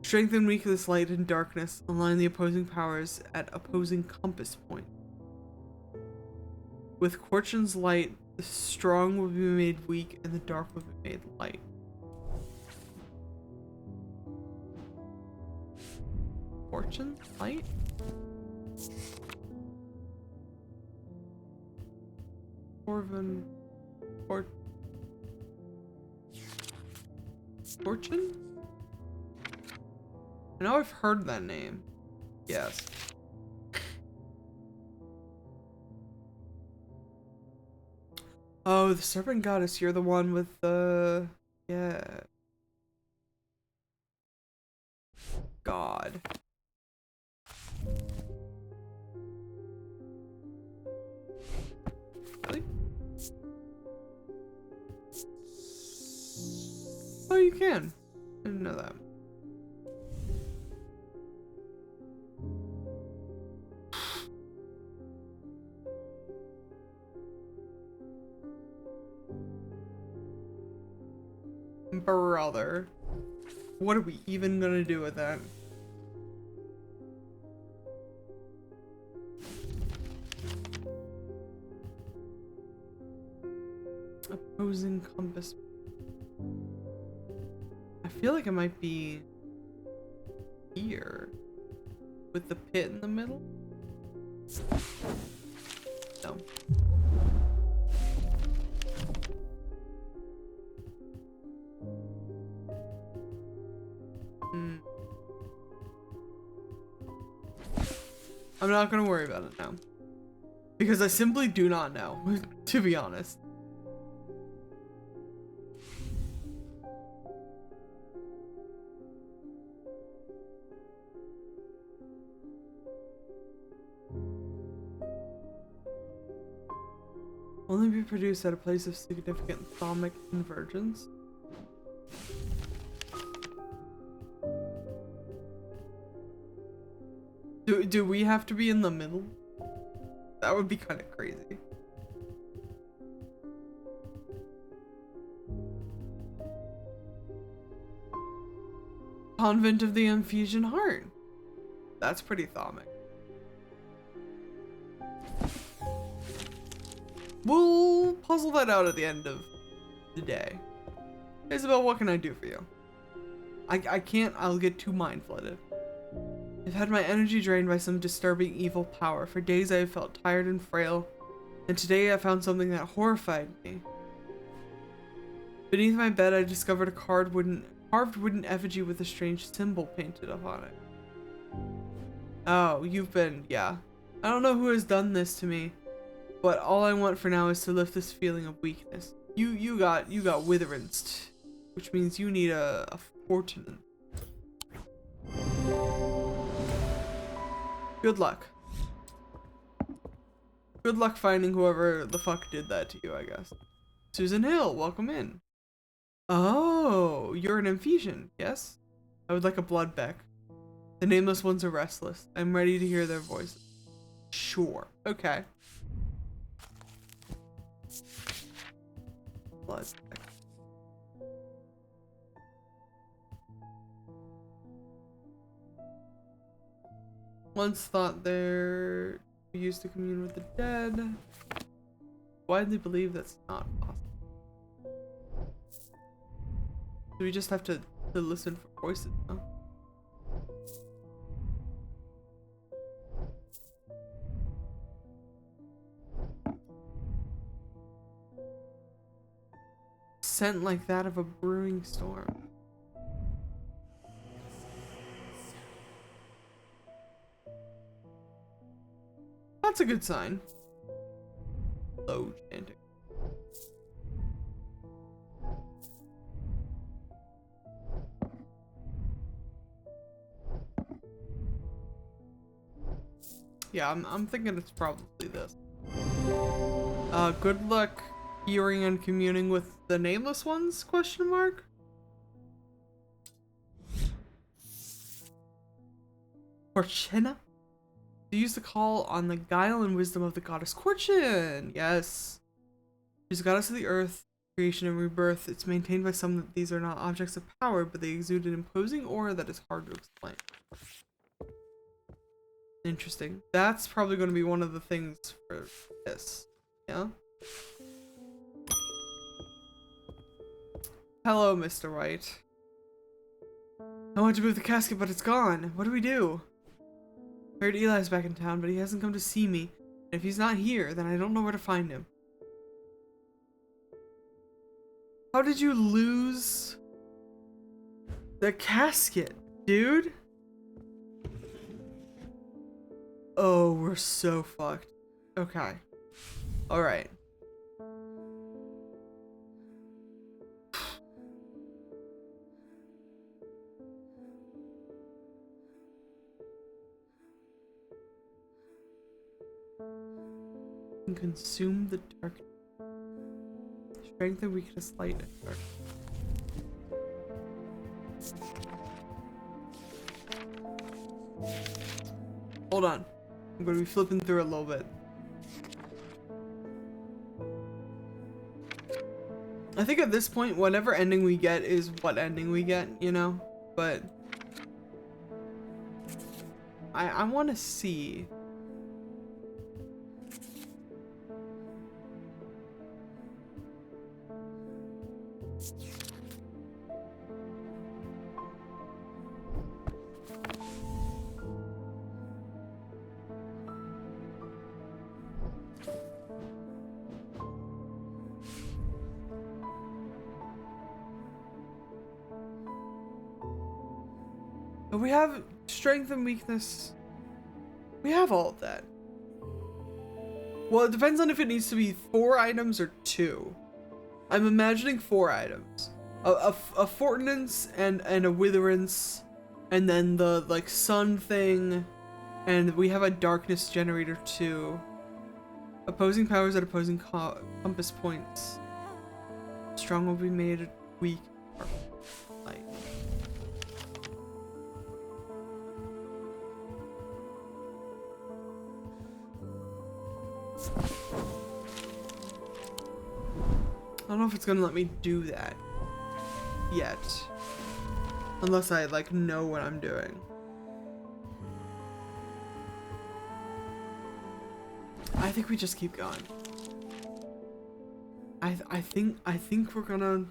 Strength and weakness, light and darkness, align the opposing powers at opposing compass points. With Corchin's light, the strong will be made weak and the dark will be made light. Fortune? Light? Fortune? I know I've heard that name. Yes. Oh, the Serpent Goddess, you're the one with the... Yeah. God. Really? Oh, you can. I didn't know that. Brother. What are we even gonna do with that? Opposing compass. I feel like it might be here with the pit in the middle. No. I'm not gonna worry about it now. Because I simply do not know, to be honest. Only be produced at a place of significant thermic convergence. Do we have to be in the middle? That would be kind of crazy. Convent of the Ephesian Heart. That's pretty thermic. We'll puzzle that out at the end of the day. Isabel, what can I do for you? I can't, I'll get too mind-flooded. I've had my energy drained by some disturbing evil power. For days I have felt tired and frail, and today I found something that horrified me. Beneath my bed I discovered a carved wooden effigy with a strange symbol painted upon it. Oh, yeah. I don't know who has done this to me, but all I want for now is to lift this feeling of weakness. You got witheranced, which means you need a fortune. Good luck. Good luck finding whoever the fuck did that to you, I guess. Susan Hill, welcome in. Oh, you're an Ephesian, yes? I would like a blood beck. The nameless ones are restless. I'm ready to hear their voices. Sure. Okay. Blood beck. Once thought they're used to commune with the dead. Widely believed that's not possible. So we just have to listen for voices, huh? Scent like that of a brewing storm. That's a good sign. Low chanting. Yeah, I'm thinking it's probably this. Good luck hearing and communing with the nameless ones? Question mark. Corchina? They used to call on the guile and wisdom of the goddess Corchin. Yes. She's a goddess of the earth, creation and rebirth. It's maintained by some that these are not objects of power, but they exude an imposing aura that is hard to explain. Interesting. That's probably going to be one of the things for this. Yeah? Hello, Mr. White. I want to move the casket, but it's gone. What do we do? I heard Eli's back in town, but he hasn't come to see me. And if he's not here, then I don't know where to find him. How did you lose the casket, dude? Oh, we're so fucked. Okay. Alright. Consume the dark. Strength and weakness, light and dark. Hold on. I'm going to be flipping through a little bit. I think at this point, whatever ending we get is what ending we get, you know? But I want to see. We have strength and weakness. We have all of that. Well, it depends on if it needs to be 4 items or 2. I'm imagining 4 items. A fortinance and a witherance, and then the like sun thing, and we have a darkness generator too. Opposing powers at opposing compass points. Strong will be made weak. Light. I don't know if it's gonna let me do that yet. Unless I like know what I'm doing. I think we just keep going. I think we're gonna...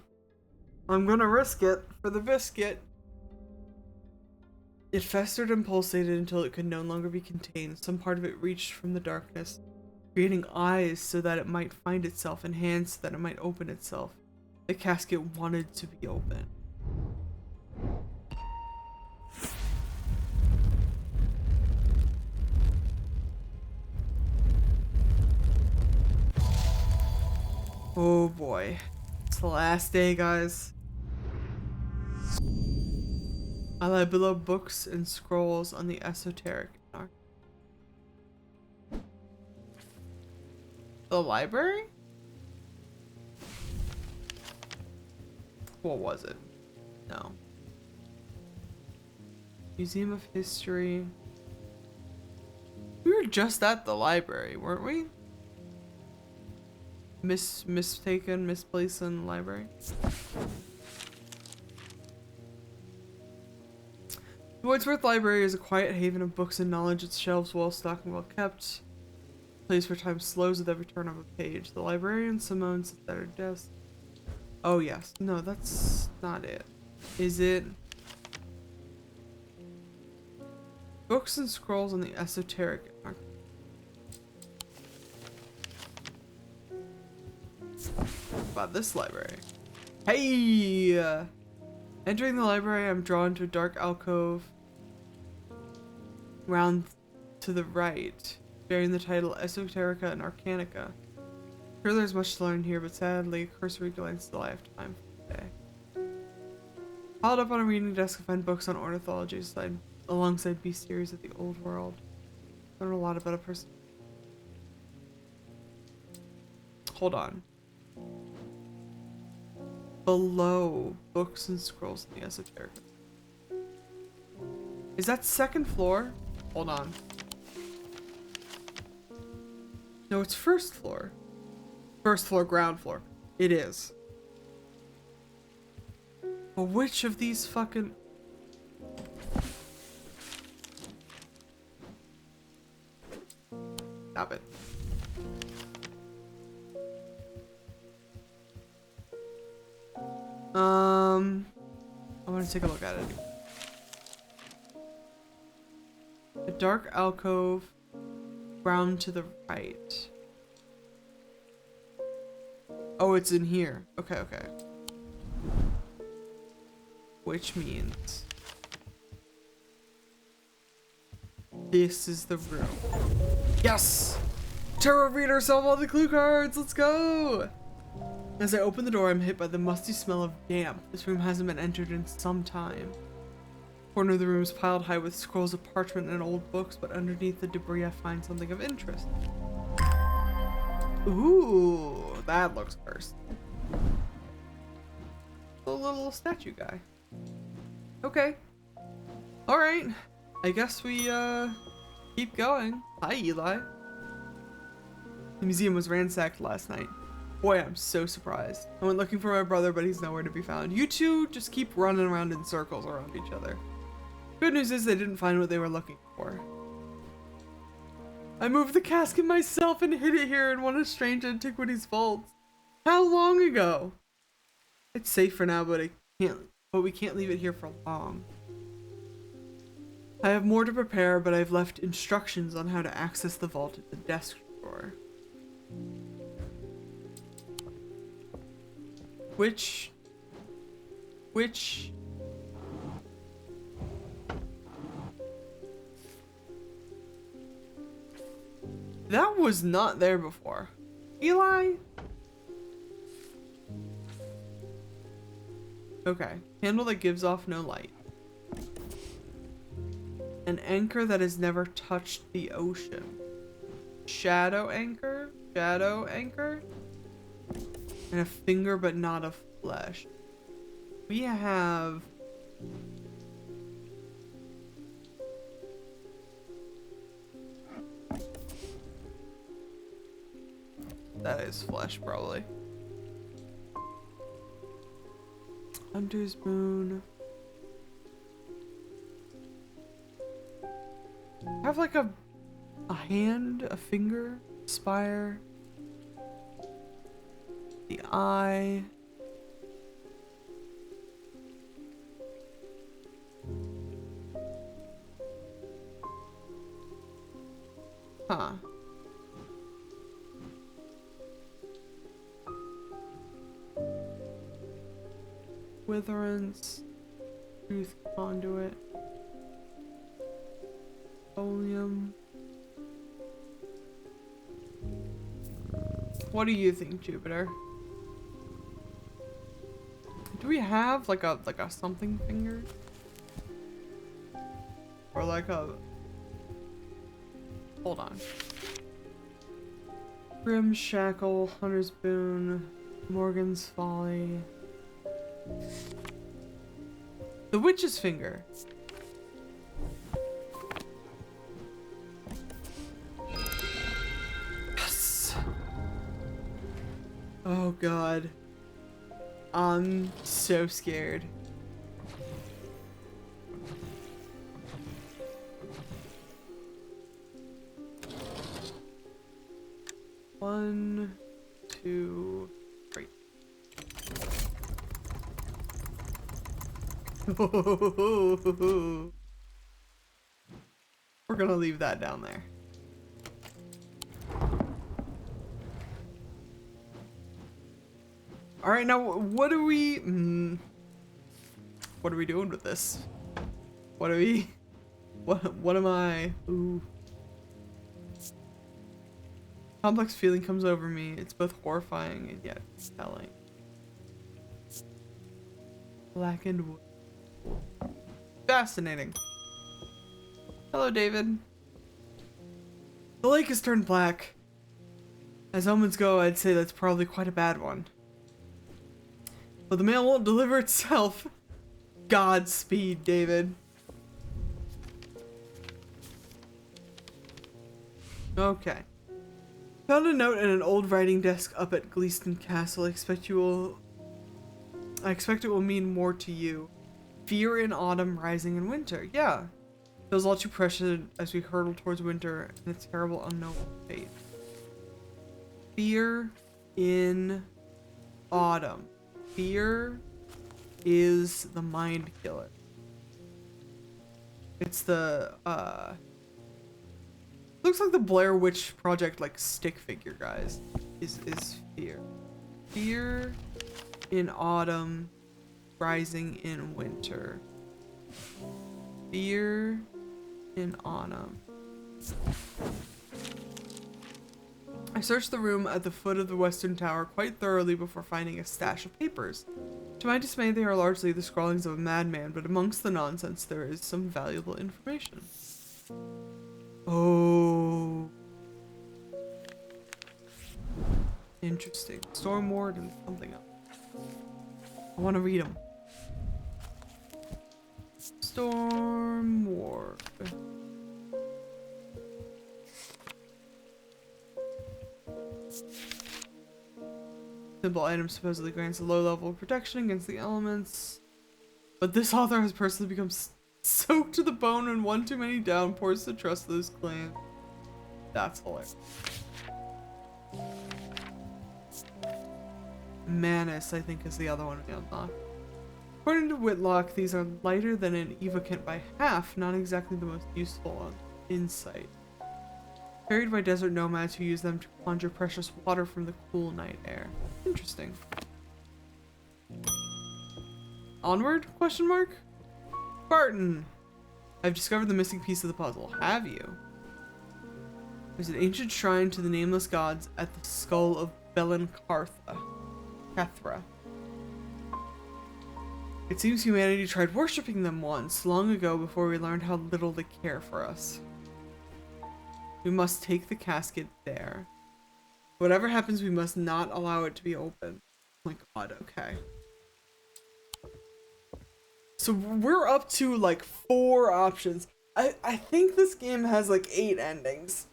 I'm gonna risk it for the biscuit. It festered and pulsated until it could no longer be contained. Some part of it reached from the darkness, creating eyes so that it might find itself, and hands so that it might open itself. The casket wanted to be open. Oh boy. It's the last day, guys. I lie below books and scrolls on the esoteric. The library? What was it? No. Museum of History. We were just at the library, weren't we? Misplacing library. The Wordsworth Library is a quiet haven of books and knowledge. Its shelves well stocked and well kept. A place where time slows with every turn of a page. The librarian Simone sits at her desk. Oh yes. No, that's not it. Is it? Books and scrolls on the esoteric. About this library. Hey! Entering the library, I'm drawn to a dark alcove round to the right, bearing the title Esoterica and Arcanica. Sure, there's much to learn here, but sadly, a cursory glance is all I have time for today. Piled up on a reading desk, I find books on ornithology alongside bestiaries of the old world. Learn a lot about a person. Hold on. Below books and scrolls in the esoteric. Is that second floor? Hold on. No, it's first floor. First floor, ground floor. It is. But which of these fucking... Stop it. I want to take a look at it. A dark alcove, round to the right. Oh, it's in here. Okay, okay. Which means this is the room. Yes! Tarot reader, solve all the clue cards. Let's go! As I open the door, I'm hit by the musty smell of damp. This room hasn't been entered in some time. Corner of the room is piled high with scrolls of parchment and old books, but underneath the debris I find something of interest. Ooh, that looks cursed. A little statue guy. Okay. Alright. I guess we keep going. Hi, Eli. The museum was ransacked last night. Boy, I'm so surprised. I went looking for my brother, but he's nowhere to be found. You two just keep running around in circles around each other. Good news is they didn't find what they were looking for. I moved the casket myself and hid it here in one of strange Antiquities vaults. How long ago? It's safe for now, but we can't leave it here for long. I have more to prepare, but I've left instructions on how to access the vault at the desk drawer. Which... That was not there before. Eli? Okay. Handle that gives off no light. An anchor that has never touched the ocean. Shadow anchor? shadow anchor. And a finger, but not of flesh. We have... That is flesh, probably. Hunter's Moon. I have like a hand, a finger, spire, the eye. Huh. Witherance, Truth Conduit, Oleum. What do you think, Jupiter? Do we have like a something finger? Or like a... Hold on. Grim Shackle, Hunter's Boon, Morgan's Folly. The Witch's Finger. Yes. Oh god. I'm so scared. One, two, three. We're gonna leave that down there. All right, now what are we doing with this? What am I? Ooh. Complex feeling comes over me. It's both horrifying and yet telling. Blackened wood. Fascinating. Hello, David. The lake has turned black. As omens go, I'd say that's probably quite a bad one. But the mail won't deliver itself. Godspeed, David. Okay. Found a note in an old writing desk up at Gleeston Castle. I expect it will mean more to you. Fear in autumn, rising in winter. Yeah. Feels all too precious as we hurtle towards winter and its terrible unknowable fate. Fear in autumn. Fear is the mind killer. It's the looks like the Blair Witch Project like stick figure, guys. Is fear. Fear in autumn, rising in winter. Fear in autumn. I searched the room at the foot of the western tower quite thoroughly before finding a stash of papers. To my dismay, they are largely the scrawlings of a madman, but amongst the nonsense there is some valuable information. Oh. Interesting. Storm Ward and something else. I want to read them. Storm Ward. Simple item supposedly grants a low level of protection against the elements. But this author has personally become soaked to the bone in one too many downpours to trust those claims. That's hilarious. Manus, I think, is the other one we unlocked. According to Whitlock, these are lighter than an evocant by half, not exactly the most useful on insight. Carried by desert nomads who use them to conjure precious water from the cool night air. Interesting. Onward? Question mark? Barton! I've discovered the missing piece of the puzzle. Have you? There's an ancient shrine to the nameless gods at the skull of Belencartha. Cathra. It seems humanity tried worshipping them once, long ago, before we learned how little they care for us. We must take the casket there. Whatever happens, we must not allow it to be open. Oh my god, okay. So we're up to like 4 options. I think this game has like 8 endings.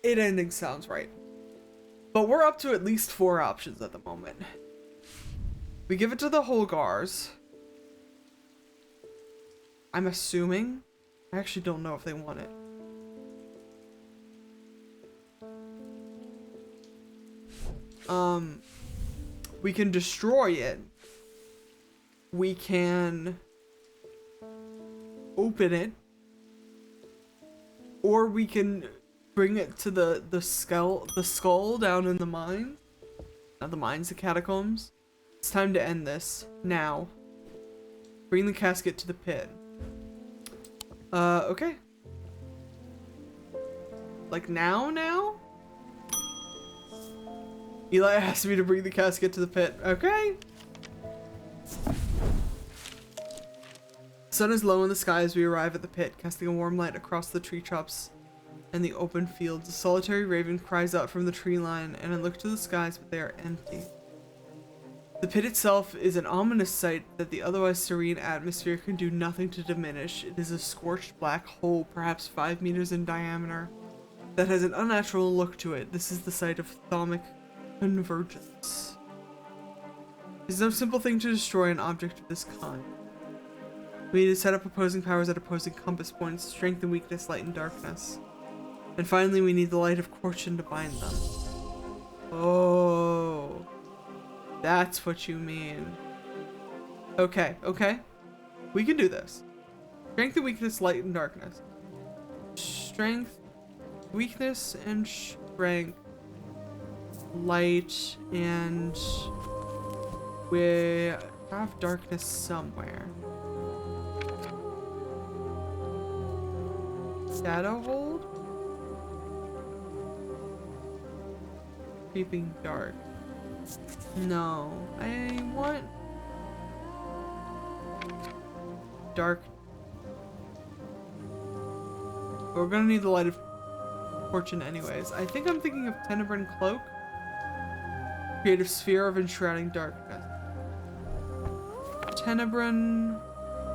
8 endings sounds right. But we're up to at least 4 options at the moment. We give it to the Holgars. I'm assuming. I actually don't know if they want it. We can destroy it. We can open it. Or we can bring it to the skull down in the mine. Not the mines, the catacombs. It's time to end this. Now. Bring the casket to the pit. Okay. Like now? Eli asked me to bring the casket to the pit. Okay. The sun is low in the sky as we arrive at the pit, casting a warm light across the tree tops and the open fields. A solitary raven cries out from the tree line, and I look to the skies, but they are empty. The pit itself is an ominous sight that the otherwise serene atmosphere can do nothing to diminish. It is a scorched black hole, perhaps 5 meters in diameter, that has an unnatural look to it. This is the site of thermic convergence. It is no simple thing to destroy an object of this kind. We need to set up opposing powers at opposing compass points, strength and weakness, light and darkness. And finally, we need the light of fortune to bind them. Oh, that's what you mean. Okay. We can do this. Strength and weakness, light and darkness. Strength, weakness, and strength. Light, and we have darkness somewhere. Shadow hold? Creeping dark. No, I want dark. We're gonna need the light of fortune anyways. I think I'm thinking of Tenebrin Cloak. Creative sphere of enshrouding darkness. Tenebrin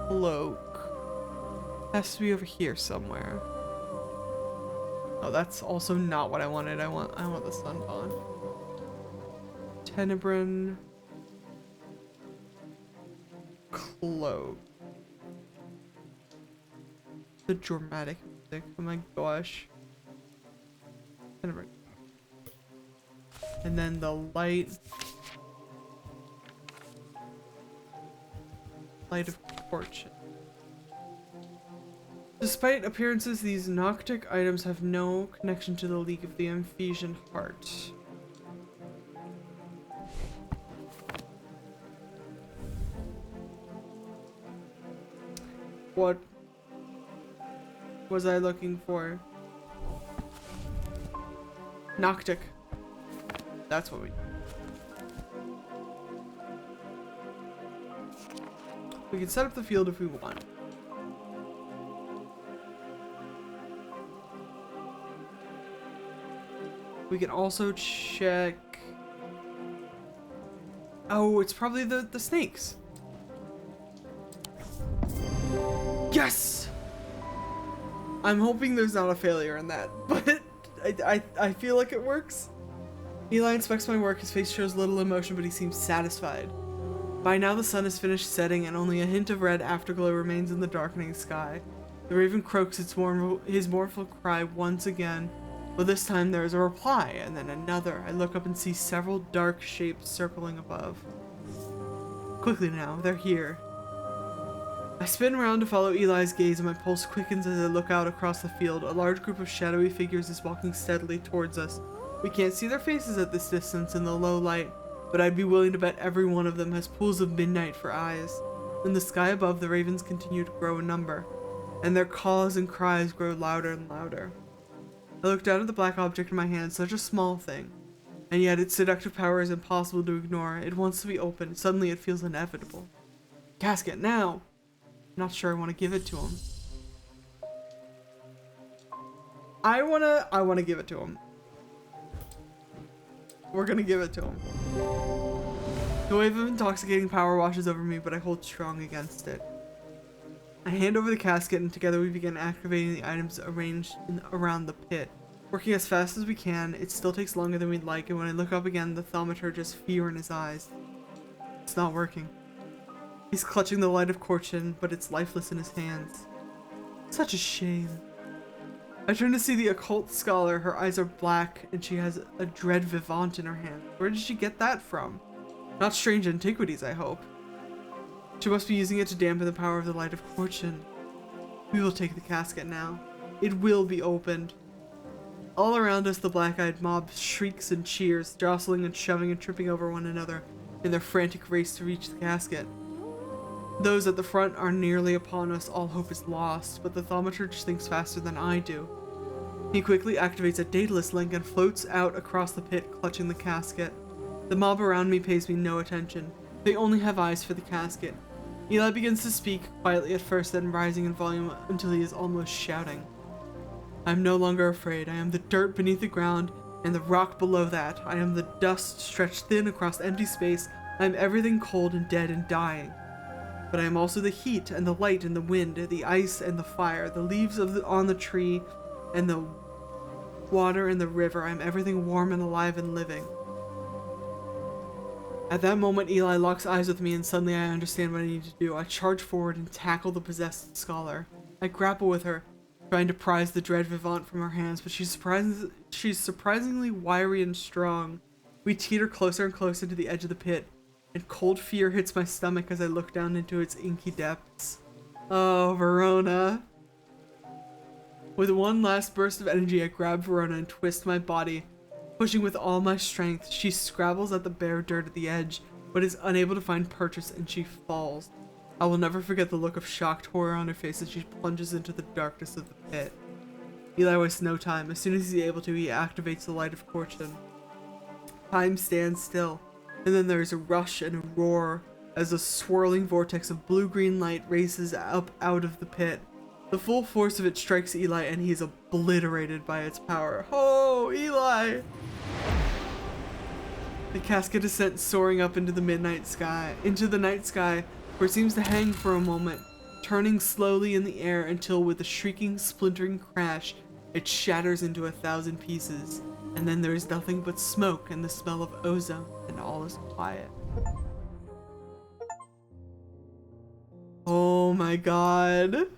Cloak. Has to be over here somewhere. Oh, that's also not what I wanted. I want the Sunbond. Tenebrin Cloak. The dramatic music. Oh my gosh. Tenebrin. And then the light of fortune. Despite appearances, these Noctic items have no connection to the League of the Ephesian Heart. What was I looking for? Noctic. That's what we... We can set up the field if we want. We can also check... Oh, it's probably the snakes. Yes! I'm hoping there's not a failure in that, but I feel like it works. Eli inspects my work. His face shows little emotion, but he seems satisfied. By now the sun has finished setting, and only a hint of red afterglow remains in the darkening sky. The raven croaks his mournful cry once again, but this time there is a reply, and then another. I look up and see several dark shapes circling above. Quickly now, they're here. I spin around to follow Eli's gaze, and my pulse quickens as I look out across the field. A large group of shadowy figures is walking steadily towards us. We can't see their faces at this distance in the low light, but I'd be willing to bet every one of them has pools of midnight for eyes. In the sky above, the ravens continue to grow in number, and their calls and cries grow louder and louder. I look down at the black object in my hand, such a small thing, and yet its seductive power is impossible to ignore. It wants to be opened. Suddenly it feels inevitable. Casket, now! I'm not sure I want to give it to him. I wanna give it to him. We're gonna give it to him. The wave of intoxicating power washes over me, but I hold strong against it. I hand over the casket, and together we begin activating the items arranged around the pit. Working as fast as we can, it still takes longer than we'd like, and when I look up again, the thaumaturgist's fear in his eyes. It's not working. He's clutching the light of Corchin, but it's lifeless in his hands. Such a shame. I turn to see the occult scholar. Her eyes are black, and she has a dread vivant in her hand. Where did she get that from? Not strange antiquities, I hope. She must be using it to dampen the power of the light of Corchin. We will take the casket now. It will be opened. All around us, the black-eyed mob shrieks and cheers, jostling and shoving and tripping over one another in their frantic race to reach the casket. Those at the front are nearly upon us. All hope is lost, but the thaumaturge thinks faster than I do. He quickly activates a Daedalus link and floats out across the pit, clutching the casket. The mob around me pays me no attention. They only have eyes for the casket. Eli begins to speak, quietly at first, then rising in volume until he is almost shouting. I am no longer afraid. I am the dirt beneath the ground and the rock below that. I am the dust stretched thin across empty space. I am everything cold and dead and dying. But I am also the heat and the light and the wind, the ice and the fire, the leaves on the tree and the water and the river. I am everything warm and alive and living. At that moment, Eli locks eyes with me, and suddenly I understand what I need to do. I charge forward and tackle the possessed scholar. I grapple with her, trying to prise the dread vivant from her hands, but she's surprisingly wiry and strong. We teeter closer and closer to the edge of the pit, and cold fear hits my stomach as I look down into its inky depths. Oh, Verona. With one last burst of energy, I grab Verona and twist my body. Pushing with all my strength, she scrabbles at the bare dirt at the edge, but is unable to find purchase, and she falls. I will never forget the look of shocked horror on her face as she plunges into the darkness of the pit. Eli wastes no time. As soon as he's able to, he activates the light of Corchin. Time stands still, and then there is a rush and a roar as a swirling vortex of blue-green light races up out of the pit. The full force of it strikes Eli, and he is obliterated by its power. Oh, Eli! The casket is sent soaring up into the night sky, where it seems to hang for a moment, turning slowly in the air until with a shrieking, splintering crash, it shatters into 1,000 pieces, and then there is nothing but smoke and the smell of ozone, and all is quiet. Oh my god.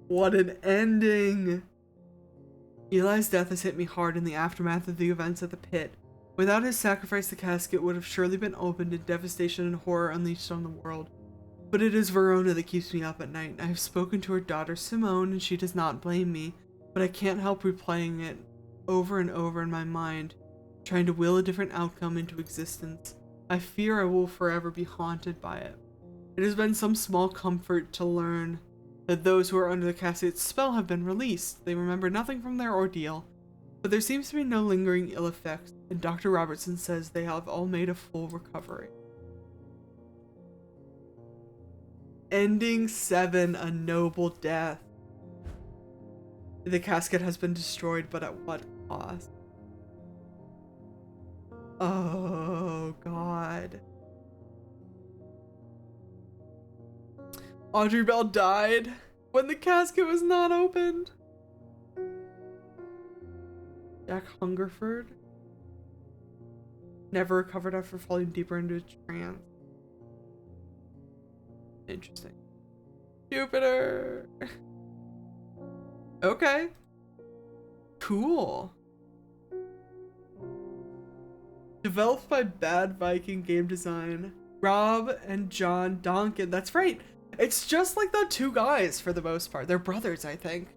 What an ending! Eli's death has hit me hard in the aftermath of the events at the pit. Without his sacrifice, the casket would have surely been opened and devastation and horror unleashed on the world. But it is Verona that keeps me up at night. I have spoken to her daughter Simone, and she does not blame me, but I can't help replaying it over and over in my mind, trying to will a different outcome into existence. I fear I will forever be haunted by it. It has been some small comfort to learn that those who are under the casket's spell have been released. They remember nothing from their ordeal, but there seems to be no lingering ill effects, and Dr. Robertson says they have all made a full recovery. Ending 7, a noble death. The casket has been destroyed, but at what cost? Oh, God. Audrey Bell died when the casket was not opened. Jack Hungerford never recovered after falling deeper into a trance. Interesting. Jupiter. Okay. Cool. Developed by Bad Viking Game Design. Rob and John Donkin. That's right. It's just like the two guys for the most part. They're brothers, I think.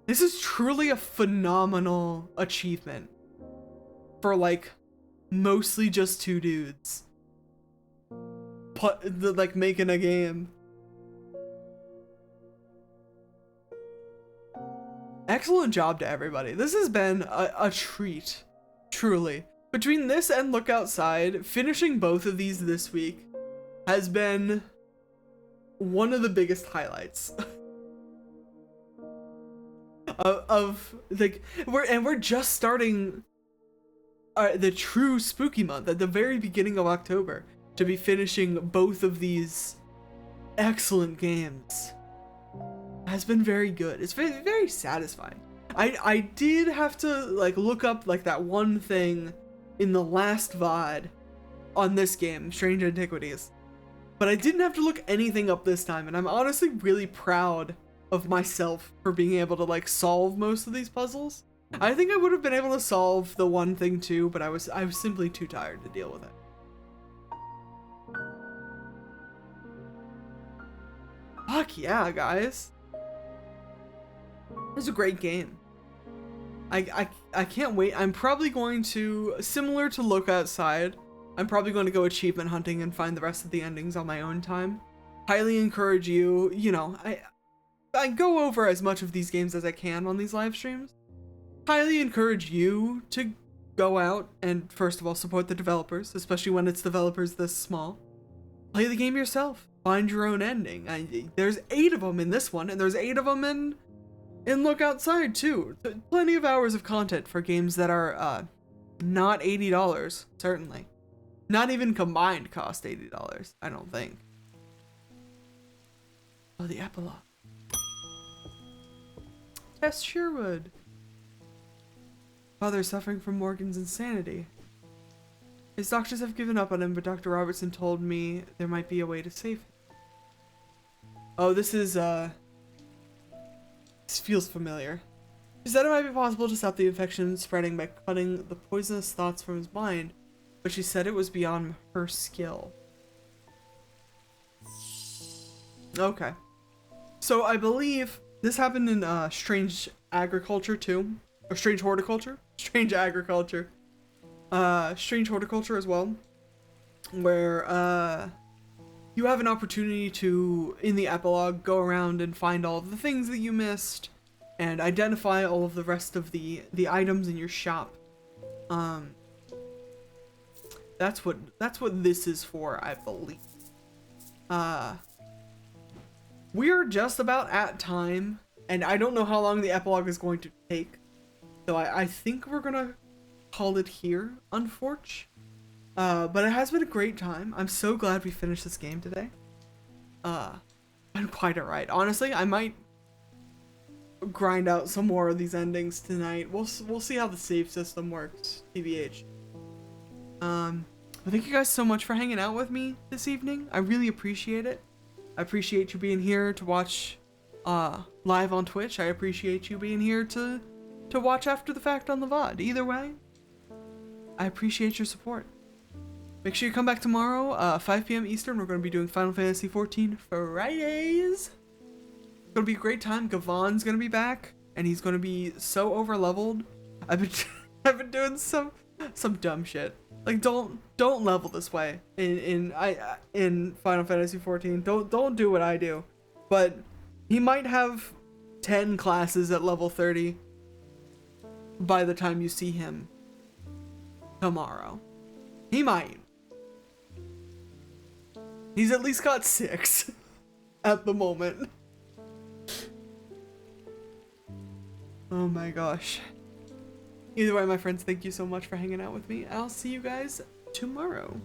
This is truly a phenomenal achievement for like mostly just two dudes. Like making a game. Excellent job to everybody. This has been a treat, truly. Between this and Look Outside, finishing both of these this week has been one of the biggest highlights. of like we're just starting the true spooky month at the very beginning of October to be finishing both of these excellent games has been very good. It's very, very satisfying. I did have to like look up like that one thing in the last VOD on this game, Strange Antiquities, but I didn't have to look anything up this time, and I'm honestly really proud of myself for being able to like solve most of these puzzles. I think I would have been able to solve the one thing too, but I was simply too tired to deal with it. Fuck yeah, guys. It's a great game. I can't wait. I'm probably going to, similar to Look Outside, I'm probably going to go achievement hunting and find the rest of the endings on my own time. Highly encourage you, you know, I go over as much of these games as I can on these live streams. Highly encourage you to go out and, first of all, support the developers, especially when it's developers this small. Play the game yourself. Find your own ending. There's 8 of them in this one, and there's 8 of them in Look Outside too. Plenty of hours of content for games that are not $80, certainly. Not even combined cost $80, I don't think. Oh, the epilogue. Tess Sherwood. Father is suffering from Morgan's insanity. His doctors have given up on him, but Dr. Robertson told me there might be a way to save him. Oh, this is, this feels familiar. She said it might be possible to stop the infection spreading by cutting the poisonous thoughts from his mind, but she said it was beyond her skill. Okay. So I believe this happened in Strange Agriculture too. Or Strange Horticulture? Strange Agriculture. Strange Horticulture as well. Where you have an opportunity to, in the epilogue, go around and find all of the things that you missed and identify all of the rest of the items in your shop. That's what this is for, I believe. We're just about at time, and I don't know how long the epilogue is going to take. So I think we're gonna call it here, unfortunately. But it has been a great time. I'm so glad we finished this game today. Been quite alright. Honestly, I might grind out some more of these endings tonight. We'll see how the save system works, TBH. Thank you guys so much for hanging out with me this evening. I really appreciate it. I appreciate you being here to watch live on Twitch. I appreciate you being here to watch after the fact on the VOD. Either way, I appreciate your support. Make sure you come back tomorrow, 5 p.m. Eastern. We're going to be doing Final Fantasy XIV Fridays. It's going to be a great time. Gavon's going to be back, and he's going to be so over-leveled. I've been doing some dumb shit. Like, don't level this way in Final Fantasy XIV. Don't do what I do. But he might have 10 classes at level 30 by the time you see him tomorrow. He might. He's at least got 6 at the moment. Oh my gosh. Either way, my friends, thank you so much for hanging out with me. I'll see you guys tomorrow.